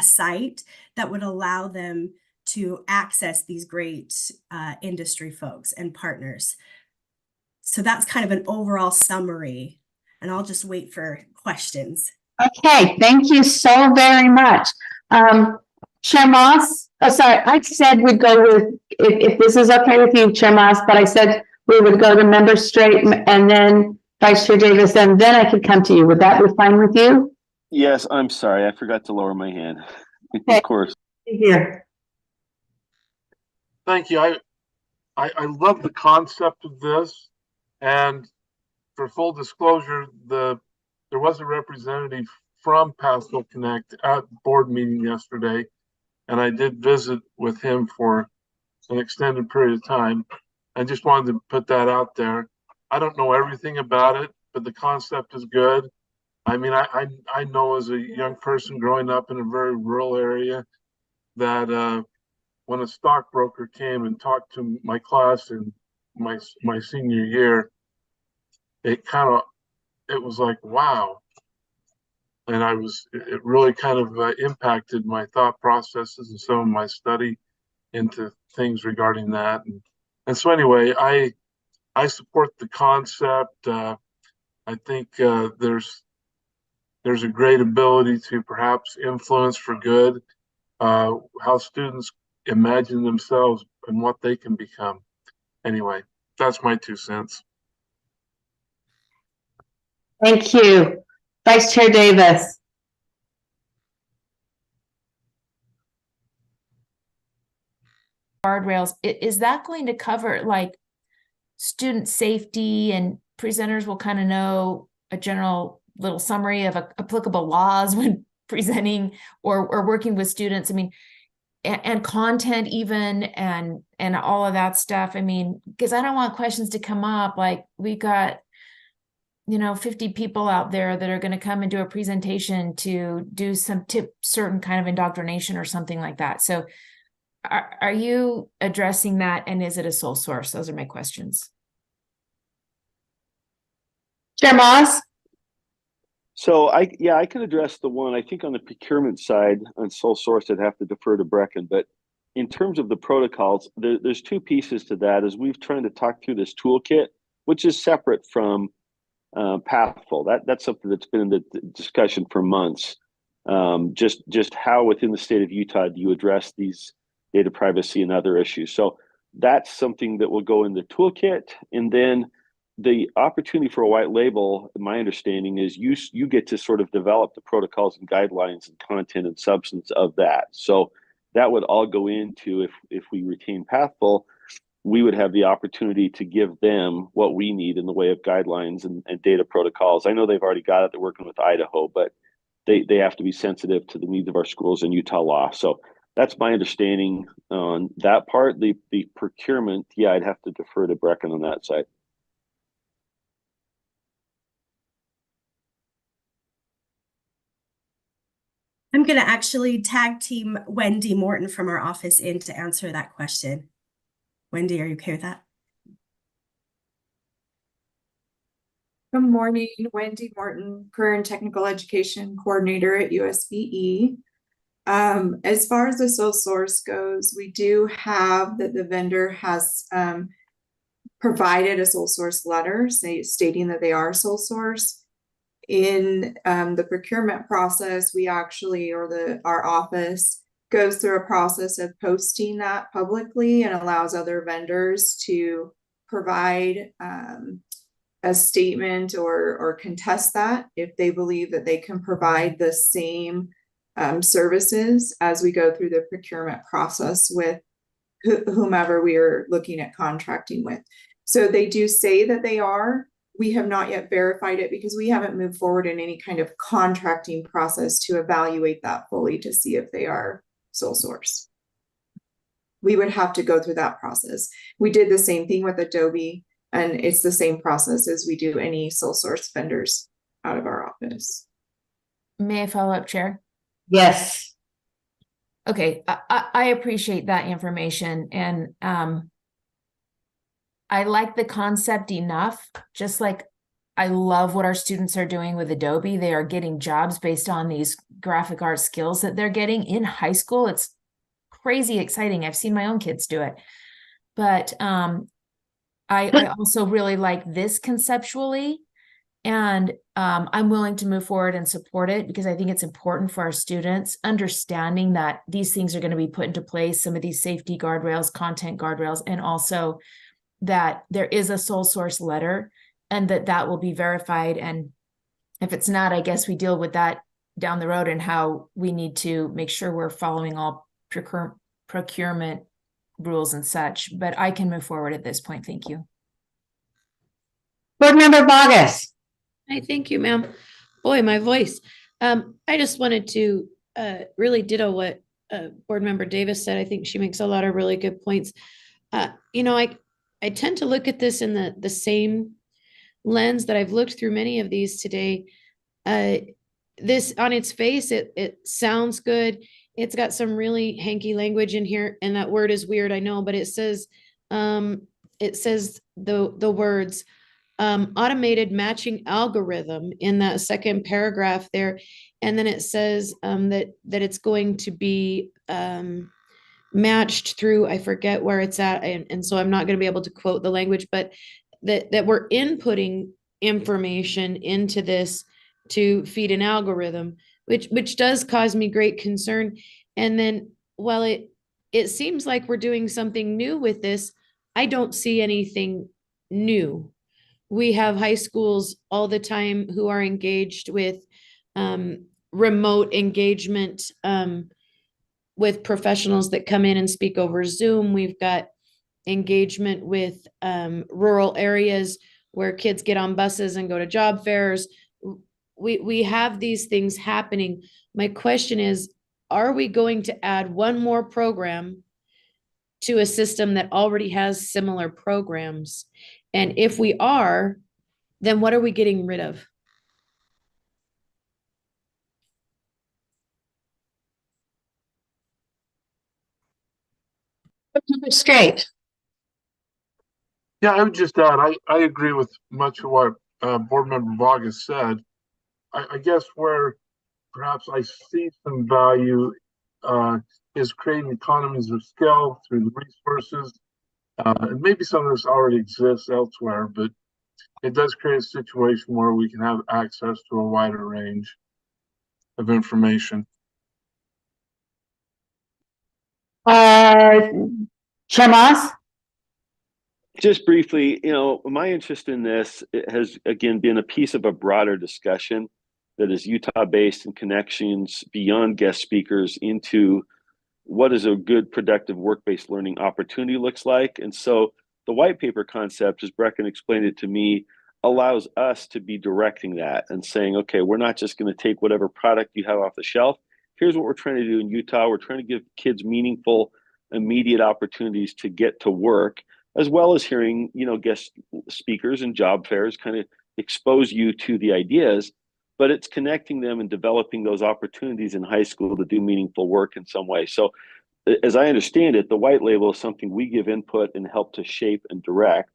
site that would allow them to access these great industry folks and partners. So that's kind of an overall summary, and I'll just wait for questions. Okay, thank you so very much. Chair Moss, I said we'd go with, if this is okay with you, Chair Moss, but I said we would go to Member Straight and then Vice Chair Davis, and then I could come to you. Would that be fine with you? Yes, I'm sorry. I forgot to lower my hand. Okay. Of course. Here. Thank you. I love the concept of this, and for full disclosure, there was a representative from Pathfield Connect at board meeting yesterday, and I did visit with him for an extended period of time. I just wanted to put that out there. I don't know everything about it, but the concept is good. I mean, I know as a young person growing up in a very rural area that when a stockbroker came and talked to my class in my senior year, it was like, wow. And it really kind of impacted my thought processes and some of my study into things regarding that. And so anyway, I support the concept. I think there's a great ability to perhaps influence for good how students imagine themselves and what they can become. Anyway, that's my 2 cents. Thank you. Vice Chair Davis. Guardrails, is that going to cover like student safety, and presenters will kind of know a general little summary of applicable laws when presenting or working with students? I mean, and content even, and all of that stuff. I mean, because I don't want questions to come up like we got 50 people out there that are going to come and do a presentation to do some certain kind of indoctrination or something like that. So are you addressing that, and is it a sole source? Those are my questions. Chair Moss? So I can address the one. I think on the procurement side, on sole source, I'd have to defer to Brecken. But in terms of the protocols, there's 2 pieces to that. As we've tried to talk through this toolkit, which is separate from Pathful. That's something that's been in the discussion for months. Just how within the state of Utah do you address these data privacy and other issues? So that's something that will go in the toolkit. And then the opportunity for a white label, my understanding is you get to sort of develop the protocols and guidelines and content and substance of that. So that would all go into, if we retain Pathful, we would have the opportunity to give them what we need in the way of guidelines and data protocols. I know they've already got it. They're working with Idaho, but they have to be sensitive to the needs of our schools and Utah law. So that's my understanding on that part. The procurement, yeah, I'd have to defer to Brecken on that side. I'm going to actually tag team Wendy Morton from our office in to answer that question. Wendy, are you okay with that? Good morning, Wendy Morton, Career and Technical Education Coordinator at USBE. As far as the sole source goes, we do have that the vendor has provided a sole source letter stating that they are sole source. In the procurement process, we actually, our office goes through a process of posting that publicly and allows other vendors to provide a statement or contest that if they believe that they can provide the same services as we go through the procurement process with whomever we are looking at contracting with. So they do say that they are. We have not yet verified it because we haven't moved forward in any kind of contracting process to evaluate that fully to see if they are sole source. We would have to go through that process. We did the same thing with Adobe, and it's the same process as we do any sole source vendors out of our office. May I follow up, Chair? Yes. Okay, I appreciate that information, and I like the concept enough, just like I love what our students are doing with Adobe. They are getting jobs based on these graphic art skills that they're getting in high school. It's crazy exciting. I've seen my own kids do it. But I also really like this conceptually, and I'm willing to move forward and support it because I think it's important for our students understanding that these things are going to be put into place, some of these safety guardrails, content guardrails, and also that there is a sole source letter and that will be verified. And if it's not, I guess we deal with that down the road and how we need to make sure we're following all procurement rules and such, but I can move forward at this point. Thank you. Board Member Bogus. Hi, thank you, ma'am. Boy, my voice. I just wanted to really ditto what Board Member Davis said. I think she makes a lot of really good points. You know, I tend to look at this in the same lens that I've looked through many of these today. This on its face, it sounds good. It's got some really hanky language in here, and that word is weird, I know, but it says the words automated matching algorithm in that second paragraph there. And then it says that it's going to be matched through, I forget where it's at. And so I'm not going to be able to quote the language, but that we're inputting information into this to feed an algorithm, which does cause me great concern. And then while it seems like we're doing something new with this, I don't see anything new. We have high schools all the time who are engaged with remote engagement with professionals that come in and speak over Zoom. We've got engagement with rural areas where kids get on buses and go to job fairs. We have these things happening. My question is, are we going to add one more program to a system that already has similar programs? And if we are, then what are we getting rid of? Straight. Yeah, I would just add, I agree with much of what Board Member Vargas said. I guess where perhaps I see some value is creating economies of scale through the resources. And maybe some of this already exists elsewhere, but it does create a situation where we can have access to a wider range of information. Chair Moss? Just briefly, you know, my interest in this has, again, been a piece of a broader discussion that is Utah-based and connections beyond guest speakers into what is a good, productive work-based learning opportunity looks like. And so the white paper concept, as Brecken explained it to me, allows us to be directing that and saying, okay, we're not just going to take whatever product you have off the shelf. Here's what we're trying to do in Utah. We're trying to give kids meaningful, immediate opportunities to get to work, as well as hearing, you know, guest speakers and job fairs kind of expose you to the ideas, but it's connecting them and developing those opportunities in high school to do meaningful work in some way. So as I understand it, the white label is something we give input and help to shape and direct.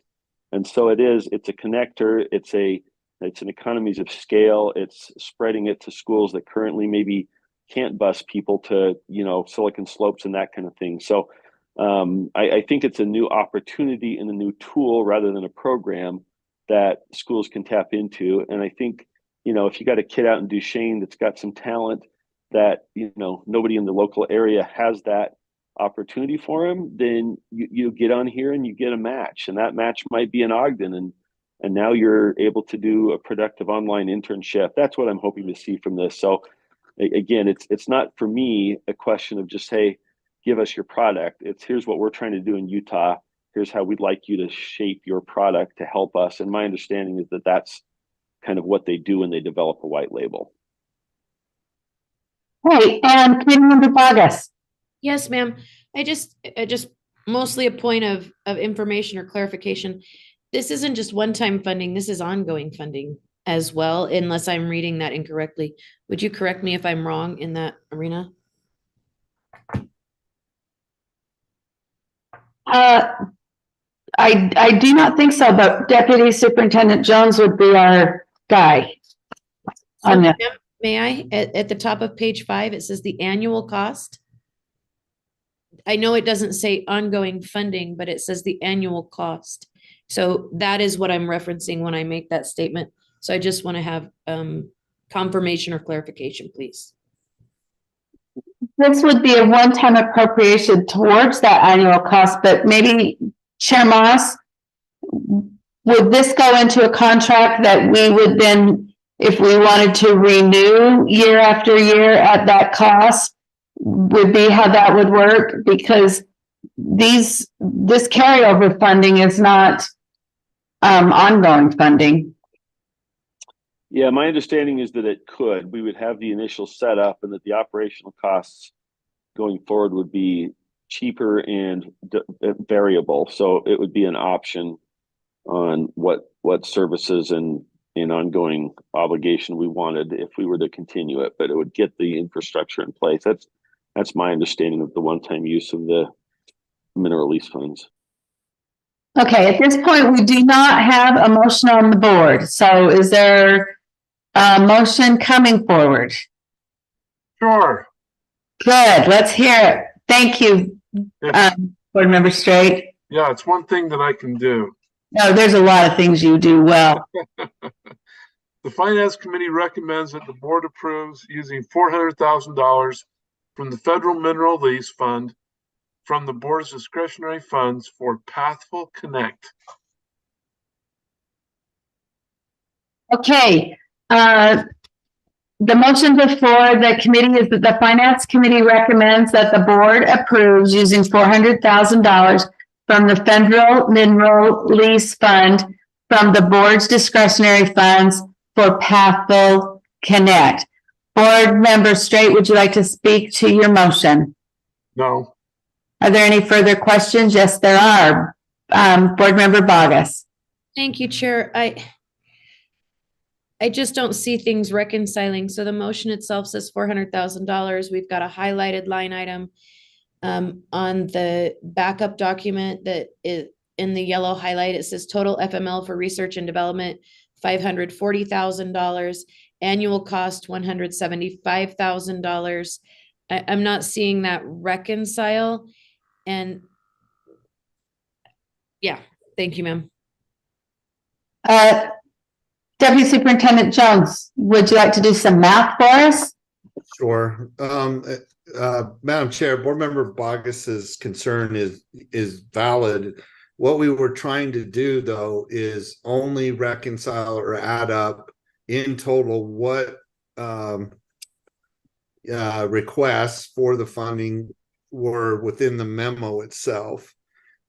And so it's a connector, it's an economies of scale, it's spreading it to schools that currently maybe can't bus people to, you know, Silicon Slopes and that kind of thing. So I think it's a new opportunity and a new tool rather than a program that schools can tap into. And I think, you know, if you got a kid out in Duchesne that's got some talent that, you know, nobody in the local area has that opportunity for him, then you get on here and you get a match, and that match might be in Ogden, and now you're able to do a productive online internship. That's what I'm hoping to see from this. So again, it's not for me a question of just, hey, give us your product. It's here's what we're trying to do in Utah. Here's how we'd like you to shape your product to help us. And my understanding is that that's kind of what they do when they develop a white label. Hey, and Committee Member Vargas. Yes, ma'am. I just mostly a point of information or clarification. This isn't just one-time funding. This is ongoing funding as well, unless I'm reading that incorrectly. Would you correct me if I'm wrong in that arena? I do not think so, but Deputy Superintendent Jones would be our guy on that. May I? At the top of page 5, it says the annual cost. I know it doesn't say ongoing funding, but it says the annual cost. So that is what I'm referencing when I make that statement. So I just want to have confirmation or clarification, please. This would be a one-time appropriation towards that annual cost, but maybe Chair Moss, would this go into a contract that we would then if we wanted to renew year after year at that cost, would be how that would work, because this carryover funding is not ongoing funding. Yeah, my understanding is that it could. We would have the initial setup, and that the operational costs going forward would be cheaper and variable. So it would be an option on what services and ongoing obligation we wanted if we were to continue it, but it would get the infrastructure in place. That's my understanding of the one-time use of the mineral lease funds. Okay, at this point, we do not have a motion on the board. So is there a motion coming forward? Sure. Good, let's hear it. Thank you, Board Member Straight. Yeah, it's one thing that I can do. No, there's a lot of things you do well. The Finance Committee recommends that the board approves using $400,000 from the Federal Mineral Lease Fund from the board's discretionary funds for Pathful Connect. Okay, the motion before the committee is that the Finance Committee recommends that the board approves using $400,000 from the Federal Mineral Lease Fund from the board's discretionary funds for Pathful Connect. Board Member Straight, would you like to speak to your motion? No. Are there any further questions? Yes, there are. Board Member Bogus. Thank you, Chair. I just don't see things reconciling. So the motion itself says $400,000. We've got a highlighted line item on the backup document that is in the yellow highlight. It says total FML for research and development, $540,000, annual cost $175,000. I'm not seeing that reconcile. And yeah, thank you, ma'am. Deputy Superintendent Jones, would you like to do some math for us? Sure. Madam Chair, Board Member Bogus's concern is valid. What we were trying to do, though, is only reconcile or add up in total what requests for the funding were within the memo itself.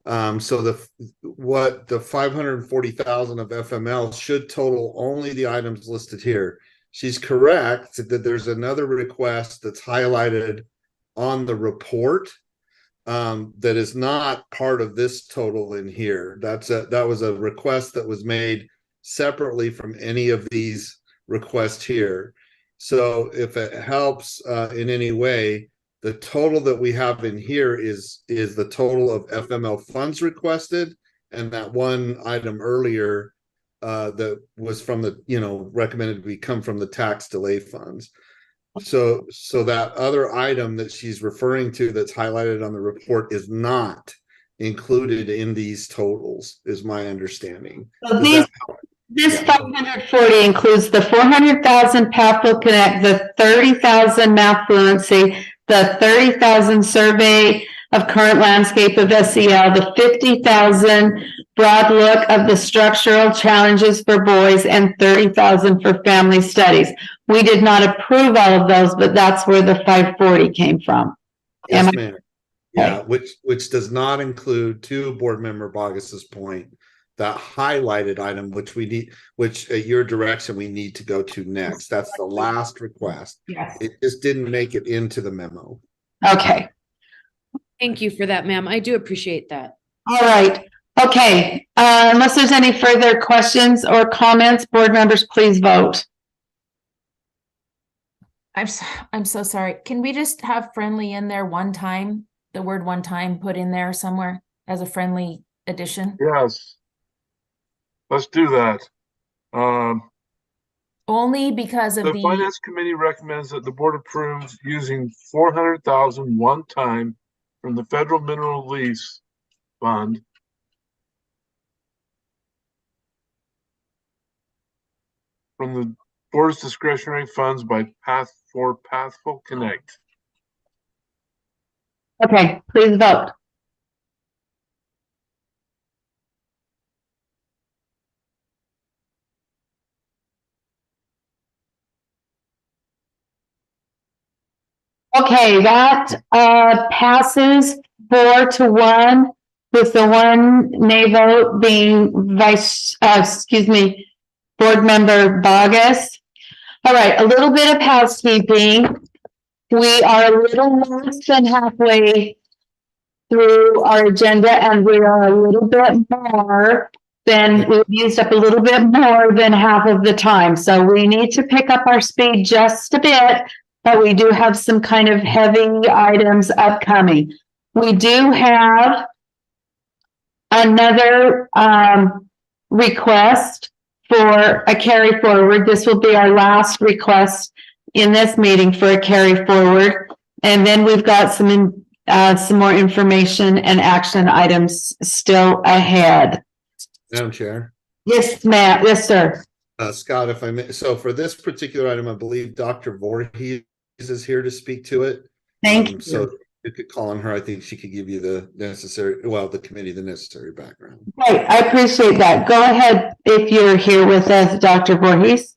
So the $540,000 of FML should total only the items listed here. She's correct that there's another request that's highlighted on the report that is not part of this total in here. That was a request that was made separately from any of these requests here. So if it helps in any way, the total that we have in here is the total of FML funds requested, and that one item earlier that was from the, recommended we come from the tax delay funds. So that other item that she's referring to that's highlighted on the report is not included in these totals, is my understanding. So this 540 includes the 400,000 Pathful Connect, the 30,000 math fluency, the 30,000 survey of current landscape of SEL, the 50,000 broad look of the structural challenges for boys, and 30,000 for family studies. We did not approve all of those, but that's where the 540 came from. Yes, ma'am. Yeah, which does not include, to Board Member Bogus's point, that highlighted item, which at your direction we need to go to next. That's the last request. Yes. It just didn't make it into the memo. Okay. Thank you for that, ma'am. I do appreciate that. All right. Okay. Unless there's any further questions or comments, board members, please vote. I'm so sorry. Can we just have friendly in there one time? The word one time put in there somewhere as a friendly addition? Yes. Let's do that. Only because of the Finance Committee recommends that the board approves using $400,000 one time from the Federal Mineral Lease Fund from the board's discretionary funds by Pathful Connect. Okay, please vote. Okay, that passes 4-1 with the one nay vote being Board Member Bogus. All right, a little bit of housekeeping. We are a little less than halfway through our agenda, and we are a little bit more than, we've used up a little bit more than half of the time. So we need to pick up our speed just a bit, but we do have some kind of heavy items upcoming. We do have another request for a carry forward. This will be our last request in this meeting for a carry forward. And then we've got some more information and action items still ahead. Madam Chair. Yes, Matt. Yes, sir. Scott, if I may, so for this particular item, I believe Dr. Voorhees is here to speak to it. Thank you. So you could call on her. I think she could give you the necessary, well, the committee, the necessary background. Great, I appreciate that. Go ahead if you're here with us, Dr. Voorhees.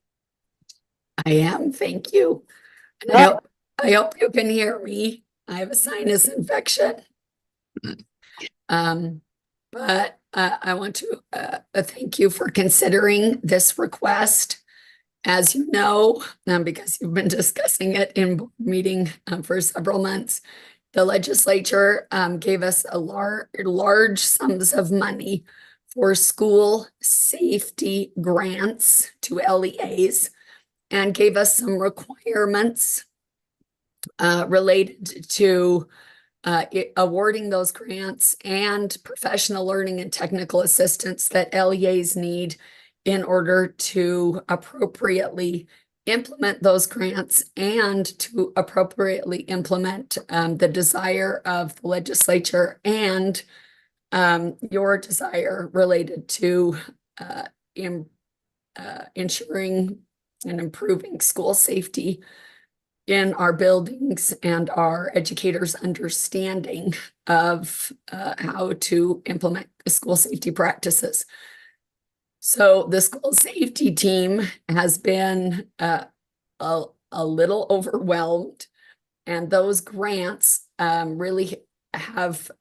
I am, thank you. And I hope you can hear me. I have a sinus infection. But I want to thank you for considering this request. As you know, because you've been discussing it in board meeting for several months, the legislature gave us a large sums of money for school safety grants to LEAs and gave us some requirements related to awarding those grants and professional learning and technical assistance that LEAs need in order to appropriately implement those grants and to appropriately implement the desire of the legislature and your desire related to ensuring and improving school safety in our buildings and our educators' understanding of how to implement school safety practices. So the school safety team has been a little overwhelmed, and those grants really have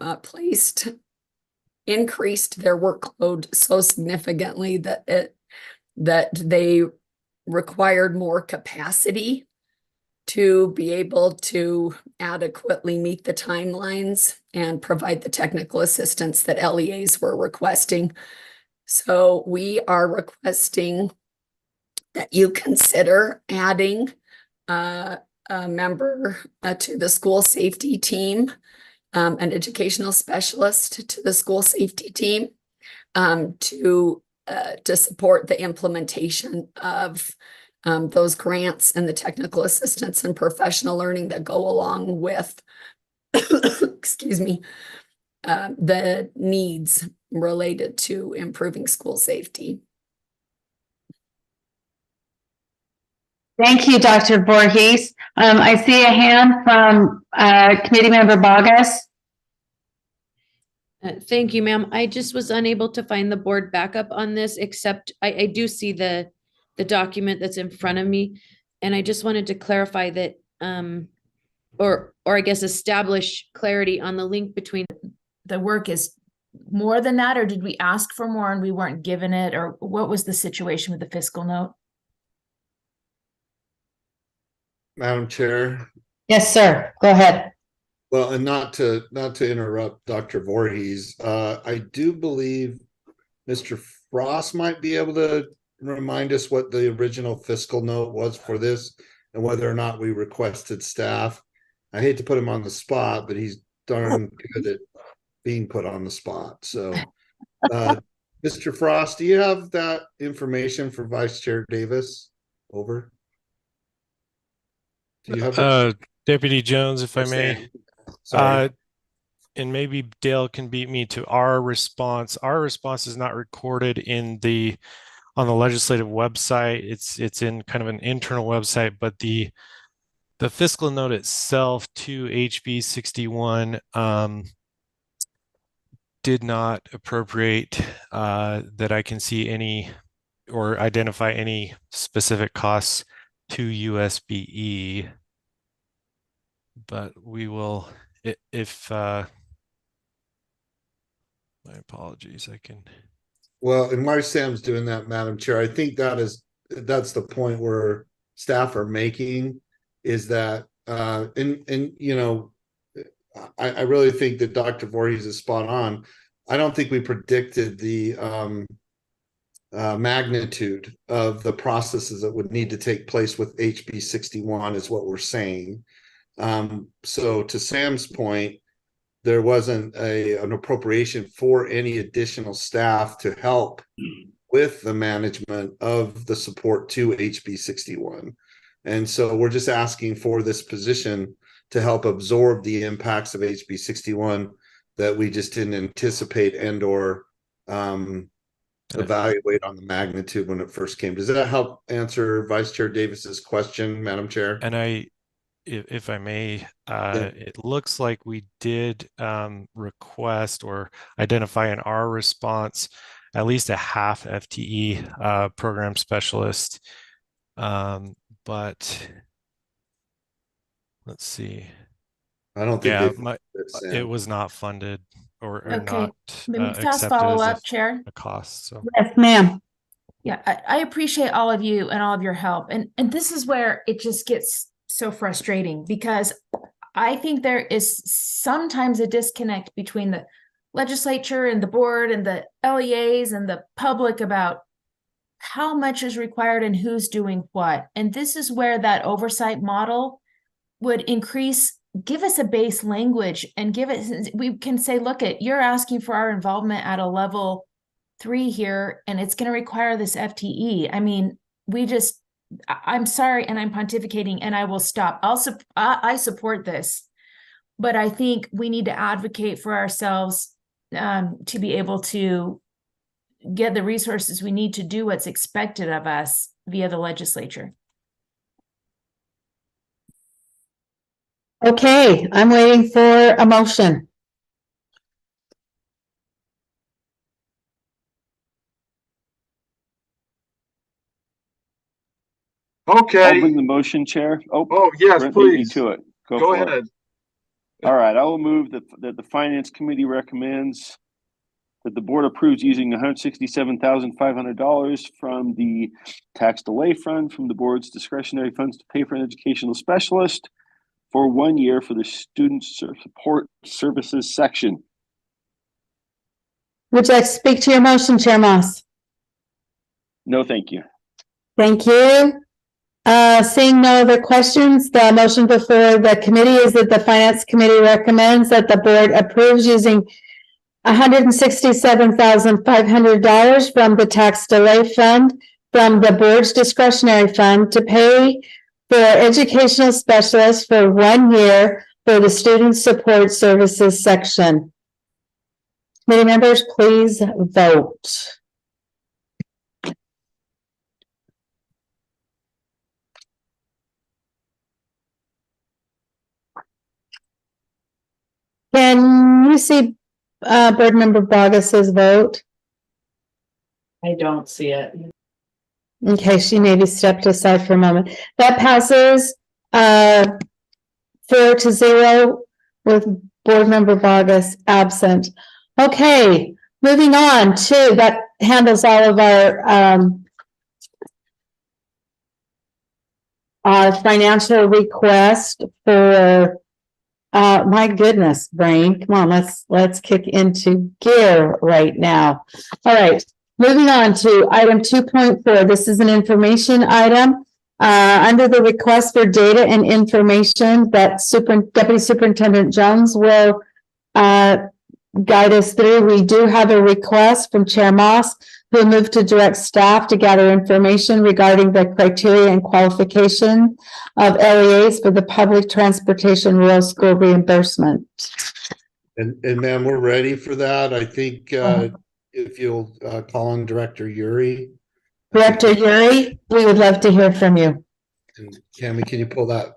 increased their workload so significantly that they required more capacity to be able to adequately meet the timelines and provide the technical assistance that LEAs were requesting. So we are requesting that you consider adding a member to the school safety team, an educational specialist to the school safety team to support the implementation of those grants and the technical assistance and professional learning that go along with, excuse me, the needs related to improving school safety. Thank you, Dr. Voorhees. I see a hand from Committee Member Bogus. Thank you, ma'am. I just was unable to find the board backup on this, except I do see the document that's in front of me. And I just wanted to clarify that, or I guess establish clarity on the link between The work is more than that, or did we ask for more and we weren't given it, or what was the situation with the fiscal note? Madam Chair. Yes, sir. Go ahead. Well, and not to interrupt Dr. Voorhees, I do believe Mr. Frost might be able to remind us what the original fiscal note was for this and whether or not we requested staff. I hate to put him on the spot, but he's darn good at being put on the spot. So, Mr. Frost, do you have that information for Vice Chair Davis? Over. Do you have Deputy Jones, if I may? Sorry. And maybe Dale can beat me to our response. Our response is not recorded on the legislative website. It's in kind of an internal website, but the fiscal note itself to HB 61 did not appropriate that I can see any or identify any specific costs to USBE. but we will, if, my apologies, I can. Well, and while Sam's doing that, Madam Chair, I think that's the point where staff are making, is that and you know, I really think that Dr. Voorhees is spot on. I don't think we predicted the magnitude of the processes that would need to take place with HB 61 is what we're saying. So to Sam's point, there wasn't an appropriation for any additional staff to help with the management of the support to HB 61. And so we're just asking for this position to help absorb the impacts of HB 61 that we just didn't anticipate and or evaluate on the magnitude when it first came. Does that help answer Vice Chair Davis's question, Madam Chair? And if I may, it looks like we did request or identify in our response at least a half FTE program specialist. But let's see. I don't think it was not funded or Okay. not Fast accepted follow as up, Chair. a cost. So Yes, ma'am. Yeah, I appreciate all of you and all of your help. And this is where it just gets so frustrating, because I think there is sometimes a disconnect between the legislature and the board and the LEAs and the public about how much is required and who's doing what. And this is where that oversight model would give us a base language and we can say, look, you're asking for our involvement at a level 3 here, and it's going to require this FTE. I mean, I'm sorry, and I'm pontificating, and I will stop. I support this, but I think we need to advocate for ourselves to be able to get the resources we need to do what's expected of us via the legislature. Okay, I'm waiting for a motion. Okay. I'll bring the motion, Chair. Oh, yes, Brent beat me please. to it. Go for it. ahead. All right, I will move that the Finance Committee recommends that the board approves using $167,500 from the tax delay fund from the board's discretionary funds to pay for an educational specialist for 1 year for the student support services section. Would you like to speak to your motion, Chair Moss? No, thank you. Thank you. Seeing no other questions, the motion before the committee is that the Finance Committee recommends that the board approves using $167,500 from the tax delay fund from the board's discretionary fund to pay for educational specialists for 1 year for the student support services section. Committee members, please vote. Can you see Board Member Bogus's vote? I don't see it. Okay, she maybe stepped aside for a moment. That passes 4-0 with Board Member Bogus absent. Okay, moving on to that handles all of our financial request for my goodness, brain. Come on, let's kick into gear right now. All right, moving on to item 2.4. This is an information item under the request for data and information that Deputy Superintendent Jones will guide us through. We do have a request from Chair Moss, who moved to direct staff to gather information regarding the criteria and qualification of LEAs for the public transportation rural school reimbursement. And ma'am, we're ready for that. I think if you'll call on Director Yuri. Director Yuri, we would love to hear from you. And Cami, can you pull that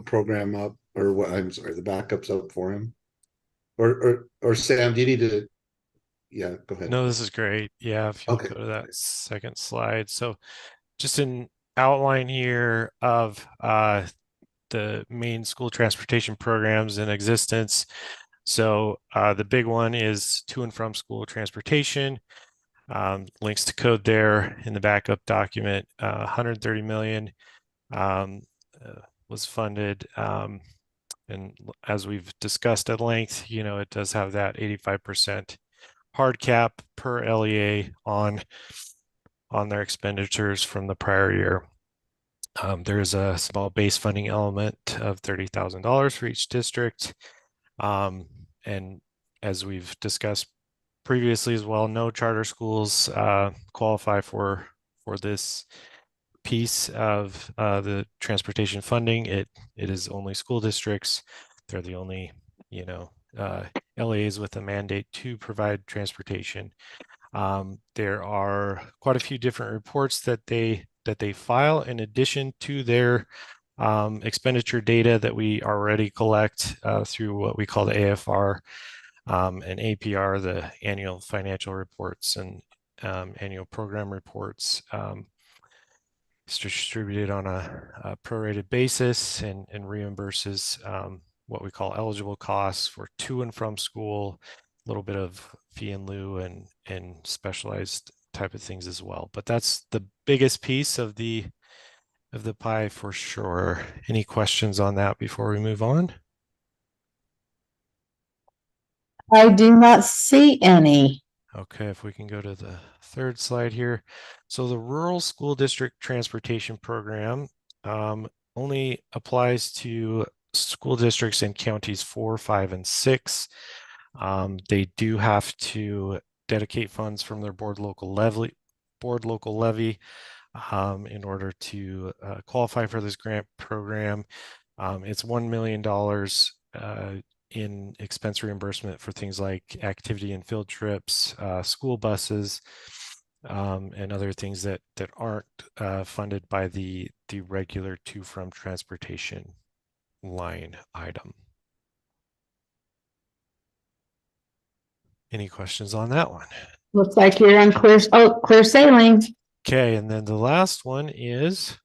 program up, or what? I'm sorry, the backups up for him. Or Sam, do you need to? Yeah, go ahead. No, this is great. Yeah, if you go to that second slide. So just an outline here of the main school transportation programs in existence. So the big one is to and from school transportation. Links to code there in the backup document. 130 million was funded. And as we've discussed at length, it does have that 85% hard cap per LEA on their expenditures from the prior year. There is a small base funding element of $30,000 for each district. And as we've discussed previously as well, no charter schools qualify for this piece of the transportation funding. It is only school districts. They're the only, LEAs with a mandate to provide transportation. There are quite a few different reports that they file in addition to their expenditure data that we already collect through what we call the AFR and APR, the annual financial reports and annual program reports. It's distributed on a prorated basis and reimburses what we call eligible costs for to and from school, a little bit of fee in lieu and specialized type of things as well. But that's the biggest piece of the pie for sure. Any questions on that before we move on? I do not see any. Okay, if we can go to the third slide here. So the Rural School District Transportation Program only applies to school districts in counties 4, 5, and 6. They do have to dedicate funds from their board local levy in order to qualify for this grant program. It's $1 million in expense reimbursement for things like activity and field trips, school buses, and other things that aren't funded by the regular to from transportation line item. Any questions on that one? Looks like you're on clear sailing. Okay, and then the last one is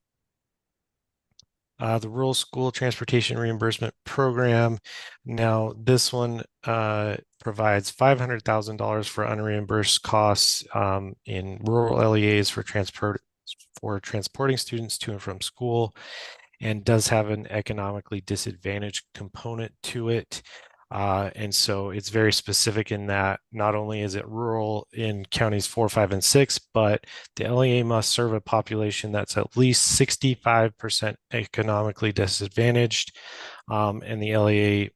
the Rural School Transportation Reimbursement Program. Now, this one provides $500,000 for unreimbursed costs in rural LEAs for transporting students to and from school, and does have an economically disadvantaged component to it. And so it's very specific in that not only is it rural in counties 4, 5, and 6, but the LEA must serve a population that's at least 65% economically disadvantaged. And the LEA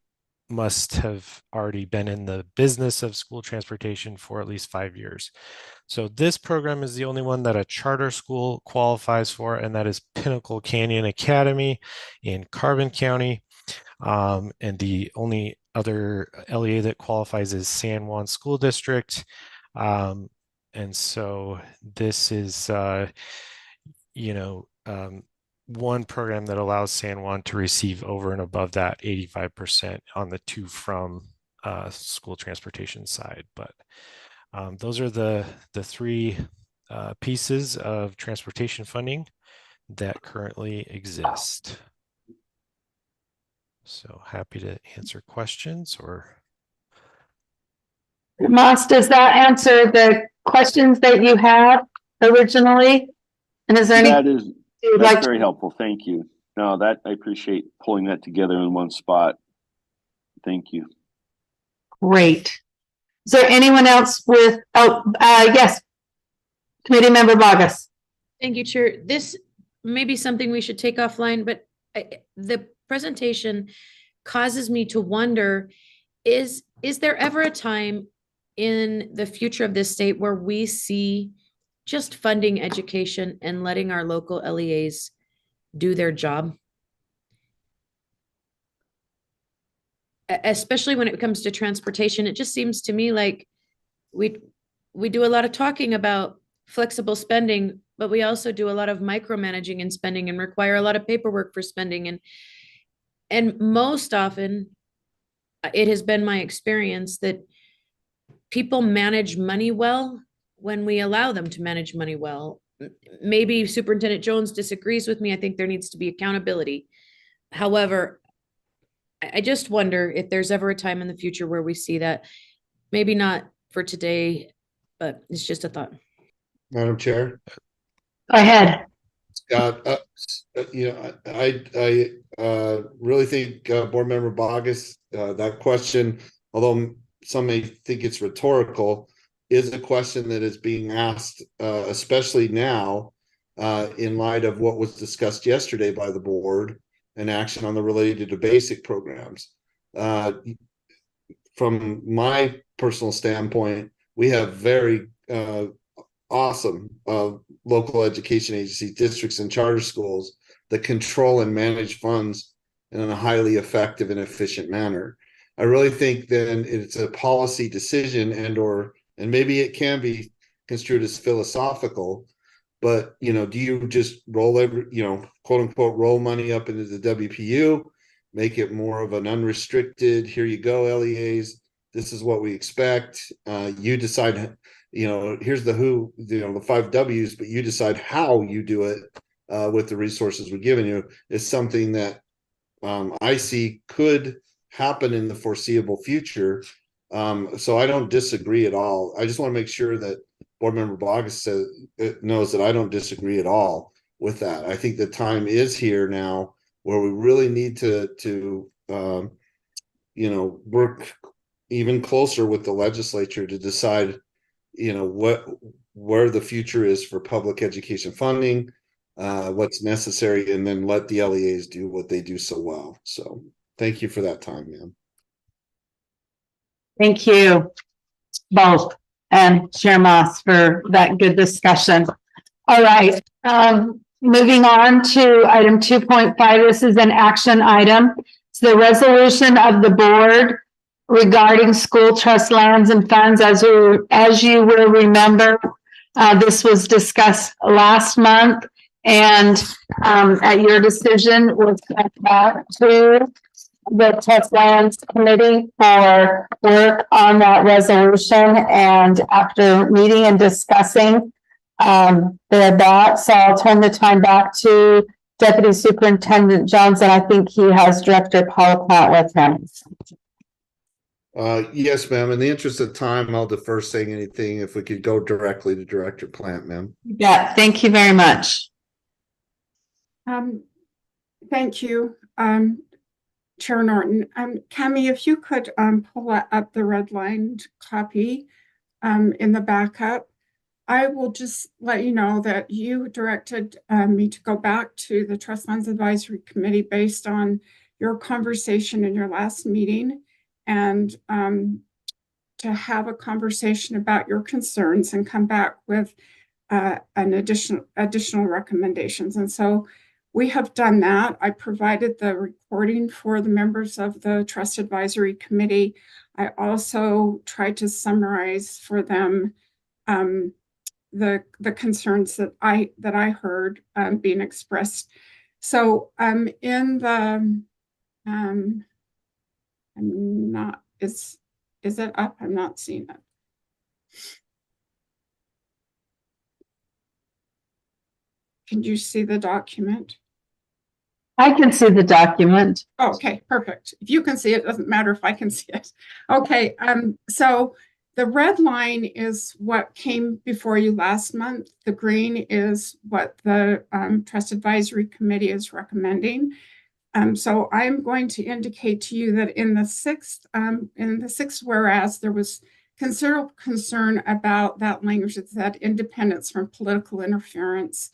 must have already been in the business of school transportation for at least 5 years. So this program is the only one that a charter school qualifies for, and that is Pinnacle Canyon Academy in Carbon County. And the only other LEA that qualifies is San Juan School District. And so this is, one program that allows San Juan to receive over and above that 85% on the to from school transportation side. But those are the three pieces of transportation funding that currently exist. So happy to answer questions or. Moss, does that answer the questions that you had originally? And is there That's very helpful. Thank you. No, that I appreciate pulling that together in one spot. Thank you. Great. Is there anyone else with, yes, Committee Member Vargas. Thank you, Chair. This may be something we should take offline, but the presentation causes me to wonder, is there ever a time in the future of this state where we see just funding education and letting our local LEAs do their job? Especially when it comes to transportation, it just seems to me like we do a lot of talking about flexible spending, but we also do a lot of micromanaging and spending and require a lot of paperwork for spending. And most often it has been my experience that people manage money well when we allow them to manage money well. Maybe Superintendent Jones disagrees with me. I think there needs to be accountability, However, I just wonder if there's ever a time in the future where we see that. Maybe not for today, but it's just a thought. Madam Chair. Go ahead. Scott, I really think Board Member Bogus, that question, although some may think it's rhetorical, is a question that is being asked, especially now, in light of what was discussed yesterday by the board and action on the related to basic programs. From my personal standpoint, we have very awesome local education agencies, districts, and charter schools that control and manage funds in a highly effective and efficient manner. I really think then it's a policy decision and maybe it can be construed as philosophical, but do you just roll quote unquote roll money up into the WPU, make it more of an unrestricted, here you go, LEAs, this is what we expect, you decide, here's the who, the 5 W's, but you decide how you do it with the resources we're giving you, is something that I see could happen in the foreseeable future. So I don't disagree at all. I just want to make sure that Board Member Bogus knows that I don't disagree at all with that. I think the time is here now where we really need to work even closer with the legislature to decide where the future is for public education funding, what's necessary, and then let the LEAs do what they do so well. So thank you for that time, ma'am. Thank you both and Chair Moss for that good discussion. All right, moving on to item 2.5. This is an action item. It's the resolution of the board regarding school trust lands and funds. As you will remember, this was discussed last month, and at your decision was sent back to the Trust Lands Committee for work on that resolution. And after meeting and discussing that, so I'll turn the time back to Deputy Superintendent Jones, and I think he has Director Paul Platt with him. Yes, ma'am. In the interest of time, I'll defer saying anything if we could go directly to Director Plant, ma'am. Yeah, thank you very much. Thank you, Chair Norton. Cami, if you could pull up the redlined copy in the backup. I will just let you know that you directed me to go back to the Trust Lands Advisory Committee based on your conversation in your last meeting, and to have a conversation about your concerns and come back with an additional recommendations. And so we have done that. I provided the recording for the members of the Trust Advisory Committee. I also tried to summarize for them the concerns that I heard being expressed. So in the I'm not, is it up? I'm not seeing it. Can you see the document? I can see the document. Okay, perfect. If you can see it, doesn't matter if I can see it. Okay, so the red line is what came before you last month. The green is what the Trust Advisory Committee is recommending. So I'm going to indicate to you that in the sixth whereas, there was considerable concern about that language that said independence from political interference.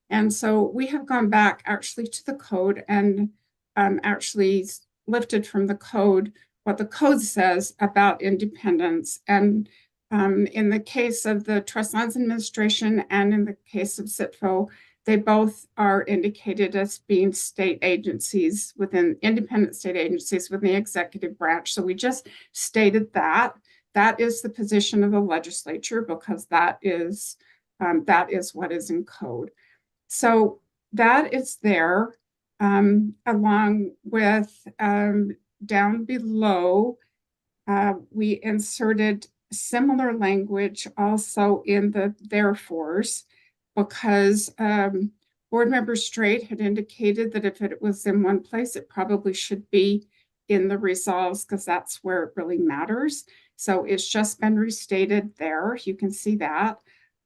And so we have gone back actually to the code and actually lifted from the code what the code says about independence. And in the case of the Trust Lands Administration and in the case of CITFO, they both are indicated as being state agencies within independent state agencies within the executive branch. So we just stated that. That is the position of the legislature because that is what is in code. So that is there, along with down below, we inserted similar language also in the therefores, because Board Member Straight had indicated that if it was in one place, it probably should be in the resolves because that's where it really matters. So it's just been restated there. You can see that.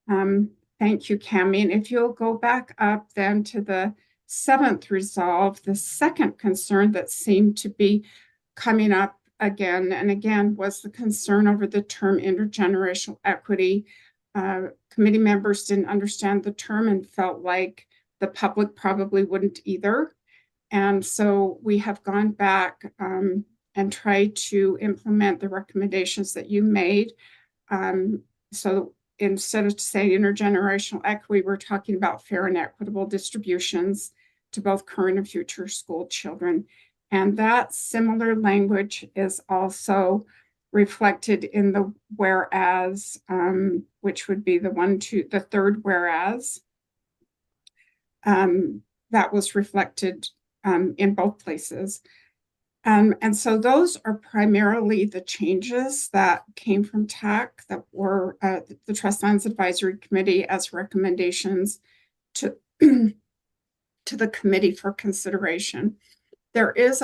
Thank you, Cami. And if you'll go back up then to the 7th resolve, the second concern that seemed to be coming up again and again was the concern over the term intergenerational equity. Committee members didn't understand the term and felt like the public probably wouldn't either. And so we have gone back and tried to implement the recommendations that you made. So instead of saying intergenerational equity, we're talking about fair and equitable distributions to both current and future school children. And that similar language is also reflected in the whereas, which would be the third whereas. That was reflected in both places. And so those are primarily the changes that came from TAC that were the Trust Lands Advisory Committee as recommendations to, to the committee for consideration. There is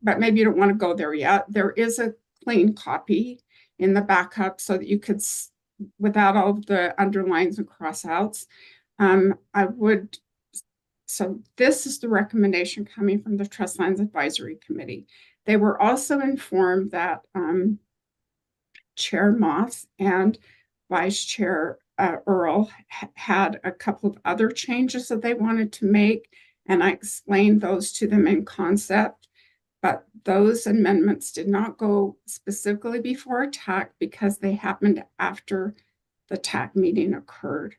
but maybe you don't want to go there yet. There is a clean copy in the backup so that you could, without all of the underlines and crossouts, so this is the recommendation coming from the Trust Lands Advisory Committee. They were also informed that Chair Moss and Vice Chair Earl had a couple of other changes that they wanted to make, and I explained those to them in concept, but those amendments did not go specifically before TAC because they happened after the TAC meeting occurred.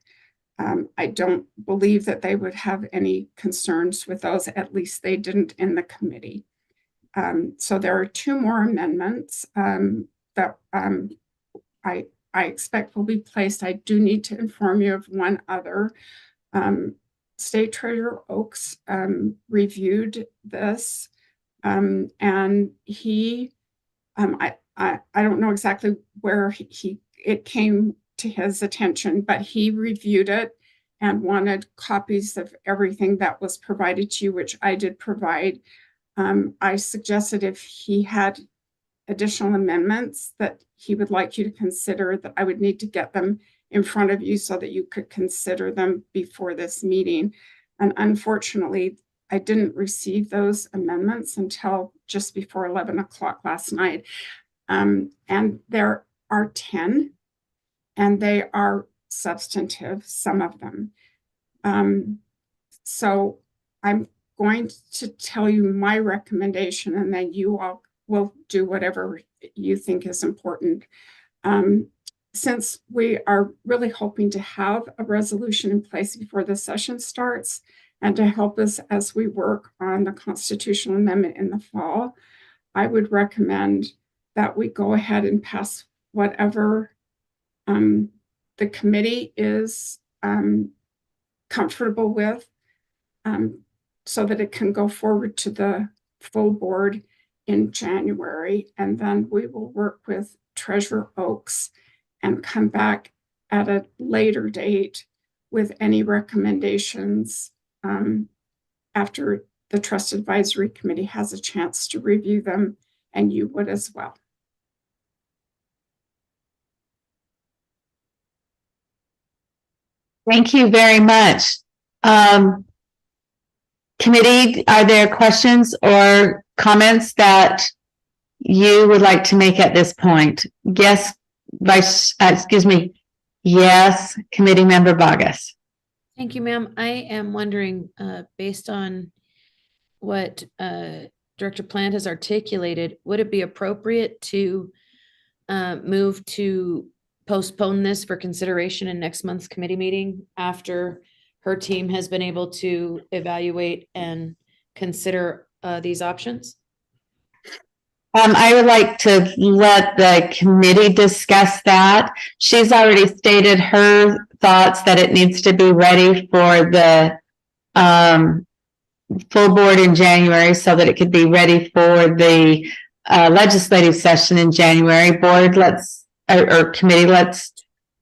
I don't believe that they would have any concerns with those, at least they didn't in the committee. So there are 2 more amendments that I expect will be placed. I do need to inform you of one other. State Treasurer Oakes reviewed this, and he, I don't know exactly where it came to his attention, but he reviewed it and wanted copies of everything that was provided to you, which I did provide. I suggested if he had additional amendments that he would like you to consider, that I would need to get them in front of you so that you could consider them before this meeting. And unfortunately, I didn't receive those amendments until just before 11 o'clock last night. And there are 10, and they are substantive, some of them. So I'm going to tell you my recommendation, and then you all will do whatever you think is important. Since we are really hoping to have a resolution in place before the session starts and to help us as we work on the constitutional amendment in the fall, I would recommend that we go ahead and pass whatever the committee is comfortable with, so that it can go forward to the full board in January. And then we will work with Treasurer Oakes and come back at a later date with any recommendations after the Trust Advisory Committee has a chance to review them, and you would as well. Thank you very much. Committee, are there questions or comments that you would like to make at this point? Yes, yes, Committee Member Bogus. Thank you, ma'am. I am wondering, based on what Director Plant has articulated, would it be appropriate to move to postpone this for consideration in next month's committee meeting after her team has been able to evaluate and consider these options? I would like to let the committee discuss that. She's already stated her thoughts that it needs to be ready for the full board in January so that it could be ready for the legislative session in January. Board, or committee, let's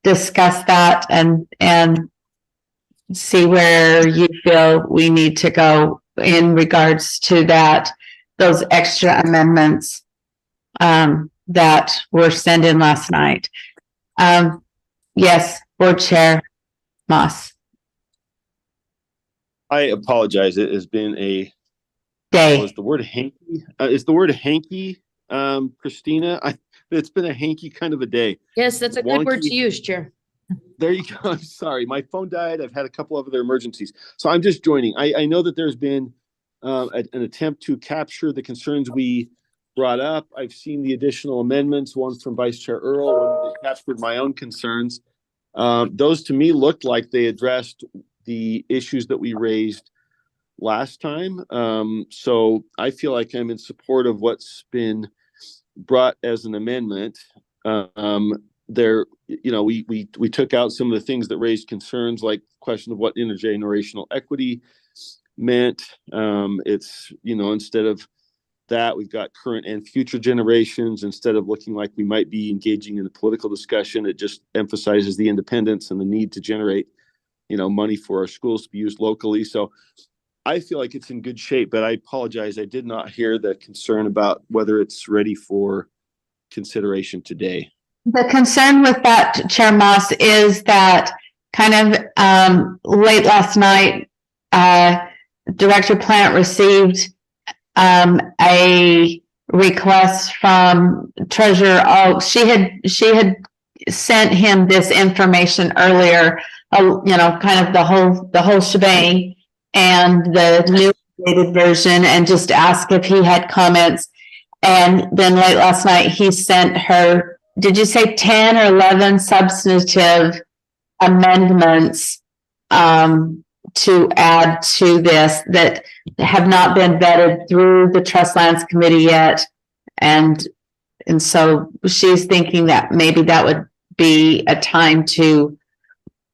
discuss that and see where you feel we need to go in regards to that, those extra amendments that were sent in last night. Yes, Board Chair Moss. I apologize. It has been a day. Was the word hanky? Is the word hanky, Christina? It's been a hanky kind of a day. Yes, that's a good word Wonky. to use, Chair. There you go. I'm sorry. My phone died. I've had a couple of other emergencies. So I'm just joining. I know that there's been an attempt to capture the concerns we brought up. I've seen the additional amendments, one from Vice Chair Earl, one that captured my own concerns. Those to me looked like they addressed the issues that we raised last time. So I feel like I'm in support of what's been brought as an amendment. There, you know, we took out some of the things that raised concerns, like the question of what intergenerational equity meant. It's, you know, instead of that, we've got current and future generations. Instead of looking like we might be engaging in a political discussion, it just emphasizes the independence and the need to generate, you know, money for our schools to be used locally. So I feel like it's in good shape, but I apologize. I did not hear the concern about whether it's ready for consideration today. The concern with that, Chair Moss, is that kind of late last night, Director Plant received a request from Treasurer Oaks. She had sent him this information earlier, you know, kind of the whole shebang and the new updated version, and just asked if he had comments. And then late last night, he sent her, did you say 10 or 11 substantive amendments to add to this that have not been vetted through the Trust Lands Committee yet? And so she's thinking that maybe that would be a time to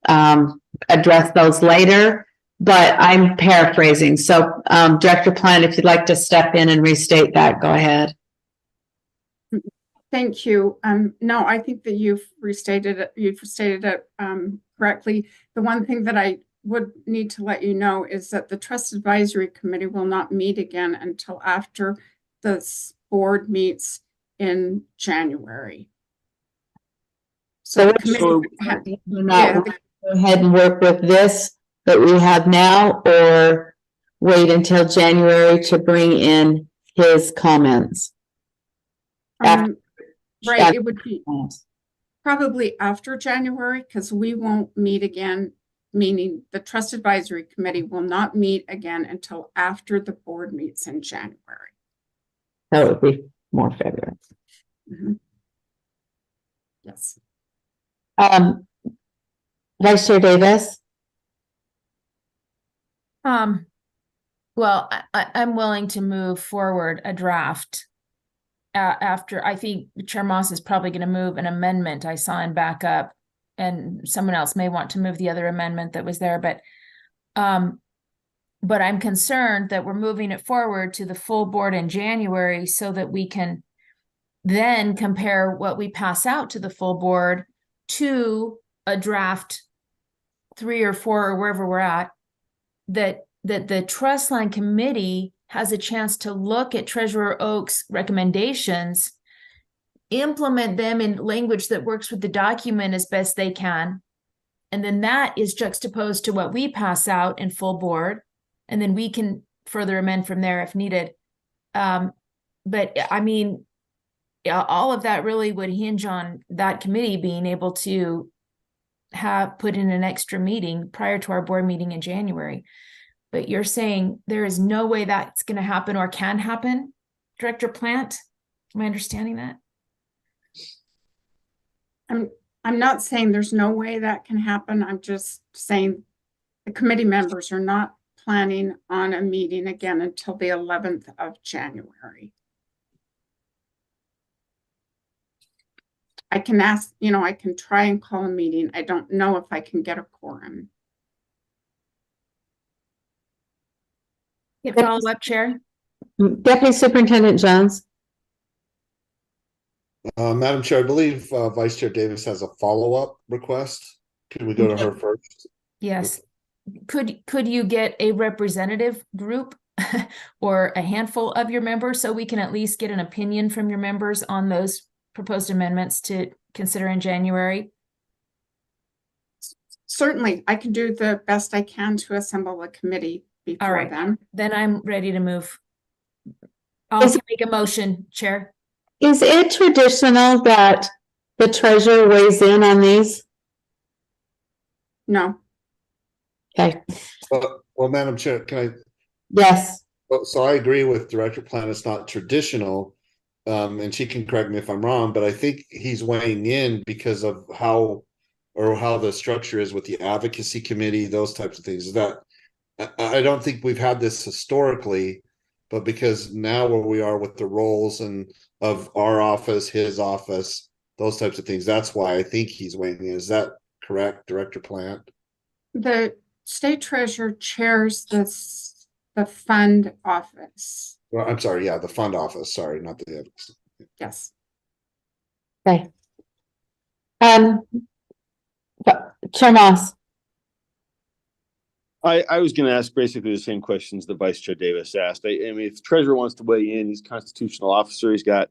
address those later, but I'm paraphrasing. So Director Plant, if you'd like to step in and restate that, go ahead. Thank you. No, I think that you've stated it correctly. The one thing that I would need to let you know is that the Trust Advisory Committee will not meet again until after the board meets in January. So the committee go ahead and work with this that we have now, or wait until January to bring in his comments? Right, it would be probably after January, because we won't meet again, meaning the Trust Advisory Committee will not meet again until after the board meets in January. That would be more February. Mm-hmm. Yes. Vice Chair Davis. Well, I'm willing to move forward a draft after. I think Chair Moss is probably going to move an amendment I saw in backup, and someone else may want to move the other amendment that was there, but I'm concerned that we're moving it forward to the full board in January so that we can then compare what we pass out to the full board to a draft 3 or 4 or wherever we're at, that the Trust Land Committee has a chance to look at Treasurer Oaks' recommendations, implement them in language that works with the document as best they can, and then that is juxtaposed to what we pass out in full board, and then we can further amend from there if needed. But I mean, all of that really would hinge on that committee being able to have put in an extra meeting prior to our board meeting in January. But you're saying there is no way that's going to happen or can happen, Director Plant? Am I understanding that? I'm not saying there's no way that can happen. I'm just saying the committee members are not planning on a meeting again until the 11th of January. I can ask, you know, I can try and call a meeting. I don't know if I can get a quorum. Follow up, Chair. Deputy Superintendent Jones. Madam Chair, I believe Vice Chair Davis has a follow-up request. Can we go to her first? Yes. could you get a representative group or a handful of your members so we can at least get an opinion from your members on those proposed amendments to consider in January? Certainly, I can do the best I can to assemble a committee All before right, then. then I'm ready to move. I'll make a motion, Chair. Is it traditional that the treasurer weighs in on these? No. Okay. Well, Madam Chair, can I? Yes. So I agree with Director Plant. It's not traditional, and she can correct me if I'm wrong, but I think he's weighing in because of how the structure is with the advocacy committee, those types of things. That I don't think we've had this historically, but because now where we are with the roles and of our office, his office, those types of things, that's why I think he's weighing in. Is that correct, Director Plant? The state treasurer chairs the fund office. Well, I'm sorry, yeah, the fund office. Sorry, not the advocacy. Yes. Okay. Chair Moss. I was going to ask basically the same questions that Vice Chair Davis asked. I mean, if the treasurer wants to weigh in, he's constitutional officer. He's got,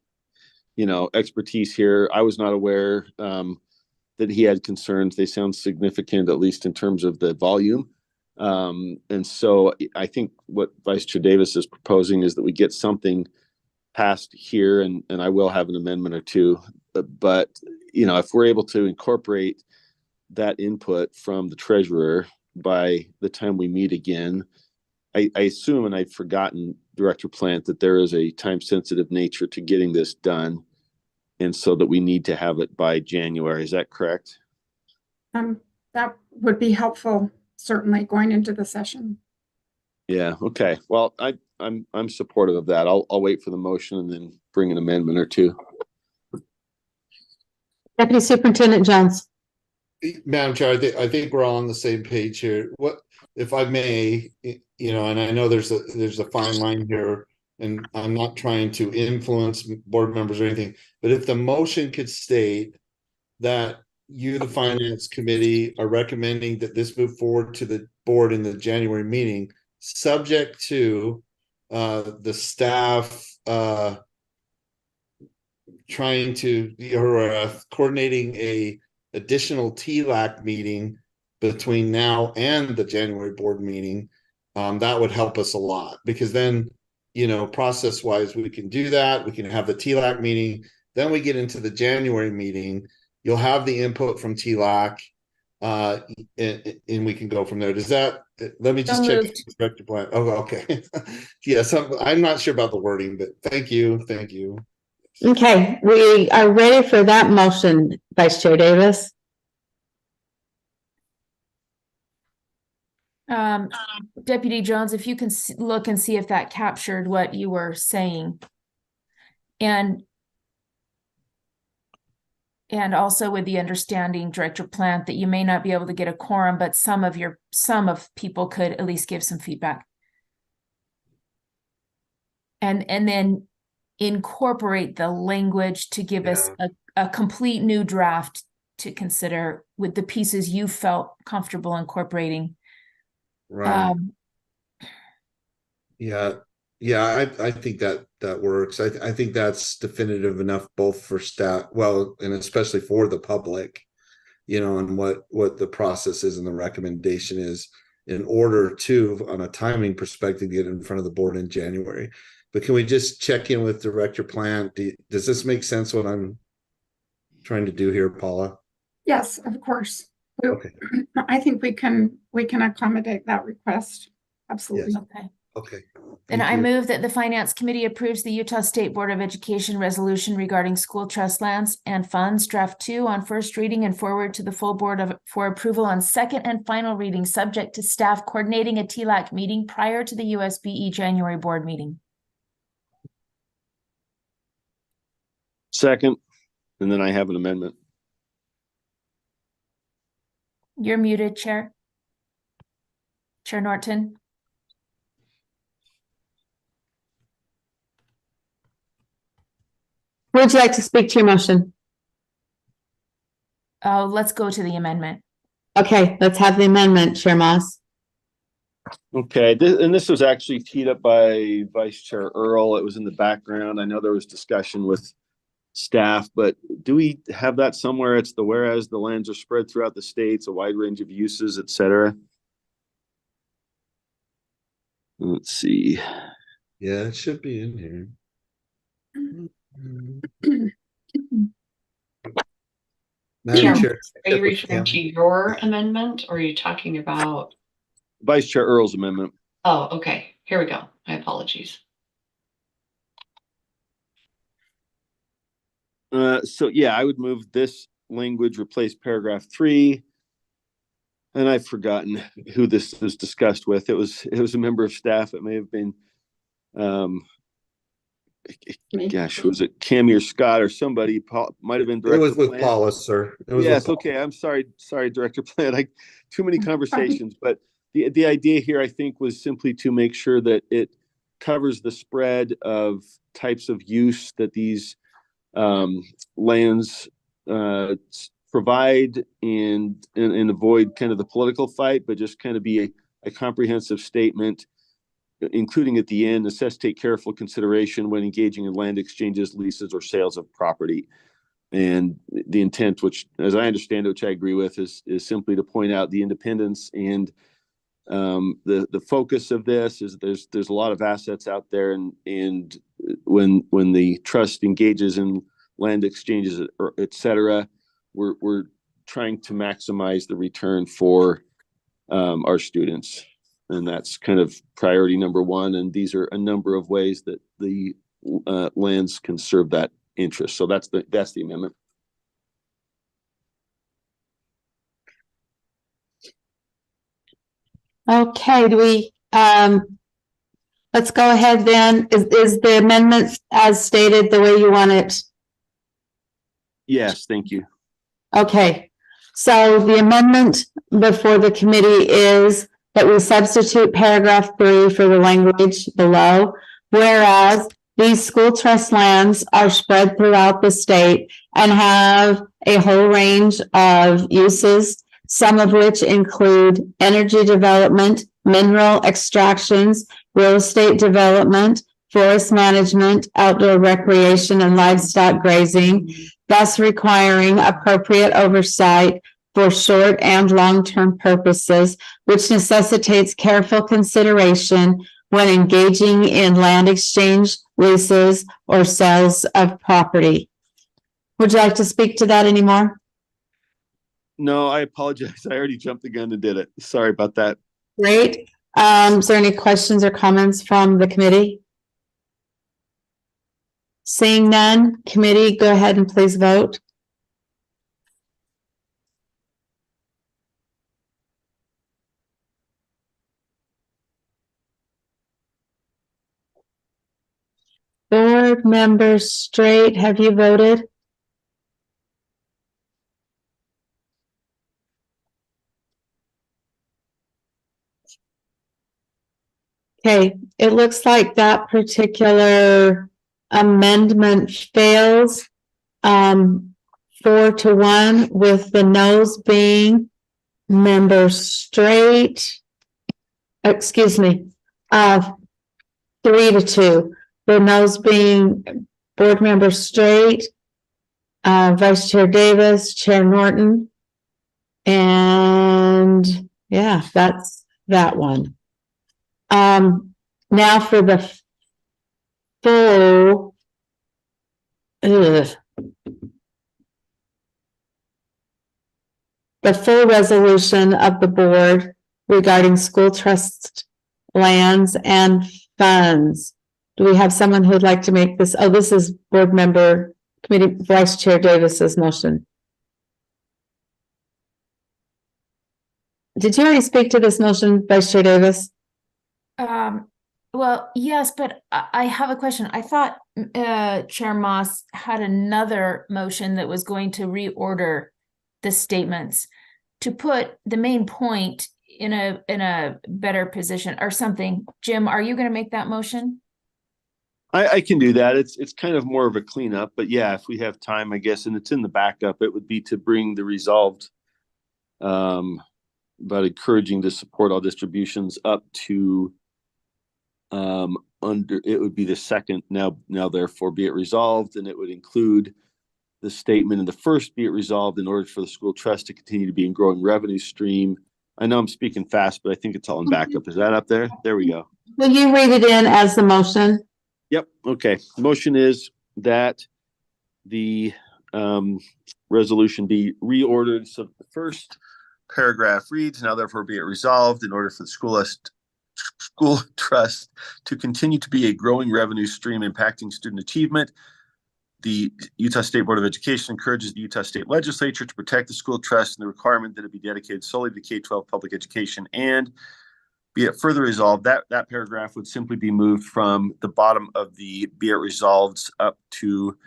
expertise here. I was not aware that he had concerns. They sound significant, at least in terms of the volume. And so I think what Vice Chair Davis is proposing is that we get something passed here, and I will have an amendment or two. But if we're able to incorporate that input from the treasurer by the time we meet again, I assume, and I've forgotten, Director Plant, that there is a time-sensitive nature to getting this done, and so that we need to have it by January. Is that correct? That would be helpful, certainly, going into the session. Yeah. Okay. Well, I'm supportive of that. I'll wait for the motion and then bring an amendment or two. Deputy Superintendent Jones. Madam Chair, I think we're all on the same page here. What, if I may, and I know there's a fine line here, and I'm not trying to influence board members or anything, but if the motion could state that you, the Finance Committee, are recommending that this move forward to the board in the January meeting, subject to the staff trying to, or coordinating a additional TLAC meeting between now and the January board meeting, that would help us a lot, because then, process wise, we can do that. We can have the TLAC meeting. Then we get into the January meeting. You'll have the input from TLAC, and we can go from there. Does that, let me just check. Director Plant. Oh, okay. Yes, I'm not sure about the wording, but thank you. Thank you. Okay, we are ready for that motion, Vice Chair Davis. Deputy Jones, if you can look and see if that captured what you were saying. And also with the understanding, Director Plant, that you may not be able to get a quorum, but some of people could at least give some feedback. And then incorporate the language to give us a complete new draft to consider with the pieces you felt comfortable incorporating. Right. I think that works. I think that's definitive enough, both for staff, and especially for the public, and what the process is and the recommendation is, in order to, on a timing perspective, get in front of the board in January. But can we just check in with Director Plant? Does this make sense, what I'm trying to do here, Paula? Yes, of course. Okay. I think we can accommodate that request. Absolutely. Yes. Okay. Okay. Then I move that the Finance Committee approves the Utah State Board of Education resolution regarding school trust lands and funds, draft 2, on first reading and forward to the full board for approval on second and final reading, subject to staff coordinating a TLAC meeting prior to the USBE January board meeting. Second, and then I have an amendment. You're muted, Chair. Chair Norton. Would you like to speak to your motion? Let's go to the amendment. Okay, let's have the amendment, Chair Moss. Okay, and this was actually teed up by Vice Chair Earl. It was in the background. I know there was discussion with staff, but do we have that somewhere? It's the whereas the lands are spread throughout the states, a wide range of uses, et cetera. Let's see. Yeah, it should be in here. Madam Chair. Are you referring to your amendment or are you talking about? Vice Chair Earl's amendment. Oh, okay. Here we go. My apologies. So yeah, I would move this language, replace paragraph 3. And I've forgotten who this was discussed with. It was a member of staff. It may have been, gosh, was it Cammy or Scott or somebody? Might have been Director. It was with Plant. Paula, sir. It was Yes. with Okay. I'm sorry, Director Plant. Too many conversations, but the idea here, I think, was simply to make sure that it covers the spread of types of use that these lands provide and avoid kind of the political fight, but just kind of be a comprehensive statement, including at the end, necessitate careful consideration when engaging in land exchanges, leases, or sales of property. And the intent, which, as I understand it, which I agree with, is simply to point out the independence and the focus of this is there's a lot of assets out there, and when the trust engages in land exchanges, et cetera, we're trying to maximize the return for our students, and that's kind of priority number 1. And these are a number of ways that the lands can serve that interest. So that's the amendment. Okay, do we, let's go ahead then. Is the amendment as stated the way you want it? Yes, thank you. Okay, so the amendment before the committee is that we substitute paragraph 3 for the language below. Whereas these school trust lands are spread throughout the state and have a whole range of uses, some of which include energy development, mineral extractions, real estate development, forest management, outdoor recreation, and livestock grazing, thus requiring appropriate oversight for short and long-term purposes, which necessitates careful consideration when engaging in land exchange, leases, or sales of property. Would you like to speak to that anymore? No, I apologize. I already jumped the gun and did it. Sorry about that. Great. Is there any questions or comments from the committee? Seeing none, committee, go ahead and please vote. Board members Straight, have you voted? Okay, it looks like that particular amendment fails 4-1, with the noes being member Straight. Excuse me, 3-2. The noes being board member Straight, Vice Chair Davis, Chair Norton, and yeah, that's that one. Now for the full, the full resolution of the board regarding school trust lands and funds. Do we have someone who'd like to make this? Oh, this is board member committee Vice Chair Davis's motion. Did you already speak to this motion, Vice Chair Davis? Well, yes, but I have a question. I thought Chair Moss had another motion that was going to reorder the statements to put the main point in a better position or something. Jim, are you going to make that motion? I can do that. It's kind of more of a cleanup, but yeah, if we have time, I guess, and it's in the backup, it would be to bring the resolved about encouraging to support all distributions up to under, it would be the second, now therefore be it resolved, and it would include the statement in the first, be it resolved in order for the school trust to continue to be in growing revenue stream. I know I'm speaking fast, but I think it's all in backup. Is that up there? There we go. Will you read it in as the motion? Yep. Okay. The motion is that the resolution be reordered. So the first paragraph reads, now therefore be it resolved in order for the school trust to continue to be a growing revenue stream impacting student achievement. The Utah State Board of Education encourages the Utah State Legislature to protect the school trust and the requirement that it be dedicated solely to K-12 public education, and be it further resolved, that paragraph would simply be moved from the bottom of the be it resolved up to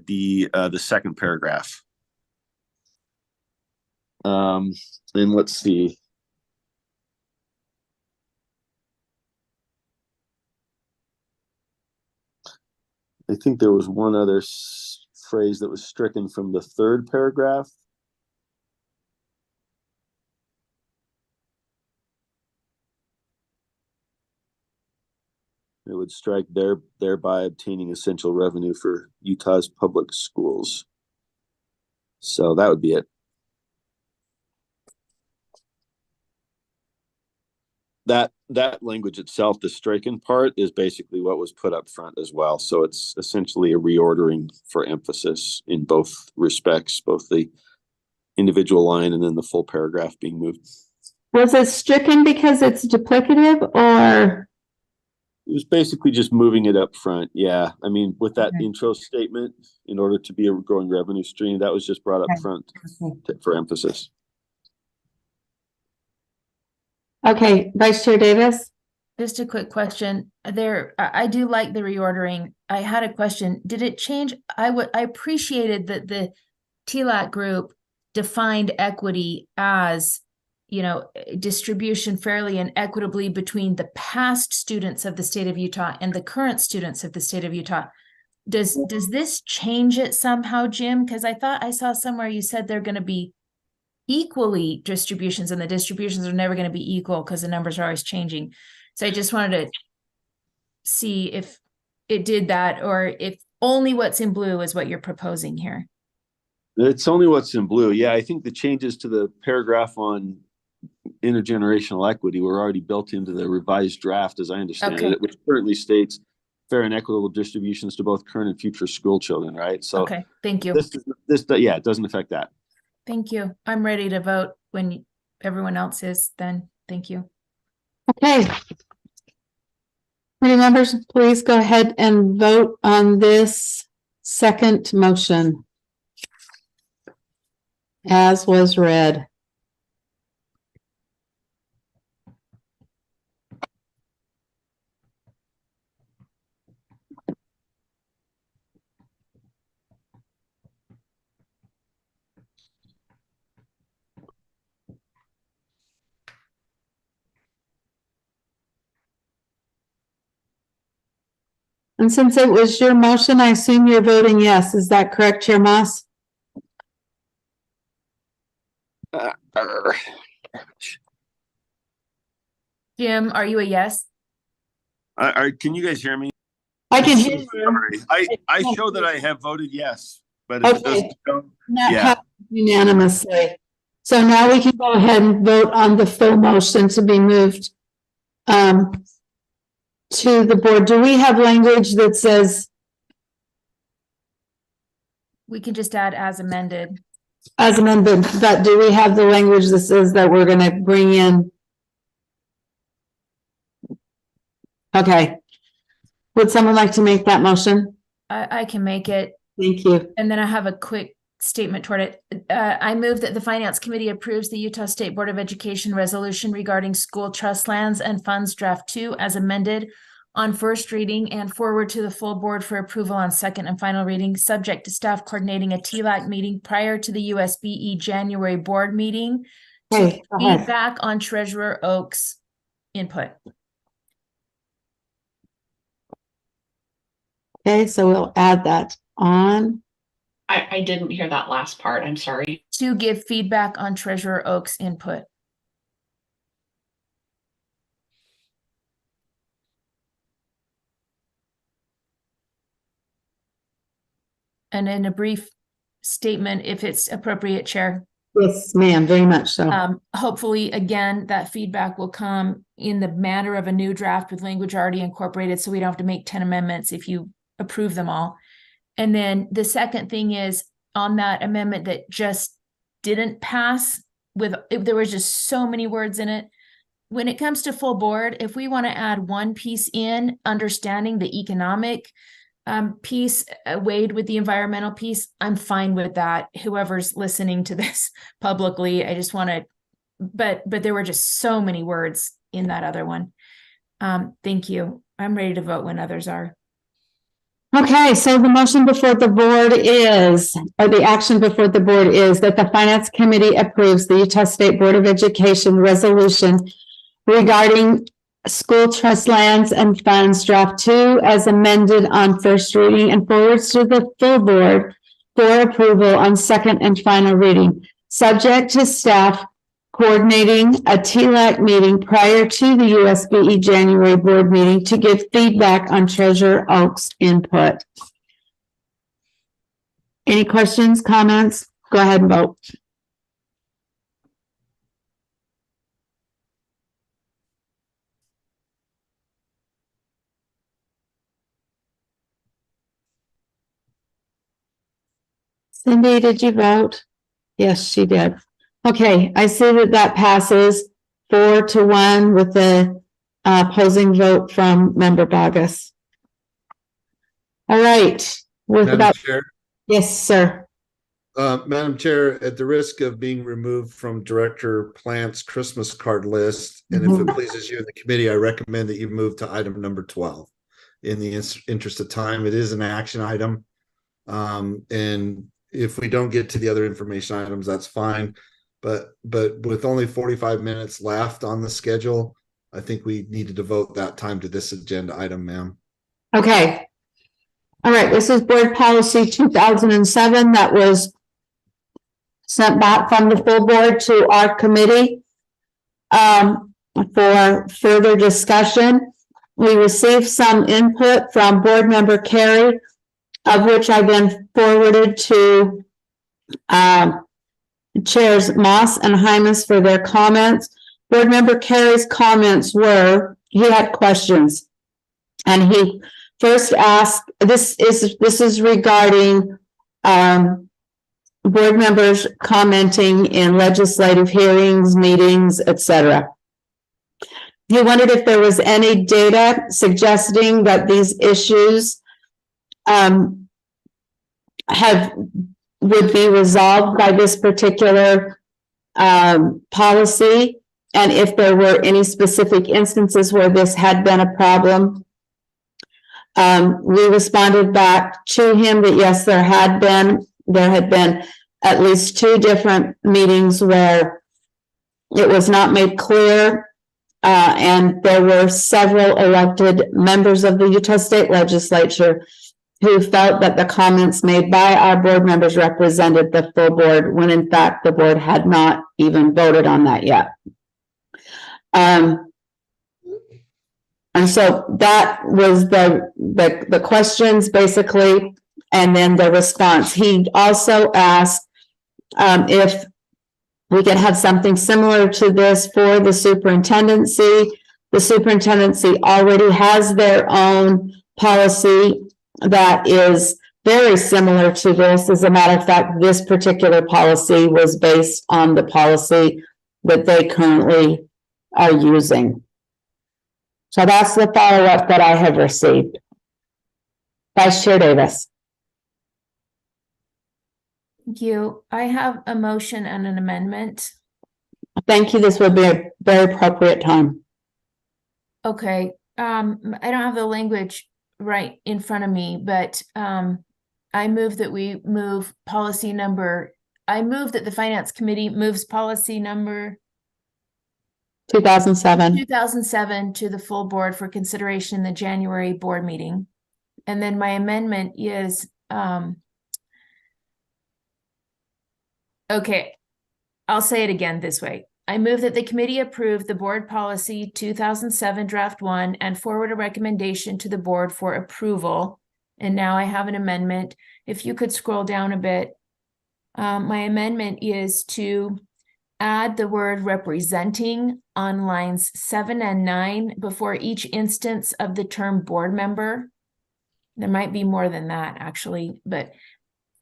the second paragraph. Then let's see. I think there was one other phrase that was stricken from the third paragraph. It would strike thereby obtaining essential revenue for Utah's public schools. So that would be it. That language itself, the stricken part, is basically what was put up front as well. So it's essentially a reordering for emphasis in both respects, both the individual line and then the full paragraph being moved. Was it stricken because it's duplicative, or? It was basically just moving it up front. Yeah. I mean, with that intro statement, in order to be a growing revenue stream, that was just brought up front for emphasis. Okay, Vice Chair Davis. Just a quick question there. I do like the reordering. I had a question. Did it change? I appreciated that the TLAC group defined equity as, you know, distribution fairly and equitably between the past students of the state of Utah and the current students of the state of Utah. Does this change it somehow, Jim? Because I thought I saw somewhere you said they're going to be equally distributions, and the distributions are never going to be equal because the numbers are always changing. So I just wanted to see if it did that, or if only what's in blue is what you're proposing here. It's only what's in blue. Yeah, I think the changes to the paragraph on intergenerational equity were already built into the revised draft, as I understand it, which currently states fair and equitable distributions to both current and future school children, right? So okay, thank you. Yeah, it doesn't affect that. Thank you. I'm ready to vote when everyone else is then. Thank you. Okay. Committee members, please go ahead and vote on this second motion as was read. And since it was your motion, I assume you're voting yes. Is that correct, Chair Moss? Jim, are you a yes? Can you guys hear me? I can hear you. I show that I have voted yes, but if it doesn't show, Not unanimously. So now we can go ahead and vote on the full motion to be moved to the board. Do we have language that says? We can just add as amended. As amended, but do we have the language that says that we're going to bring in? Okay. Would someone like to make that motion? I can make it. Thank you. And then I have a quick statement toward it. I move that the Finance Committee approves the Utah State Board of Education resolution regarding school trust lands and funds draft 2 as amended on first reading and forward to the full board for approval on second and final reading, subject to staff coordinating a TLAC meeting prior to the USBE January board meeting. Okay, feedback on Treasurer Oaks' input. Okay, so we'll add that on. I didn't hear that last part. I'm sorry. To give feedback on Treasurer Oaks' input. And in a brief statement, if it's appropriate, Chair. Yes, ma'am, very much so. Hopefully, again, that feedback will come in the manner of a new draft with language already incorporated, so we don't have to make 10 amendments if you approve them all. And then the second thing is on that amendment that just didn't pass there was just so many words in it. When it comes to full board, if we want to add one piece in, understanding the economic piece weighed with the environmental piece, I'm fine with that. Whoever's listening to this publicly, I just want to, but there were just so many words in that other one. Thank you. I'm ready to vote when others are. Okay, so the motion before the board is, or the action before the board is that the Finance Committee approves the Utah State Board of Education resolution regarding school trust lands and funds draft 2 as amended on first reading and forwards to the full board for approval on second and final reading, subject to staff coordinating a TLAC meeting prior to the USBE January board meeting to give feedback on Treasurer Oak's input. Any questions, comments? Go ahead and vote. Cindy, did you vote? Yes, she did. Okay, I see that passes 4-1 with the opposing vote from Member Bogus. All right. Madam Chair? Yes, sir. Madam Chair, at the risk of being removed from Director Plant's Christmas card list, and if it pleases you and the committee, I recommend that you move to item number 12. In the interest of time, it is an action item. And if we don't get to the other information items, that's fine. But with only 45 minutes left on the schedule, I think we need to devote that time to this agenda item, ma'am. Okay. All right, this is Board Policy 2007 that was sent back from the full board to our committee for further discussion. We received some input from Board Member Carey, of which I then forwarded to Chairs Moss and Hymas for their comments. Board Member Carey's comments were, he had questions, and he first asked, this is regarding board members commenting in legislative hearings, meetings, etc. He wondered if there was any data suggesting that these issues would be resolved by this particular policy, and if there were any specific instances where this had been a problem. We responded back to him that yes, there had been at least 2 different meetings where it was not made clear, and there were several elected members of the Utah State Legislature who felt that the comments made by our board members represented the full board, when in fact the board had not even voted on that yet. And so that was the questions basically, and then the response. He also asked if we could have something similar to this for the superintendency. The superintendency already has their own policy that is very similar to this. As a matter of fact, this particular policy was based on the policy that they currently are using. So that's the follow-up that I have received. Vice Chair Davis. Thank you. I have a motion and an amendment. Thank you. This would be a very appropriate time. Okay. I don't have the language right in front of me, but I move that we move policy number, I move that the Finance Committee moves policy number 2007 to the full board for consideration in the January board meeting. And then my amendment is, okay, I'll say it again this way. I move that the committee approve the board policy 2007 draft 1 and forward a recommendation to the board for approval And now I have an amendment. If you could scroll down a bit. My amendment is to add the word representing on lines 7 and 9 before each instance of the term board member. There might be more than that actually, but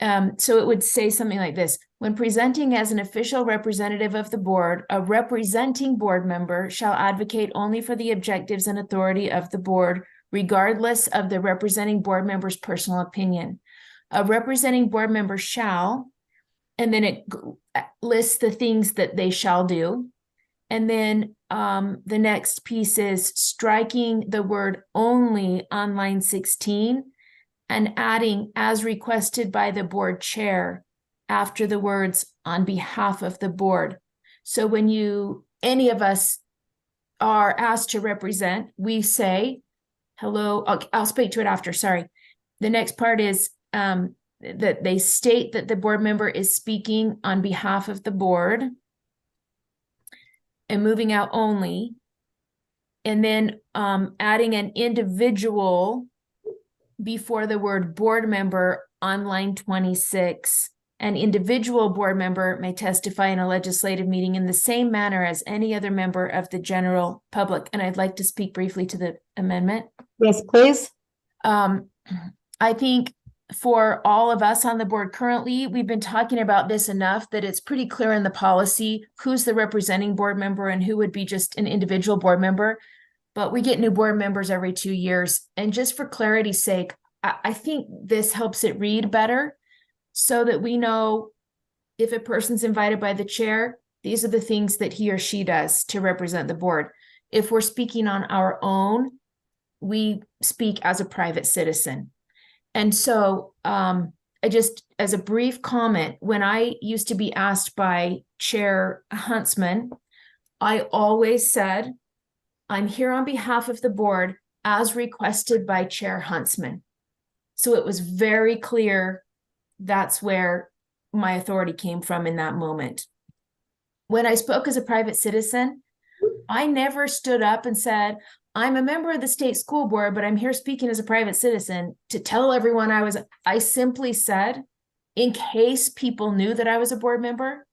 so it would say something like this: when presenting as an official representative of the board, a representing board member shall advocate only for the objectives and authority of the board, regardless of the representing board member's personal opinion. A representing board member shall, and then it lists the things that they shall do. And then the next piece is striking the word only on line 16 and adding as requested by the board chair after the words on behalf of the board. So when any of us are asked to represent, we say, hello, I'll speak to it after, sorry. The next part is that they state that the board member is speaking on behalf of the board and moving out only. And then adding an individual before the word board member on line 26. An individual board member may testify in a legislative meeting in the same manner as any other member of the general public. And I'd like to speak briefly to the amendment. Yes, please. I think for all of us on the board currently, we've been talking about this enough that it's pretty clear in the policy who's the representing board member and who would be just an individual board member. But we get new board members every 2 years. And just for clarity's sake, I think this helps it read better so that we know if a person's invited by the chair, these are the things that he or she does to represent the board. If we're speaking on our own, we speak as a private citizen. And so I just, as a brief comment, when I used to be asked by Chair Huntsman, I always said, I'm here on behalf of the board as requested by Chair Huntsman. So it was very clear that's where my authority came from in that moment. When I spoke as a private citizen, I never stood up and said, I'm a member of the state school board, but I'm here speaking as a private citizen to tell everyone I simply said, in case people knew that I was a board member,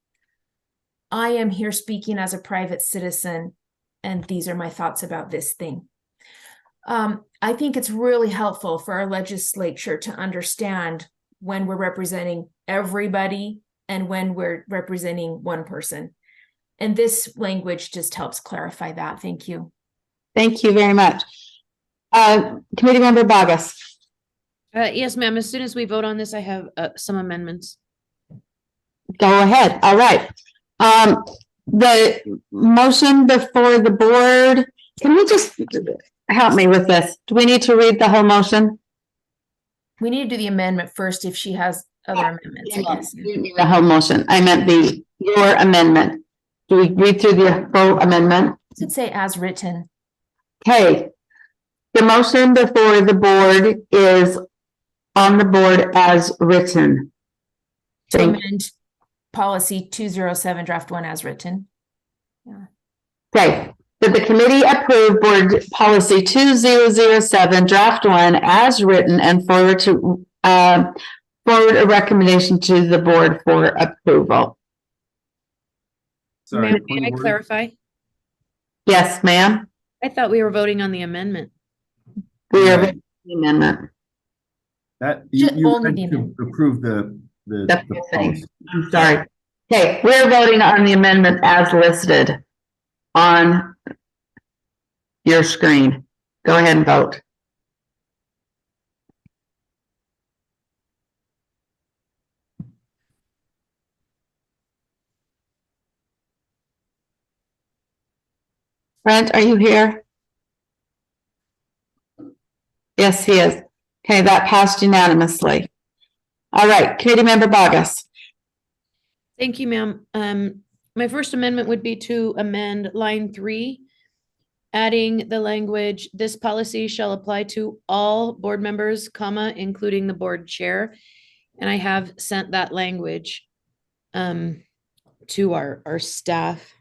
I am here speaking as a private citizen, and these are my thoughts about this thing. I think it's really helpful for our legislature to understand when we're representing everybody and when we're representing one person. And this language just helps clarify that. Thank you. Thank you very much. Committee Member Bogus. Yes, ma'am. As soon as we vote on this, I have some amendments. Go ahead. All right. The motion before the board, can you just help me with this? Do we need to read the whole motion? We need to do the amendment first if she has other amendments, I guess. The whole motion. I meant your amendment. Do we read through the full amendment? It should say as written. Okay. The motion before the board is on the board as written. To amend policy 207 draft 1 as written. Yeah. Okay. That the committee approve board policy 2007 draft 1 as written and forward a recommendation to the board for approval. Sorry, may I clarify? Yes, ma'am. I thought we were voting on the amendment. We are voting on the amendment. That you had to approve the policy. I'm sorry. Okay, we're voting on the amendment as listed on your screen. Go ahead and vote. Brent, are you here? Yes, he is. Okay, that passed unanimously. All right, Committee Member Bogus. Thank you, ma'am. My first amendment would be to amend line 3, adding the language, this policy shall apply to all board members, comma, including the board chair. And I have sent that language to our staff.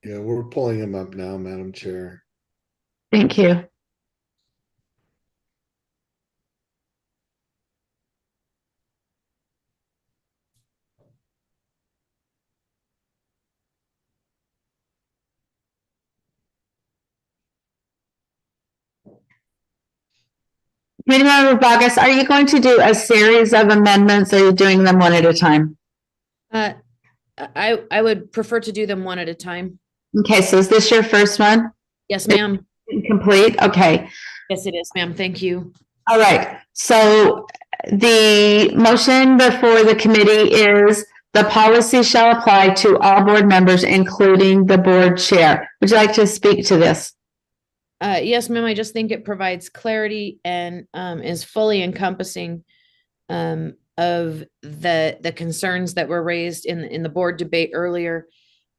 Yeah, we're pulling him up now, Madam Chair. Thank you. Committee Member Vargas, are you going to do a series of amendments or are you doing them one at a time? I would prefer to do them one at a time. Okay, so is this your first one? Yes, ma'am. Complete? Okay. Yes, it is, ma'am. Thank you. All right. So the motion before the committee is the policy shall apply to all board members, including the board chair. Would you like to speak to this? Yes, ma'am. I just think it provides clarity and is fully encompassing of the concerns that were raised in the board debate earlier,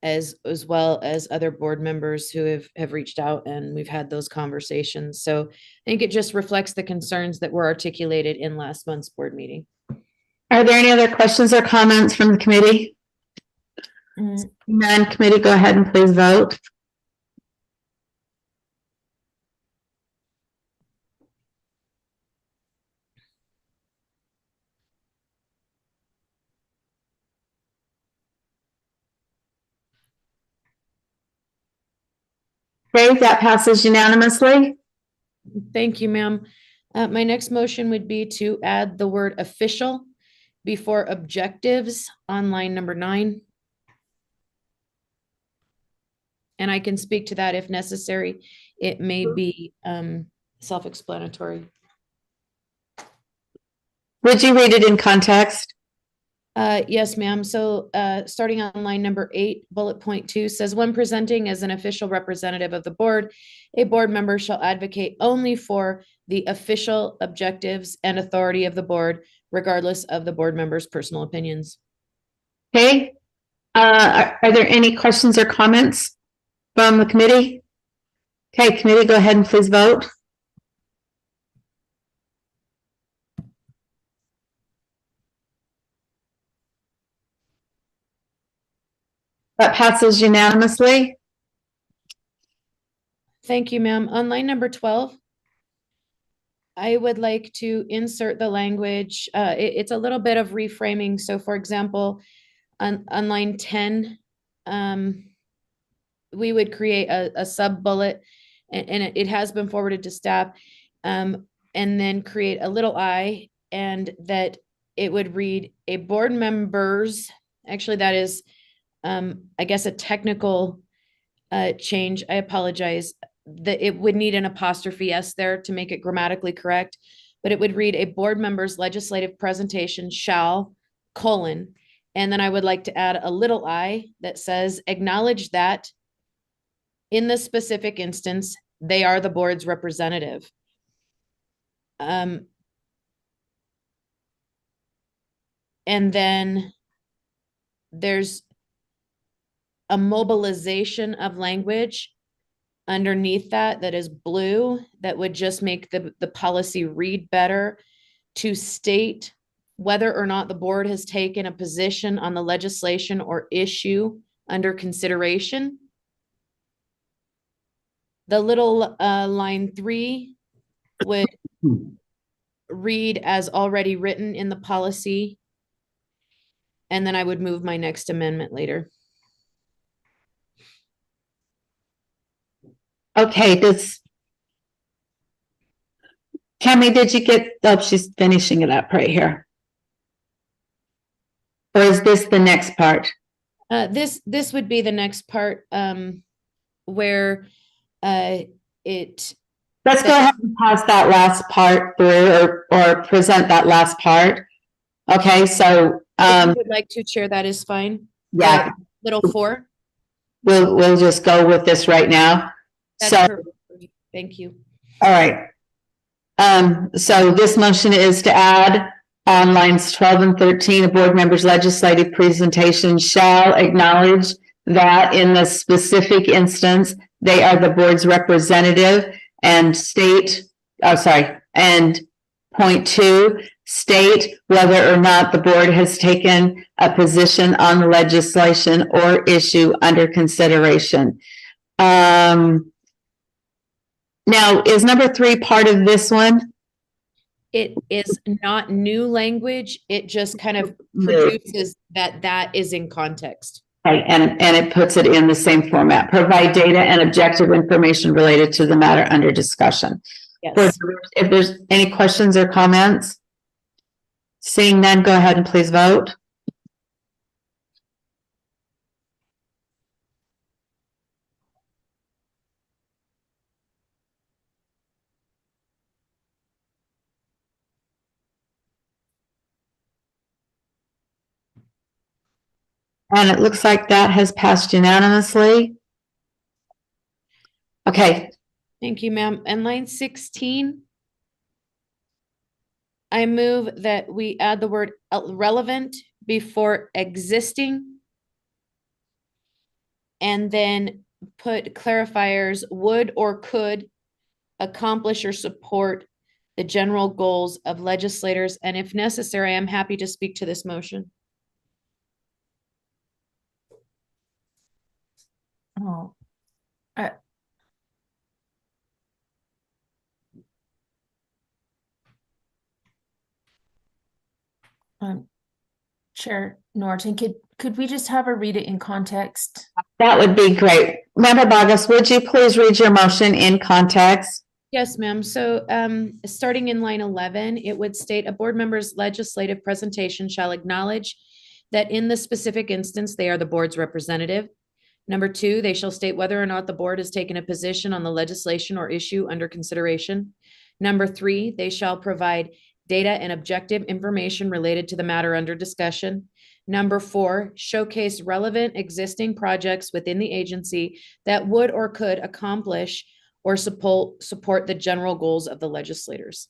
as well as other board members who have reached out, and we've had those conversations. So I think it just reflects the concerns that were articulated in last month's board meeting. Are there any other questions or comments from the committee? None. Committee, go ahead and please vote. Okay, that passes unanimously. Thank you, ma'am. My next motion would be to add the word official before objectives on line number 9. And I can speak to that if necessary. It may be self-explanatory. Would you read it in context? Yes, ma'am. So starting on line number 8, bullet point 2 says, when presenting as an official representative of the board, a board member shall advocate only for the official objectives and authority of the board, regardless of the board member's personal opinions. Okay. Are there any questions or comments from the committee? Okay, committee, go ahead and please vote. That passes unanimously. Thank you, ma'am. On line number 12, I would like to insert the language. It's a little bit of reframing. So for example, on line 10, we would create a sub bullet, and it has been forwarded to staff, and then create a little I, and that it would read a board members, actually that is, I guess, a technical change. I apologize. That it would need an apostrophe S there to make it grammatically correct, but it would read a board member's legislative presentation shall, colon, and then I would like to add a little I that says acknowledge that in the specific instance, they are the board's representative. And then there's a mobilization of language underneath that is blue, that would just make the policy read better, to state whether or not the board has taken a position on the legislation or issue under consideration. The little line 3 would read as already written in the policy, and then I would move my next amendment later. Okay, Cami, did you get, oh, she's finishing it up right here. Or is this the next part? This would be the next part, where it. Let's go ahead and pass that last part through, or present that last part. Okay, so if you would like to, Chair, that is fine. Yeah. Little 4. We'll just go with this right now. That's perfect. Thank you. All right. So this motion is to add on lines 12 and 13, a board member's legislative presentation shall acknowledge that in the specific instance, they are the board's representative, and state, and Point two, state whether or not the board has taken a position on the legislation or issue under consideration. Now, is number three part of this one? It is not new language. It just kind of produces that is in context. Right, and it puts it in the same format. Provide data and objective information related to the matter under discussion. Yes. If there's any questions or comments, seeing none, go ahead and please vote. And it looks like that has passed unanimously. Okay. Thank you, ma'am. And line 16, I move that we add the word relevant before existing and then put clarifiers would or could accomplish or support the general goals of legislators. And if necessary, I'm happy to speak to this motion. Oh, Chair Norton, could we just have her read it in context? That would be great. Member Bogus, would you please read your motion in context? Yes, ma'am. So starting in line 11, it would state a board member's legislative presentation shall acknowledge that in the specific instance, they are the board's representative. Number 2, they shall state whether or not the board has taken a position on the legislation or issue under consideration. Number 3, they shall provide data and objective information related to the matter under discussion. Number 4, showcase relevant existing projects within the agency that would or could accomplish or support the general goals of the legislators.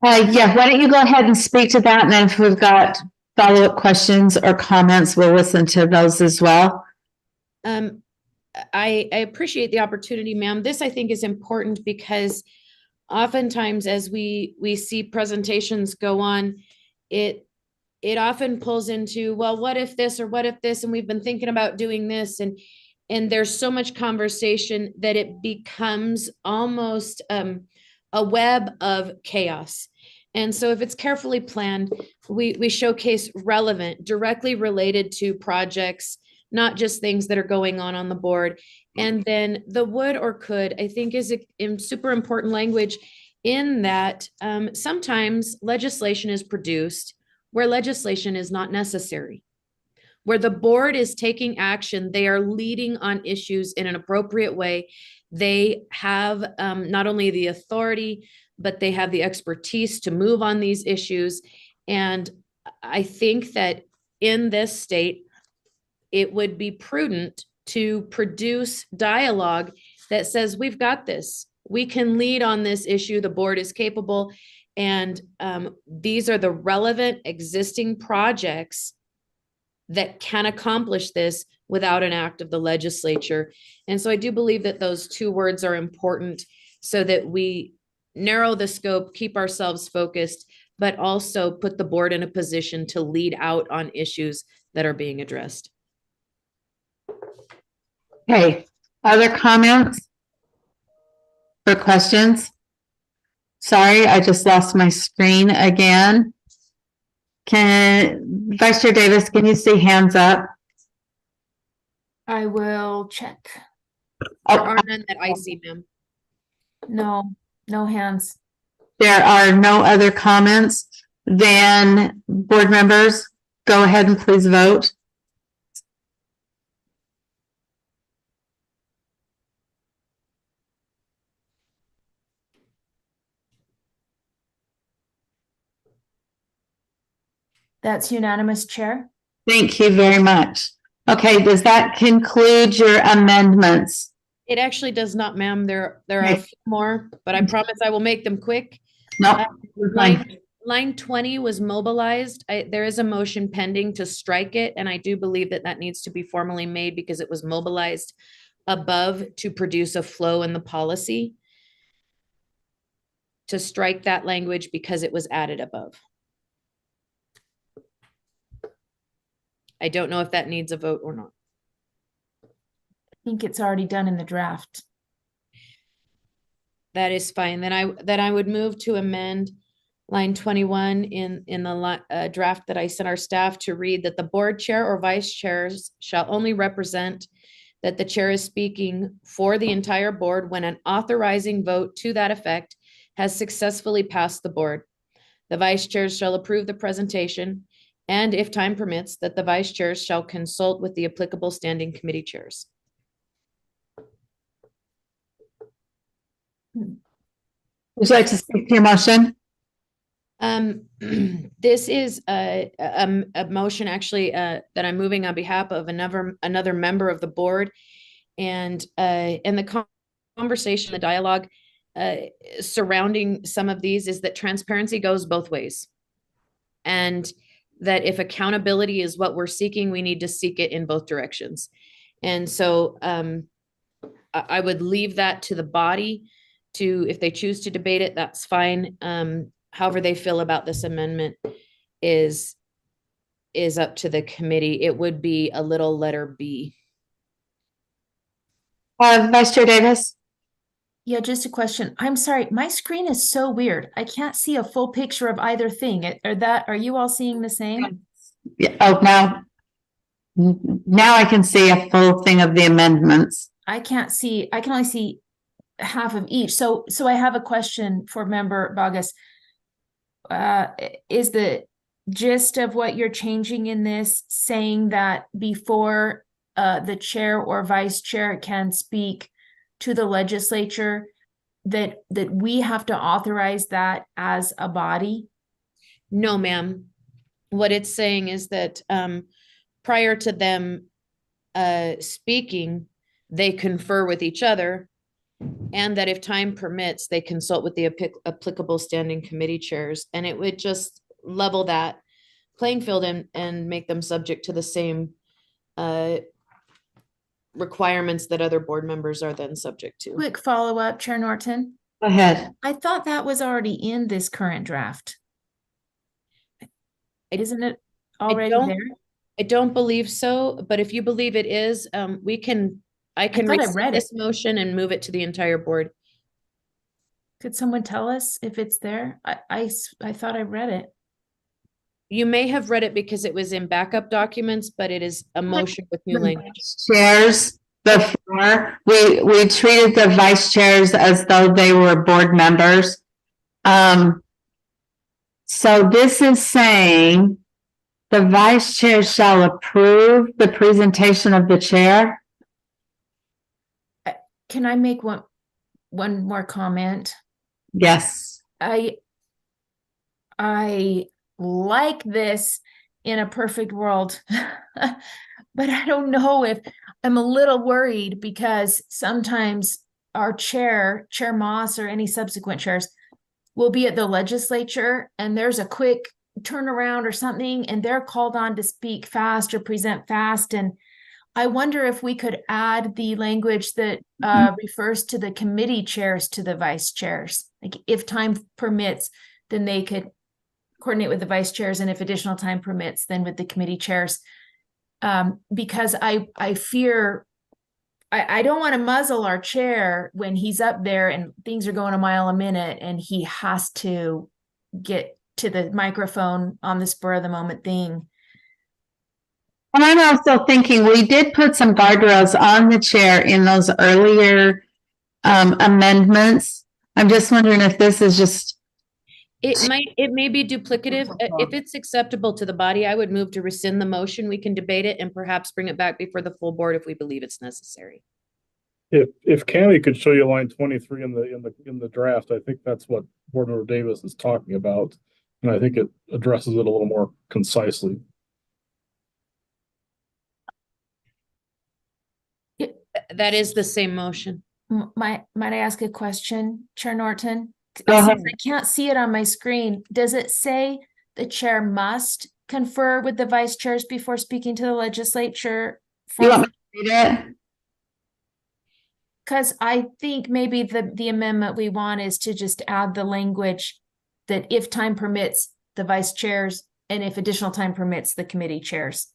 Yeah, why don't you go ahead and speak to that, and then if we've got follow-up questions or comments, we'll listen to those as well. I appreciate the opportunity, ma'am. This, I think, is important because oftentimes as we see presentations go on, it often pulls into, well, what if this or what if this, and we've been thinking about doing this, and there's so much conversation that it becomes almost a web of chaos. And so if it's carefully planned, we showcase relevant, directly related to projects, not just things that are going on the board. And then the would or could, I think, is a super important language in that sometimes legislation is produced where legislation is not necessary. Where the board is taking action, they are leading on issues in an appropriate way. They have not only the authority, but they have the expertise to move on these issues. And I think that in this state, it would be prudent to produce dialogue that says, we've got this. We can lead on this issue. The board is capable. And these are the relevant existing projects that can accomplish this without an act of the legislature. And so I do believe that those two words are important so that we narrow the scope, keep ourselves focused, but also put the board in a position to lead out on issues that are being addressed. Okay, other comments or questions? Sorry, I just lost my screen again. Vice Chair Davis, can you see hands up? I will check. There are none that I see, ma'am. No hands. There are no other comments. Then board members, go ahead and please vote. That's unanimous, Chair. Thank you very much. Okay, does that conclude your amendments? It actually does not, ma'am. There are a few more, but I promise I will make them quick. No, line 20 was mobilized. There is a motion pending to strike it, and I do believe that that needs to be formally made because it was mobilized above to produce a flow in the policy. to strike that language because it was added above. I don't know if that needs a vote or not. I think it's already done in the draft. That is fine. Then I would move to amend line 21 in the draft that I sent our staff to read that the board chair or vice chairs shall only represent that the chair is speaking for the entire board when an authorizing vote to that effect has successfully passed the board. The vice chairs shall approve the presentation, and if time permits, that the vice chairs shall consult with the applicable standing committee chairs. Would you like to speak to your motion? This is a motion actually that I'm moving on behalf of another member of the board, and the conversation, the dialogue surrounding some of these is that transparency goes both ways, and that if accountability is what we're seeking, we need to seek it in both directions. And so I would leave that to the body to, if they choose to debate it, that's fine. However they feel about this amendment is up to the committee. It would be a little letter B. Vice Chair Davis? Yeah, just a question. I'm sorry, my screen is so weird. I can't see a full picture of either thing. Are you all seeing the same? Yeah, oh, now I can see a full thing of the amendments. I can't see, I can only see half of each. So I have a question for Member Bogus. Is the gist of what you're changing in this saying that before the chair or vice chair can speak to the legislature, that we have to authorize that as a body? No, ma'am. What it's saying is that prior to them speaking, they confer with each other, and that if time permits, they consult with the applicable standing committee chairs, and it would just level that playing field and make them subject to the same requirements that other board members are then subject to. Quick follow-up, Chair Norton. Go ahead. I thought that was already in this current draft. Isn't it already there? I don't believe so, but if you believe it is, I can read this motion and move it to the entire board. Could someone tell us if it's there? I thought I read it. You may have read it because it was in backup documents, but it is a motion with new language. Chairs before, we treated the vice chairs as though they were board members. So this is saying the vice chair shall approve the presentation of the chair. Can I make one more comment? Yes. I like this in a perfect world, but I don't know if I'm a little worried because sometimes our chair Moss, or any subsequent chairs will be at the legislature and there's a quick turnaround or something and they're called on to speak fast or present fast. And I wonder if we could add the language that refers to the committee chairs to the vice chairs. Like if time permits, then they could coordinate with the vice chairs, and if additional time permits, then with the committee chairs. Because I fear, I don't want to muzzle our chair when he's up there and things are going a mile a minute and he has to get to the microphone on the spur of the moment thing. And I'm also thinking we did put some guardrails on the chair in those earlier amendments. I'm just wondering if this is just. It may be duplicative. If it's acceptable to the body, I would move to rescind the motion. We can debate it and perhaps bring it back before the full board if we believe it's necessary. If Cammy could show you line 23 in the draft, I think that's what Board Member Davis is talking about, and I think it addresses it a little more concisely. That is the same motion. Might I ask a question, Chair Norton? Go ahead. Since I can't see it on my screen, does it say the chair must confer with the vice chairs before speaking to the legislature? You want me to read it? Because I think maybe the amendment we want is to just add the language that if time permits, the vice chairs, and if additional time permits, the committee chairs.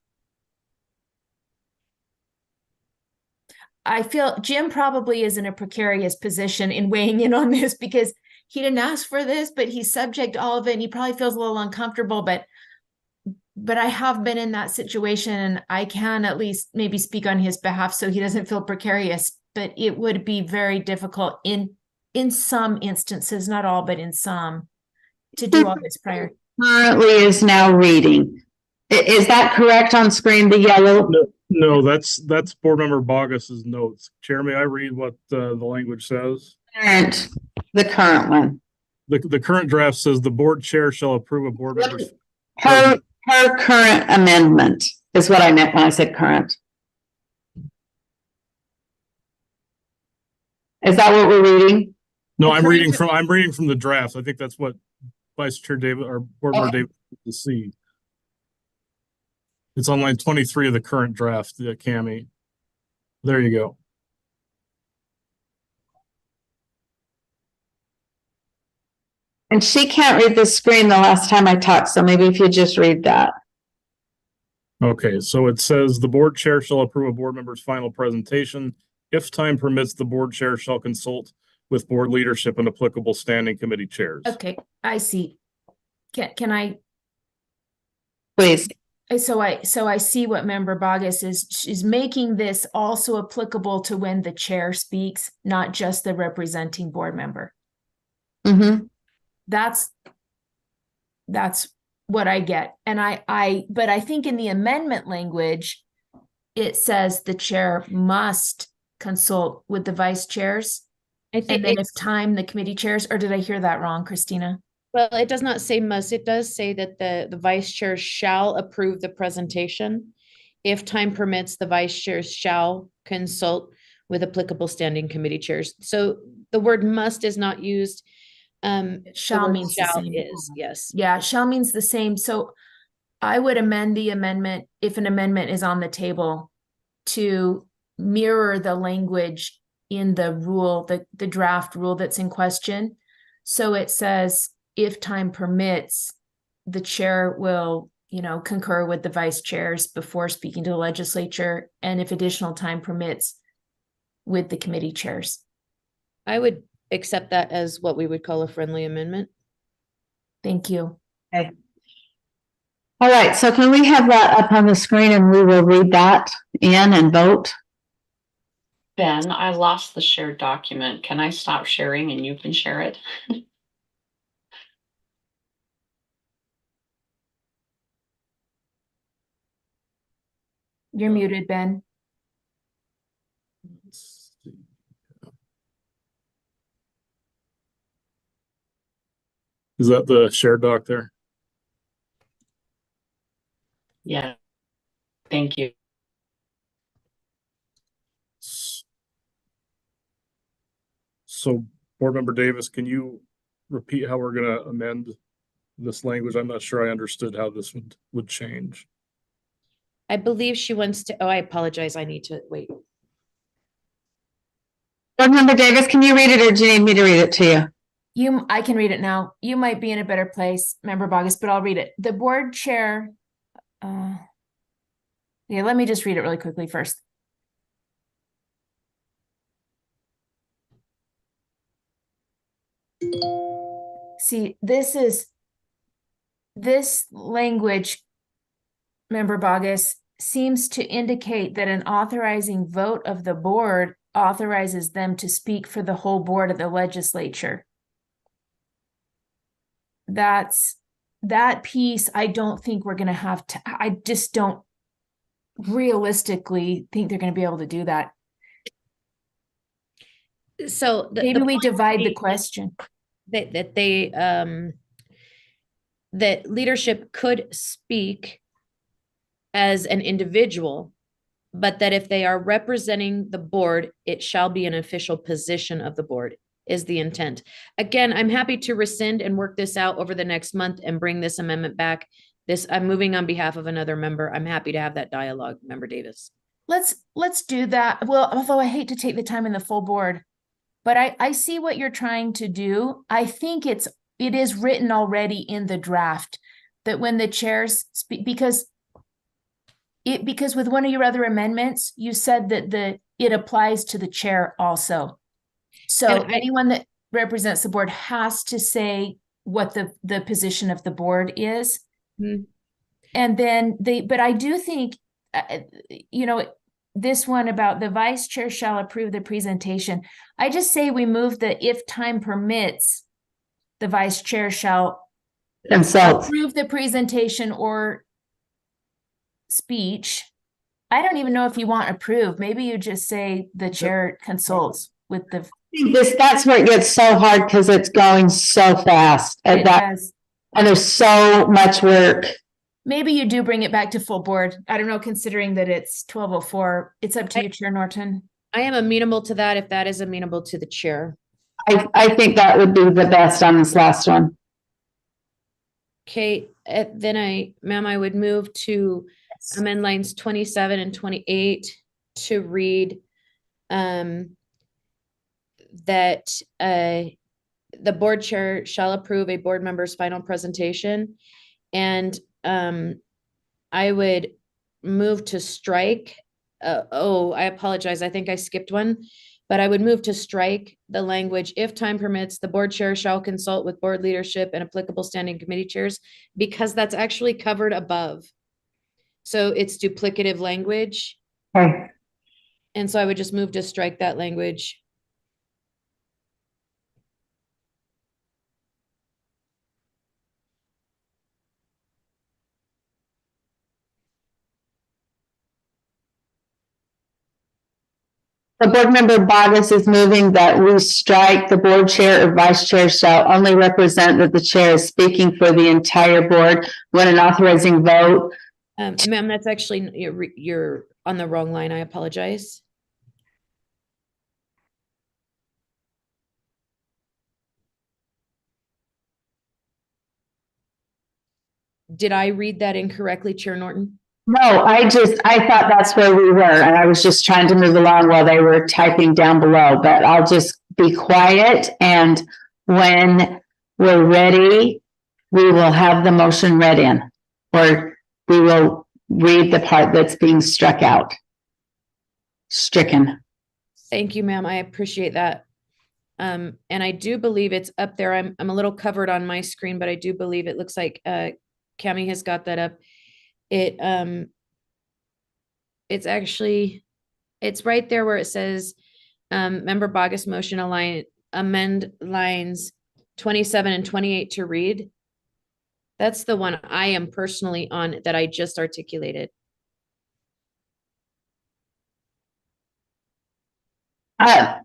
I feel Jim probably is in a precarious position in weighing in on this because he didn't ask for this, but he's subject to all of it, and he probably feels a little uncomfortable, but I have been in that situation, and I can at least maybe speak on his behalf so he doesn't feel precarious. But it would be very difficult in some instances, not all, but in some, to do all this prior. Currently is now reading. Is that correct on screen, the yellow? No, that's Board Member Bogus's notes. Chair, may I read what the language says? The current one. The current draft says the board chair shall approve a board member's. Her current amendment is what I meant when I said current. Is that what we're reading? No, I'm reading from the draft. I think that's what Vice Chair David or Board Member David to see. It's on line 23 of the current draft, Cami. There you go. And she can't read the screen the last time I talked, so maybe if you just read that. Okay, so it says the board chair shall approve a board member's final presentation. If time permits, the board chair shall consult with board leadership and applicable standing committee chairs. Okay, I see. Can I? Please. So I see what Member Bogus is. She's making this also applicable to when the chair speaks, not just the representing board member. Mm-hmm. That's what I get. And but I think in the amendment language, it says the chair must consult with the vice chairs. I think and then if time, the committee chairs, or did I hear that wrong, Christina? Well, it does not say must. It does say that the vice chair shall approve the presentation. If time permits, the vice chairs shall consult with applicable standing committee chairs. So the word must is not used. Shall means the same. Is, yes. Yeah, shall means the same. So I would amend the amendment if an amendment is on the table to mirror the language in the rule, the draft rule that's in question. So it says, if time permits, the chair will, concur with the vice chairs before speaking to the legislature. And if additional time permits, with the committee chairs. I would accept that as what we would call a friendly amendment. Thank you. Okay. All right, so can we have that up on the screen and we will read that in and vote? Ben, I lost the shared document. Can I stop sharing and you can share it? You're muted, Ben. Is that the shared doc there? Yeah. Thank you. So, Board Member Davis, can you repeat how we're going to amend this language? I'm not sure I understood how this would change. I believe she wants to, I apologize. I need to wait. Board Member Davis, can you read it or do you need me to read it to you? I can read it now. You might be in a better place, Member Bogus, but I'll read it. The board chair, yeah, let me just read it really quickly first. See, this language, Member Bogus, seems to indicate that an authorizing vote of the board authorizes them to speak for the whole board of the legislature. That piece, I don't think we're going to have to, I just don't realistically think they're going to be able to do that. So maybe we divide the question. That leadership could speak as an individual, but that if they are representing the board, it shall be an official position of the board is the intent. Again, I'm happy to rescind and work this out over the next month and bring this amendment back. I'm moving on behalf of another member. I'm happy to have that dialogue, Member Davis. let's do that. Well, although I hate to take the time in the full board, but I see what you're trying to do. I think it is written already in the draft that when the chairs speak, because with one of your other amendments, you said that it applies to the chair also. So anyone that represents the board has to say what the position of the board is. Mm-hmm. And then but I do think, this one about the vice chair shall approve the presentation. I just say we move the if time permits, the vice chair shall approve the presentation or speech. I don't even know if you want approve. Maybe you just say the chair consults with the. That's where it gets so hard because it's going so fast. And there's so much work. Maybe you do bring it back to full board. I don't know, considering that it's 12:04. It's up to you, Chair Norton. I am amenable to that if that is amenable to the chair. I think that would be the best on this last one. Okay, then ma'am, I would move to amend lines 27 and 28 to read that the board chair shall approve a board member's final presentation. And I would move to strike. I apologize. I think I skipped one, but I would move to strike the language, if time permits, the board chair shall consult with board leadership and applicable standing committee chairs, because that's actually covered above. So it's duplicative language. Okay. And so I would just move to strike that language. The board member Bogus is moving that we strike the board chair or vice chair shall only represent that the chair is speaking for the entire board when an authorizing vote. Ma'am, that's actually, you're on the wrong line. I apologize. Did I read that incorrectly, Chair Norton? No, I thought that's where we were, and I was just trying to move along while they were typing down below, but I'll just be quiet, and when we're ready, we will have the motion read in, or we will read the part that's being stricken. Thank you, ma'am. I appreciate that. And I do believe it's up there. I'm a little covered on my screen, but I do believe it looks like Cami has got that up. It's right there where it says member Bogus motion amend lines 27 and 28 to read. That's the one I am personally on that I just articulated. Am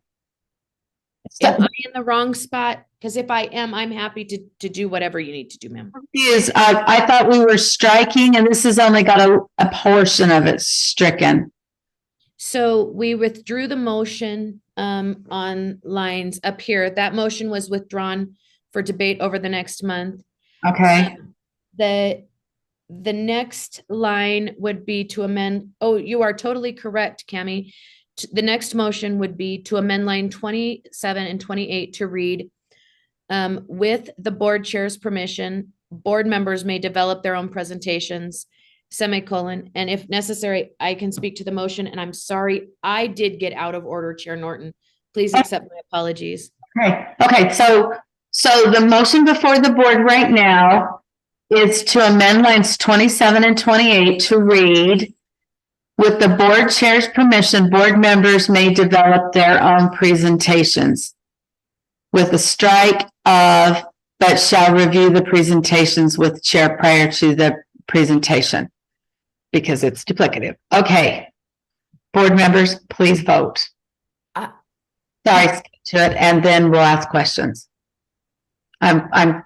I in the wrong spot? Because if I am, I'm happy to do whatever you need to do, ma'am. I thought we were striking, and this has only got a portion of it stricken. So we withdrew the motion on lines up here. That motion was withdrawn for debate over the next month. Okay. The next line would be to amend. Oh, you are totally correct, Cami. The next motion would be to amend line 27 and 28 to read, with the board chair's permission, board members may develop their own presentations, semicolon, and if necessary, I can speak to the motion. And I'm sorry, I did get out of order, Chair Norton. Please accept my apologies. Okay. So the motion before the board right now is to amend lines 27 and 28 to read, with the board chair's permission, board members may develop their own presentations, with a strike of, but shall review the presentations with chair prior to the presentation, because it's duplicative. Okay. Board members, please vote. Sorry, skip to it, and then we'll ask questions. I'm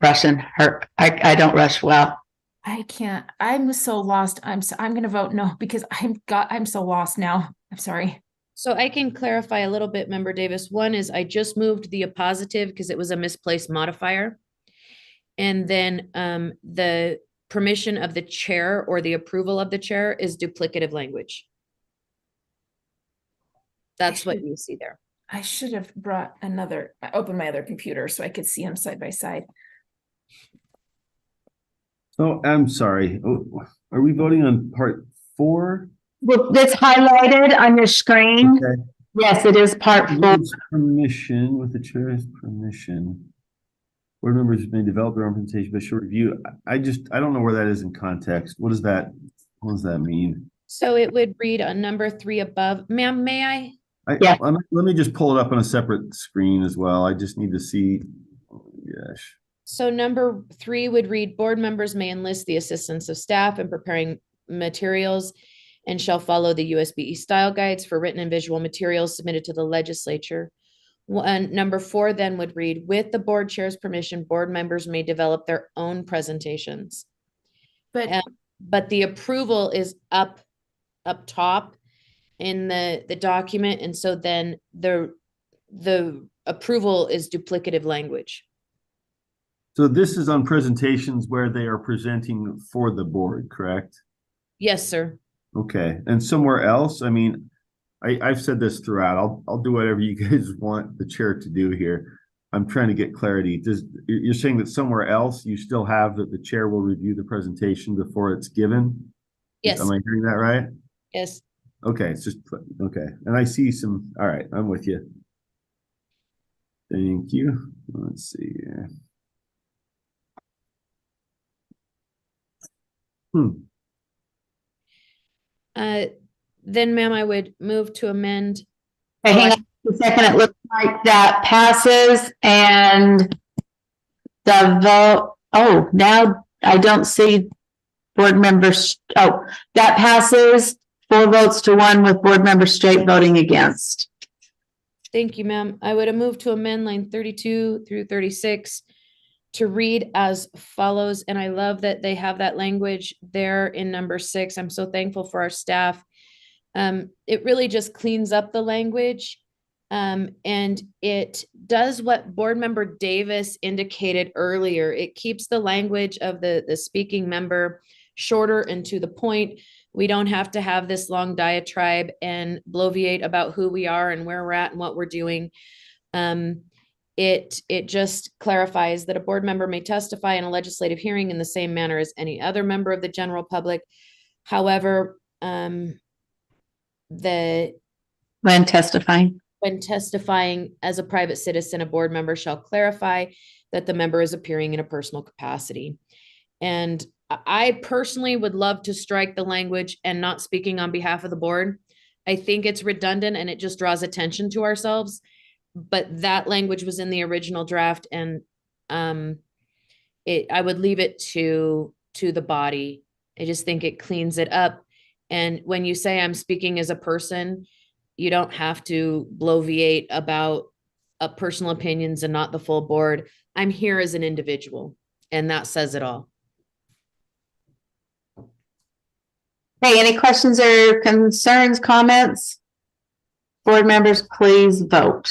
rushing her. I don't rush well. I can't. I'm so lost. I'm going to vote no because I'm so lost now. I'm sorry. So I can clarify a little bit, Member Davis. One is I just moved the appositive because it was a misplaced modifier. And then the permission of the chair or the approval of the chair is duplicative language. That's what you see there. I should have opened my other computer so I could see them side by side. So I'm sorry. Oh, are we voting on part 4? Well, it's highlighted on your screen. Okay. Yes, it is part 4. Permission, with the chair's permission. Board members may develop their own presentation by short review. I don't know where that is in context. What does that mean? So it would read on number 3 above. Ma'am, may I? Yeah. Let me just pull it up on a separate screen as well. I just need to see. Oh, gosh. So number 3 would read, board members may enlist the assistance of staff in preparing materials and shall follow the USBE style guides for written and visual materials submitted to the legislature. And number 4 then would read, with the board chair's permission, board members may develop their own presentations. But the approval is up top in the document. And so then the approval is duplicative language. So this is on presentations where they are presenting for the board, correct? Yes, sir. Okay. And somewhere else, I mean, I've said this throughout. I'll do whatever you guys want the chair to do here. I'm trying to get clarity. You're saying that somewhere else you still have that the chair will review the presentation before it's given? Yes. Am I hearing that right? Yes. Okay, it's just okay. And I see some. All right, I'm with you. Thank you. Let's see here. Then, ma'am, I would move to amend. Okay, hang on a second. It looks like that passes and the vote. Oh, now I don't see board members. Oh, that passes 4 votes to 1 with board member Straight voting against. Thank you, ma'am. I would have moved to amend line 32 through 36 to read as follows. And I love that they have that language there in number 6. I'm so thankful for our staff. It really just cleans up the language. And it does what board member Davis indicated earlier. It keeps the language of the speaking member shorter and to the point. We don't have to have this long diatribe and bloviate about who we are and where we're at and what we're doing. It just clarifies that a board member may testify in a legislative hearing in the same manner as any other member of the general public. However, when testifying as a private citizen, a board member shall clarify that the member is appearing in a personal capacity. And I personally would love to strike the language and not speaking on behalf of the board. I think it's redundant and it just draws attention to ourselves. But that language was in the original draft, and I would leave it to the body. I just think it cleans it up. And when you say I'm speaking as a person, you don't have to bloviate about personal opinions and not the full board. I'm here as an individual, and that says it all. Hey, any questions or concerns, comments? Board members, please vote.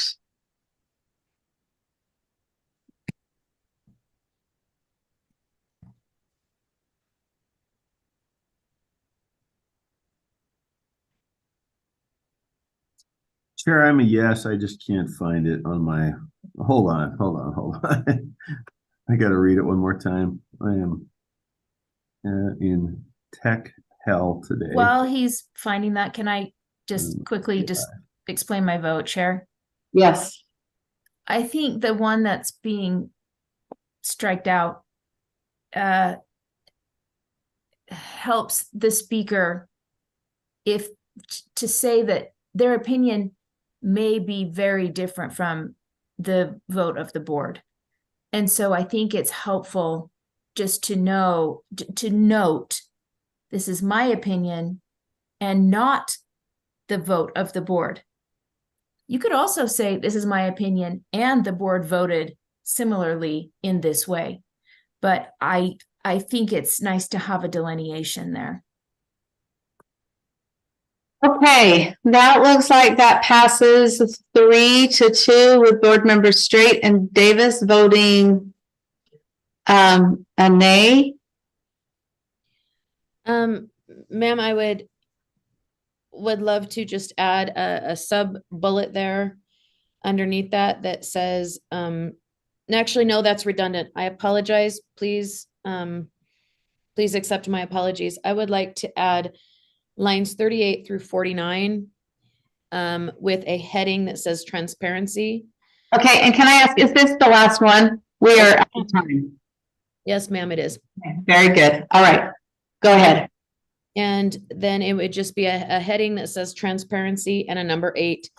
Chair, I'm a yes. I just can't find it on my. Hold on. I got to read it one more time. I am in tech hell today. While he's finding that, can I just quickly just explain my vote, Chair? Yes. I think the one that's being striked out helps the speaker to say that their opinion may be very different from the vote of the board. And so I think it's helpful just to note, this is my opinion and not the vote of the board. You could also say, this is my opinion and the board voted similarly in this way. But I think it's nice to have a delineation there. Okay, that looks like that passes 3-2 with board members Straight and Davis voting a nay. Ma'am, would love to just add a sub bullet there underneath that that says, actually, no, that's redundant. I apologize. Please, please accept my apologies. I would like to add lines 38 through 49 with a heading that says transparency. Okay, and can I ask, is this the last one? We are out of time. Yes, ma'am, it is. Okay, very good. All right, go ahead. And then it would just be a heading that says transparency and a number 8,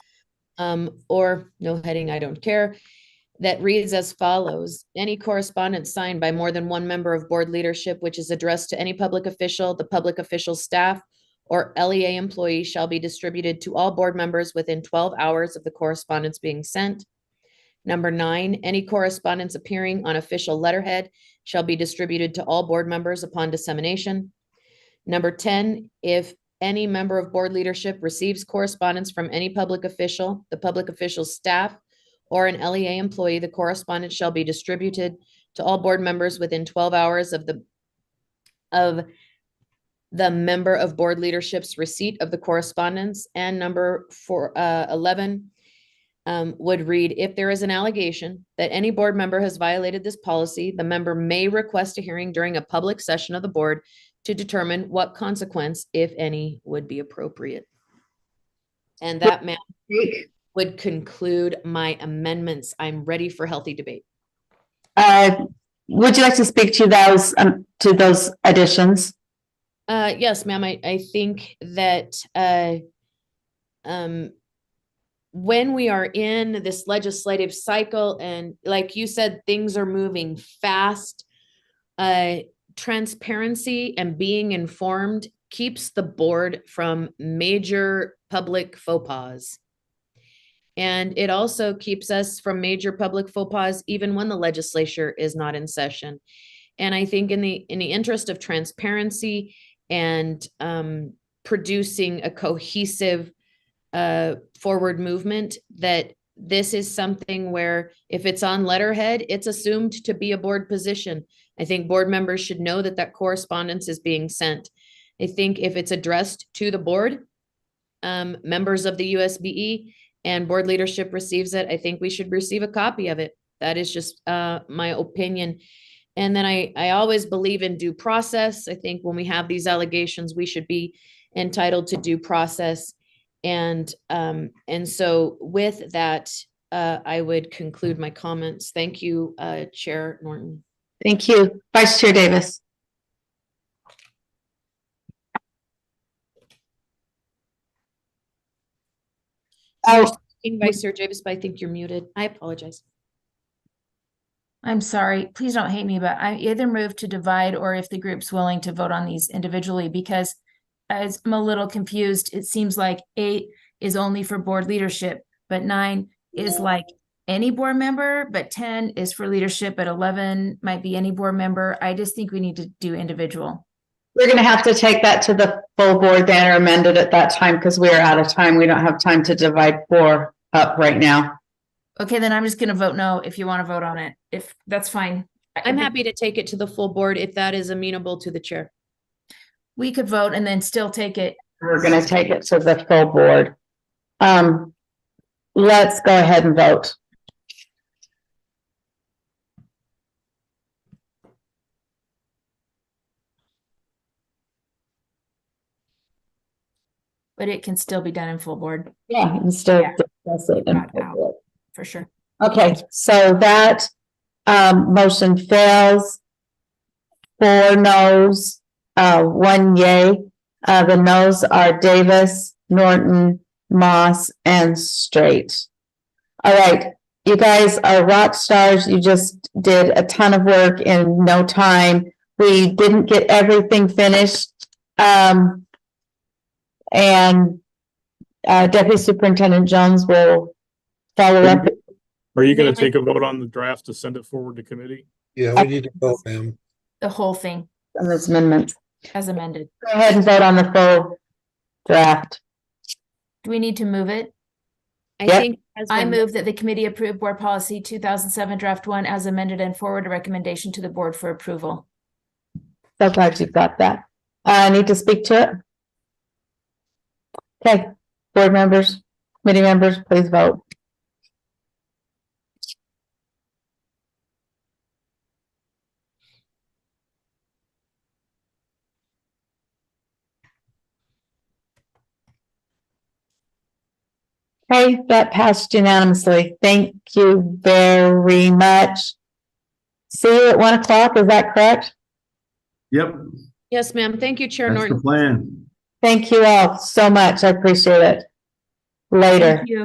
or no heading, I don't care, that reads as follows. Any correspondence signed by more than one member of board leadership, which is addressed to any public official, the public official staff, or LEA employee shall be distributed to all board members within 12 hours of the correspondence being sent. Number 9, any correspondence appearing on official letterhead shall be distributed to all board members upon dissemination. Number 10, if any member of board leadership receives correspondence from any public official, the public official's staff, or an LEA employee, the correspondence shall be distributed to all board members within 12 hours of the member of board leadership's receipt of the correspondence. And number 11 would read, if there is an allegation that any board member has violated this policy, the member may request a hearing during a public session of the board to determine what consequence, if any, would be appropriate. And that, ma'am, would conclude my amendments. I'm ready for healthy debate. Would you like to speak to those additions? Yes, ma'am. I think that when we are in this legislative cycle, and like you said, things are moving fast, transparency and being informed keeps the board from major public faux pas. And it also keeps us from major public faux pas, even when the legislature is not in session. And I think in the interest of transparency and producing a cohesive forward movement, that this is something where if it's on letterhead, it's assumed to be a board position. I think board members should know that that correspondence is being sent. I think if it's addressed to the board, members of the USBE and board leadership receives it, I think we should receive a copy of it. That is just my opinion. And then I always believe in due process. I think when we have these allegations, we should be entitled to due process. And so with that, I would conclude my comments. Thank you, Chair Norton. Thank you. Vice Chair Davis. Vice Chair Davis, but I think you're muted. I apologize. I'm sorry, please don't hate me, but I either move to divide or if the group's willing to vote on these individually, because as I'm a little confused, it seems like 8 is only for board leadership, but 9 is like any board member, but 10 is for leadership, but 11 might be any board member. I just think we need to do individual. We're going to have to take that to the full board then, or amend it at that time, because we are out of time. We don't have time to divide 4 up right now. Okay, then I'm just going to vote no if you want to vote on it. If that's fine. I'm happy to take it to the full board if that is amenable to the chair. We could vote and then still take it. We're going to take it to the full board. Let's go ahead and vote. But it can still be done in full board. Yeah, and still discuss it in full board. For sure. Okay, so that motion fails. 4 noes, 1 yay. The noes are Davis, Norton, Moss, and Straight. All right, you guys are rock stars. You just did a ton of work in no time. We didn't get everything finished. And Deputy Superintendent Jones will follow up. Are you going to take a vote on the draft to send it forward to committee? Yeah, we need to vote, ma'am. The whole thing. On this amendment. As amended. Go ahead and vote on the full draft. Do we need to move it? I move that the committee approve board policy 2007 draft 1 as amended and forward a recommendation to the board for approval. So glad you've got that. I need to speak to it. Okay, board members, committee members, please vote. Okay, that passed unanimously. Thank you very much. See you at 1 o'clock, is that correct? Yep, Yes, ma'am. Thank you, Chair that's the Norton. plan. Thank you all so much. I appreciate it. Later. Thank you.